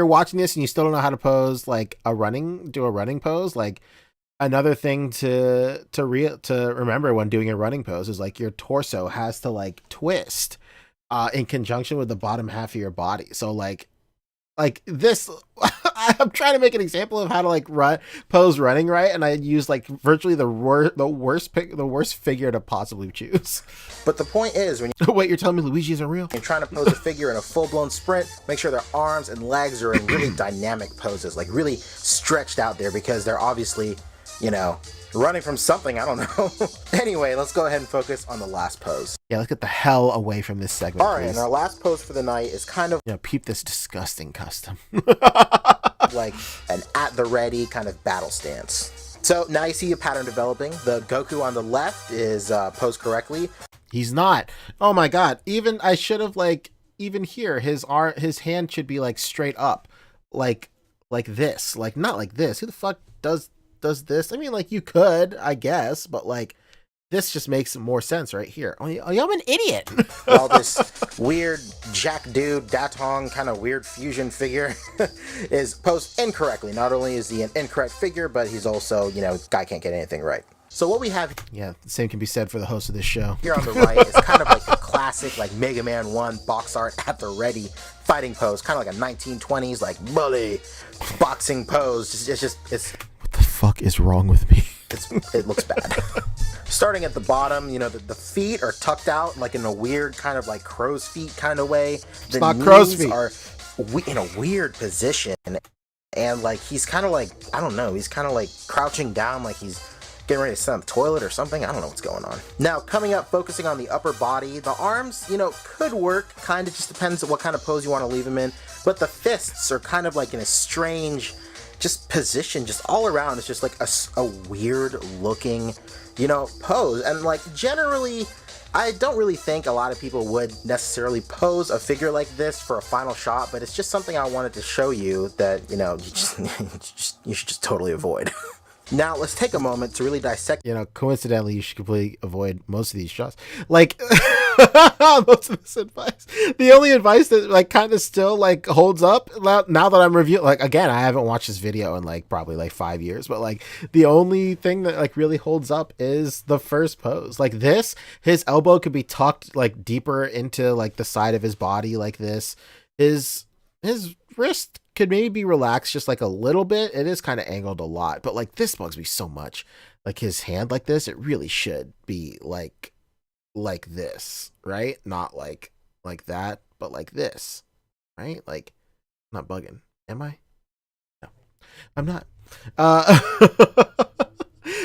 watching this and you still don't know how to pose do a running pose, another thing to remember when doing a running pose is your torso has to twist in conjunction with the bottom half of your body. So this, I'm trying to make an example of how to pose running right, and I use virtually the worst figure to possibly choose. But the point is, when wait, you're telling me Luigi isn't real? You're trying to pose a figure in a full-blown sprint, make sure their arms and legs are in really dynamic poses, really stretched out there because they're obviously running from something, I don't know. Anyway, let's go ahead and focus on the last pose. Yeah, let's get the hell away from this segment. All right, and our last pose for the night is kind of peep this disgusting custom. like an at the ready kind of battle stance. So now you see a pattern developing. The Goku on the left is posed correctly. He's not. Oh my god. Even I should have even here his hand should be straight up. Like this. Not like this. Who the fuck does this? I mean, you could, I guess, but this just makes more sense right here. Oh, I'm an idiot. Well, this weird Jack Dude Datong kind of weird fusion figure is posed incorrectly. Not only is he an incorrect figure, but he's also, guy can't get anything right. So what we have, yeah, the same can be said for the host of this show. Here on the right is kind of a classic Mega Man 1 box art at the ready fighting pose, kind of like a 1920s bully boxing pose. It's what the fuck is wrong with me? It looks bad. Starting at the bottom, the feet are tucked out in a weird kind of crow's feet kind of way. It's not crow's feet. Are in a weird position, and he's kind of I don't know, he's kind of crouching down like he's getting ready to sit on the toilet or something. I don't know what's going on. Now, coming up, focusing on the upper body, the arms, could work, kind of just depends on what kind of pose you want to leave them in, but the fists are kind of in a strange position, just all around. It's just a weird looking, pose. And generally, I don't really think a lot of people would necessarily pose a figure like this for a final shot, but it's just something I wanted to show you that, you should just totally avoid. Now, let's take a moment to really dissect. Coincidentally, you should completely avoid most of these shots. Most of this advice. The only advice that like kind of still like holds up now that I'm reviewing, like again, I haven't watched this video in like probably like 5 years, but like the only thing that like really holds up is the first pose. Like this, his elbow could be tucked like deeper into like the side of his body like this. His wrist could maybe be relaxed just like a little bit. It is kind of angled a lot, but like this bugs me so much. Like his hand like this, it really should be like this, right? Not like that, but like this, right? Like, I'm not bugging, am I? No, I'm not.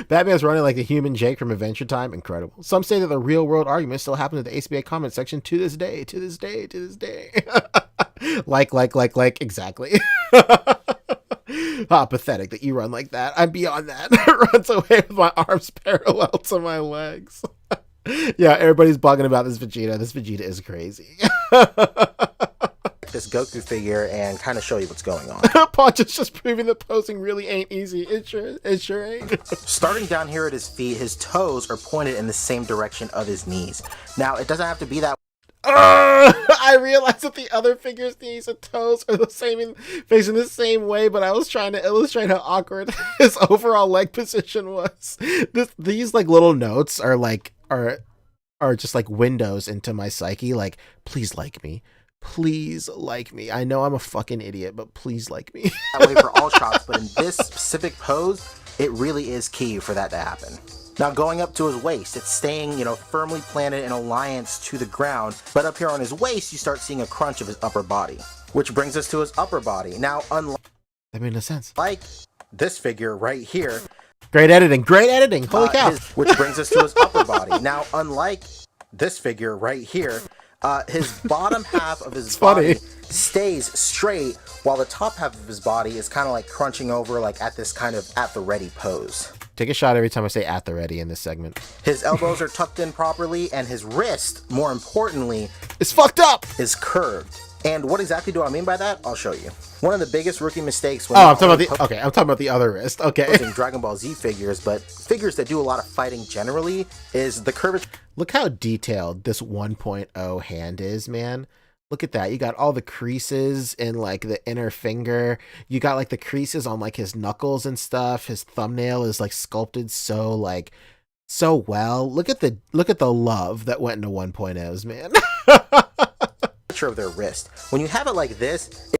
Batman's running like a human Jake from Adventure Time. Incredible. Some say that the real world argument still happens in the ACBA comment section to this day. like, exactly. Pathetic that you run like that. I'm beyond that. Runs away with my arms parallel to my legs. Yeah, everybody's bugging about this Vegeta. This Vegeta is crazy. This Goku figure and kind of show you what's going on. Punch is just proving that posing really ain't easy. It sure ain't. Starting down here at his feet, his toes are pointed in the same direction of his knees. Now, it doesn't have to be that. I realized that the other figure's knees and toes are the same, facing the same way, but I was trying to illustrate how awkward his overall leg position was. These like little notes are like are just like windows into my psyche. Like, please like me. Please like me. I know I'm a fucking idiot, but please like me. That way for all shots, but in this specific pose, it really is key for that to happen. Now going up to his waist, it's staying, firmly planted in alliance to the ground, but up here on his waist, you start seeing a crunch of his upper body, which brings us to his upper body. Now, That made no sense. Like this figure right here. Great editing. Holy cow. Which brings us to his upper body. Now, unlike this figure right here, his bottom half of his body stays straight, while the top half of his body is kind of like crunching over, like at this kind of at the ready pose. Take a shot every time I say at the ready in this segment. His elbows are tucked in properly, and his wrist, more importantly, is fucked up. Is curved. And what exactly do I mean by that? I'll show you. One of the biggest rookie mistakes when I'm talking about the other wrist. Okay. In Dragon Ball Z figures, but figures that do a lot of fighting generally, is the curvature. Look how detailed this 1.0 hand is, man. Look at that. You got all the creases in like the inner finger. You got like the creases on like his knuckles and stuff. His thumbnail is like sculpted so well. Look at the love that went into 1.0s, man. Of their wrist. When you have it like this,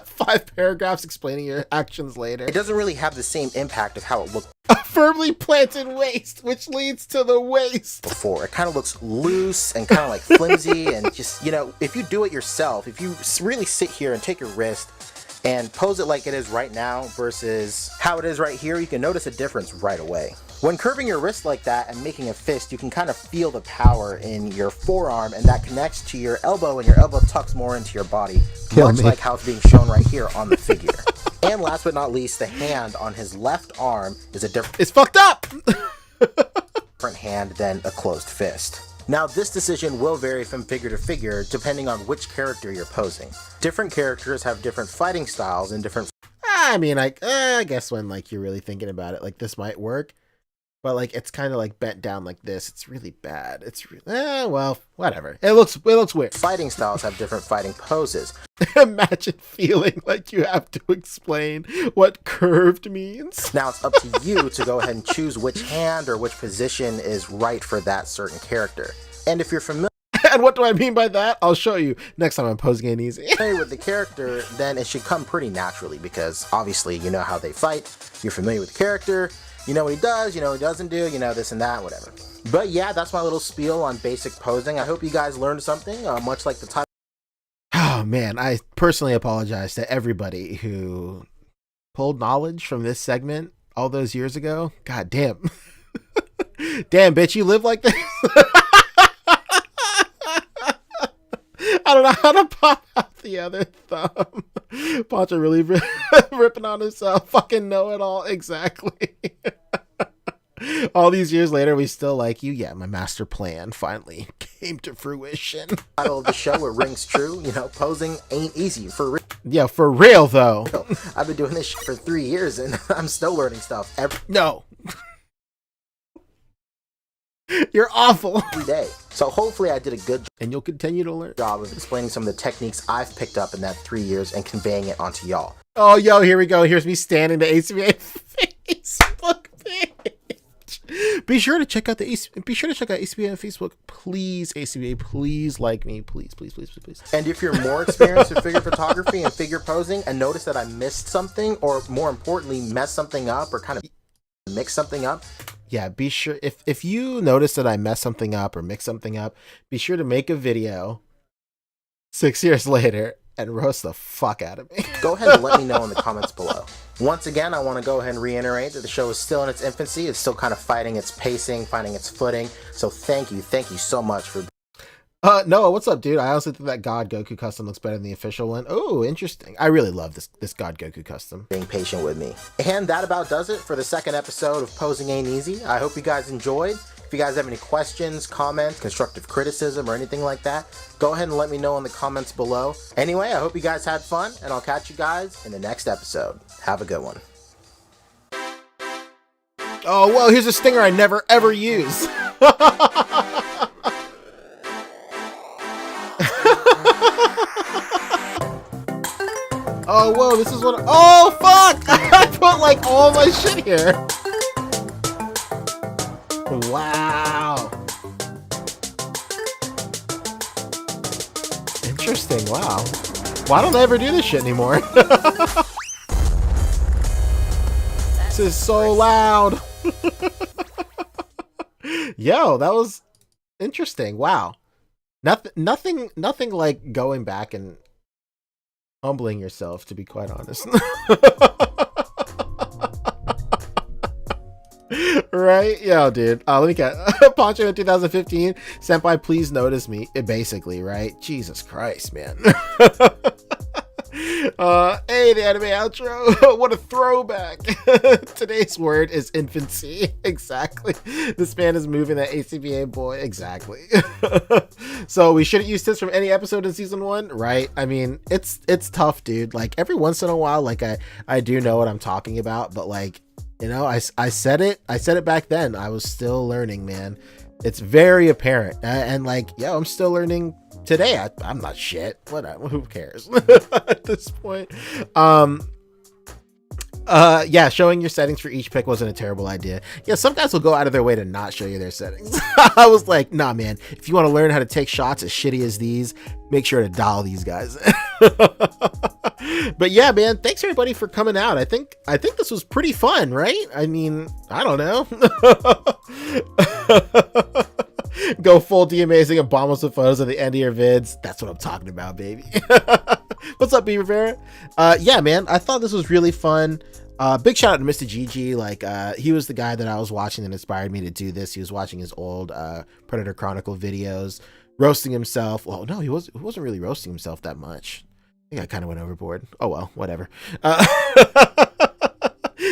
5 paragraphs explaining your actions later. It doesn't really have the same impact of how it looked. A firmly planted waist, which leads to the waist. Before. It kind of looks loose and kind of like flimsy, and just, if you do it yourself, if you really sit here and take your wrist and pose it like it is right now versus how it is right here, you can notice a difference right away. When curving your wrist like that and making a fist, you can kind of feel the power in your forearm, and that connects to your elbow, and your elbow tucks more into your body, much like how it's being shown right here on the figure. And last but not least, the hand on his left arm is a different... It's fucked up! ...different hand than a closed fist. Now, this decision will vary from figure to figure depending on which character you're posing. Different characters have different fighting styles and different... I mean, I guess when like you're really thinking about it, like this might work. But like it's kind of like bent down like this. It's really bad. It's well, whatever. It looks weird. Fighting styles have different fighting poses. Imagine feeling like you have to explain what curved means. Now it's up to you to go ahead and choose which hand or which position is right for that certain character. And if you're familiar and what do I mean by that? I'll show you next time I'm posing it easy. with the character, then it should come pretty naturally, because obviously you know how they fight. You're familiar with the character. You know what he does, you know what he doesn't do, this and that, whatever. But yeah, that's my little spiel on basic posing. I hope you guys learned something, much like the title. Oh man, I personally apologize to everybody who pulled knowledge from this segment all those years ago. God damn. Damn, bitch, you live like this? I don't know how to pop out the other thumb. Pancho really ripping on himself. Fucking know it all. Exactly. All these years later, we still like you. Yeah, my master plan finally came to fruition. Title of the show, it rings true. Posing ain't easy for real. Yeah, for real though. I've been doing this shit for 3 years and I'm still learning stuff No. You're awful. every day. So hopefully I did a good And you'll continue to learn. job of explaining some of the techniques I've picked up in that 3 years and conveying it onto y'all. Oh, yo, here we go. Here's me standing the ACBA Facebook page. Be sure to check out ACBA on Facebook. Please, ACBA, please like me. Please, please, please, please, please. And if you're more experienced in figure photography and figure posing and notice that I missed something, or more importantly, messed something up or kind of mixed something up, Yeah, be sure if you notice that I mess something up or mix something up, be sure to make a video 6 years later and roast the fuck out of me. go ahead and let me know in the comments below. Once again, I want to go ahead and reiterate that the show is still in its infancy. It's still kind of fighting its pacing, finding its footing. So thank you so much for Noah, what's up, dude? I honestly think that God Goku custom looks better than the official one. Oh, interesting. I really love this God Goku custom. being patient with me. And that about does it for the second episode of Posing Ain't Easy. I hope you guys enjoyed. If you guys have any questions, comments, constructive criticism, or anything like that, go ahead and let me know in the comments below. Anyway, I hope you guys had fun, and I'll catch you guys in the next episode. Have a good one. Oh, well, here's a stinger I never ever use. Oh, whoa, this is what. Oh, fuck! I put like all my shit here. Wow. Interesting, wow. Why don't I ever do this shit anymore? This is so loud. Yo, that was interesting. Wow. Nothing like going back and humbling yourself, to be quite honest. Right? Yo, dude. Let me get Poncho in 2015. Senpai, please notice me. Basically, right? Jesus Christ, man. Hey, the anime outro. What a throwback. Today's word is infancy. Exactly. This man is moving that ACBA boy. Exactly. So we shouldn't use tips from any episode in season 1, right? I mean, it's tough, dude. Like every once in a while, like I do know what I'm talking about, but like, you know, I said it back then. I was still learning, man. It's very apparent. And like, yo, I'm still learning today. I'm not shit. Whatever. Who cares at this point? Yeah, showing your settings for each pick wasn't a terrible idea. Yeah, some guys will go out of their way to not show you their settings. I was like, nah, man, if you want to learn how to take shots as shitty as these, make sure to dial these guys. But yeah, man, thanks everybody for coming out. I think this was pretty fun, right? I mean, I don't know. Go full D amazing and bomb us with photos at the end of your vids. That's what I'm talking about, baby. What's up, B Rivera? Yeah, man, I thought this was really fun. Big shout out to Mr. GG. Like, he was the guy that I was watching that inspired me to do this. He was watching his old Predator Chronicle videos, roasting himself. Well, no, he wasn't really roasting himself that much. I think I kind of went overboard. Oh well, whatever.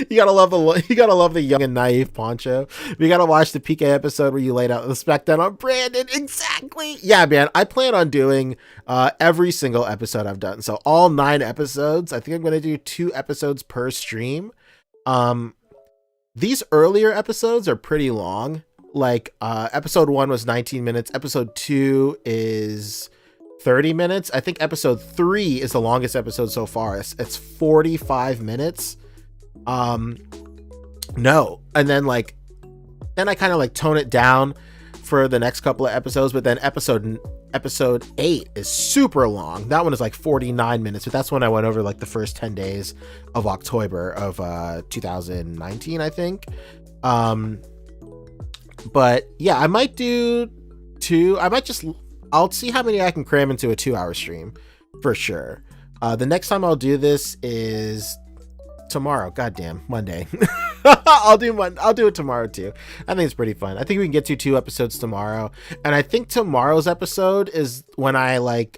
You gotta love the young and naive Poncho. We gotta watch the PK episode where you laid out the spec down on Brandon. Exactly. Yeah, man. I plan on doing every single episode I've done. So all 9 episodes. I think I'm gonna do 2 episodes per stream. These earlier episodes are pretty long. Like episode 1 was 19 minutes. Episode 2 is 30 minutes. I think episode 3 is the longest episode so far. It's 45 minutes. No. And then I kind of like tone it down for the next couple of episodes, but then episode 8 is super long. That one is like 49 minutes, but that's when I went over like the first 10 days of October of 2019, I think. But yeah, I might do 2. I'll see how many I can cram into a 2-hour stream for sure. The next time I'll do this is tomorrow. Goddamn, Monday. I'll do it tomorrow too. I think it's pretty fun. I think we can get to 2 episodes tomorrow, and I think tomorrow's episode is when I like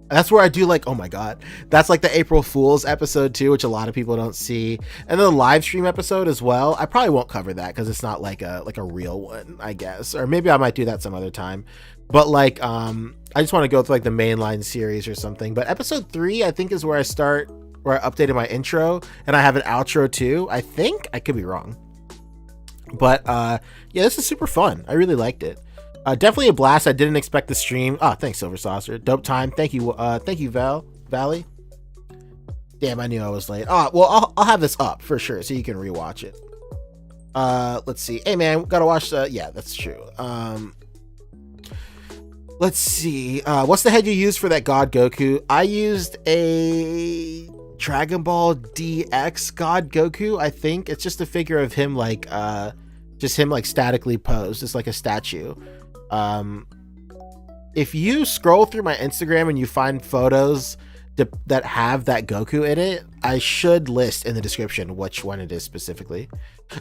that's where I do like, oh my god, that's like the April Fool's episode too, which a lot of people don't see, and then the live stream episode as well. I probably won't cover that because it's not like a real one, I guess, or maybe I might do that some other time. But like I just want to go through like the mainline series or something. But episode 3 I think is where I updated my intro, and I have an outro too. I think, I could be wrong. But yeah, this is super fun. I really liked it. Definitely a blast. I didn't expect the stream. Oh, thanks, Silver Saucer. Dope time. Thank you, Valley. Damn, I knew I was late. Oh, well, I'll have this up for sure, so you can rewatch it. Let's see. Hey, man, gotta watch the. Yeah, that's true. Let's see. What's the head you used for that God Goku? I used a Dragon Ball DX God Goku. I think it's just a figure of him, like, just him like statically posed, just like a statue. If you scroll through my Instagram and you find photos that have that Goku in it, I should list in the description which one it is specifically.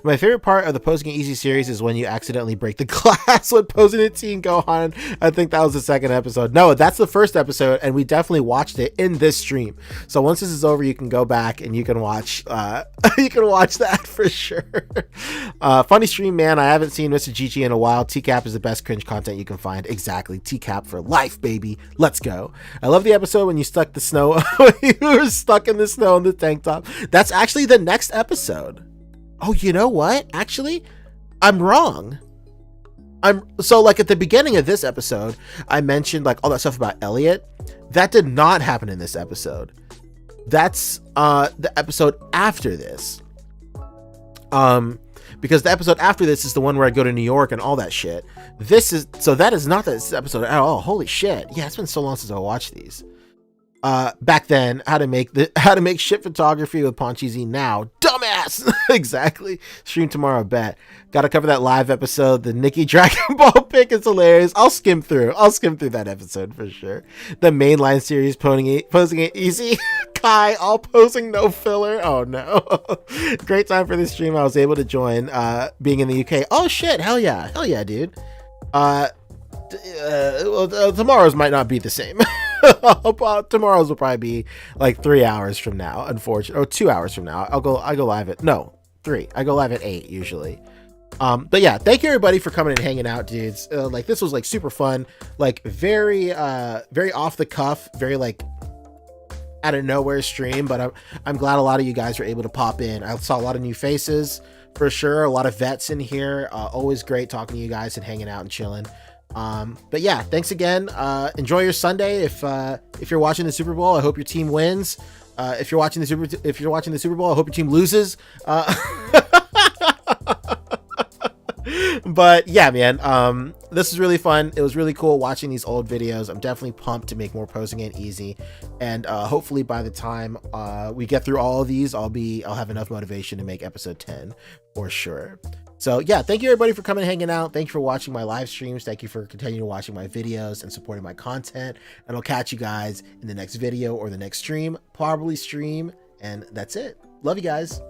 My favorite part of the Posing It Easy series is when you accidentally break the glass when posing it Teen Gohan. I think that was the second episode. No, that's the first episode, and we definitely watched it in this stream. So once this is over, you can go back and you can watch you can watch that for sure. Funny stream, man. I haven't seen Mr. Gigi in a while. TCAP is the best cringe content you can find. Exactly. TCAP for life, baby. Let's go. I love the episode when you stuck the snow when you were stuck in the snow in the tank top. That's actually the next episode. Oh, you know what? Actually, I'm wrong. So like at the beginning of this episode, I mentioned like all that stuff about Elliot. That did not happen in this episode. That's the episode after this. Because the episode after this is the one where I go to New York and all that shit. That is not this episode at all. Holy shit. Yeah, it's been so long since I watched these. Back then, how to make shit photography with Ponchizi now. Dumbass! Exactly. Stream tomorrow, bet. Gotta cover that live episode. The Nikki Dragon Ball pick is hilarious. I'll skim through that episode for sure. The mainline series posing it easy. Kai, all posing, no filler. Oh no. Great time for this stream. I was able to join being in the UK. Oh shit, hell yeah, dude. Tomorrow's might not be the same. Tomorrow's will probably be like 3 hours from now, unfortunately, or 2 hours from now. I go live at 3. I go live at 8 usually. But yeah, thank you everybody for coming and hanging out, dudes. Like this was like super fun, like very off the cuff, very like out of nowhere stream. But I'm glad a lot of you guys were able to pop in. I saw a lot of new faces for sure, a lot of vets in here. Always great talking to you guys and hanging out and chilling. But yeah, thanks again. Enjoy your Sunday. If you're watching the Super Bowl, I hope your team wins. If you're watching the Super Bowl, I hope your team loses. But yeah, man, this is really fun. It was really cool watching these old videos. I'm definitely pumped to make more Posing It Easy, and hopefully by the time we get through all of these, I'll have enough motivation to make episode 10 for sure. So yeah, thank you everybody for coming and hanging out. Thank you for watching my live streams. Thank you for continuing watching my videos and supporting my content. And I'll catch you guys in the next video or the next stream, probably stream. And that's it. Love you guys.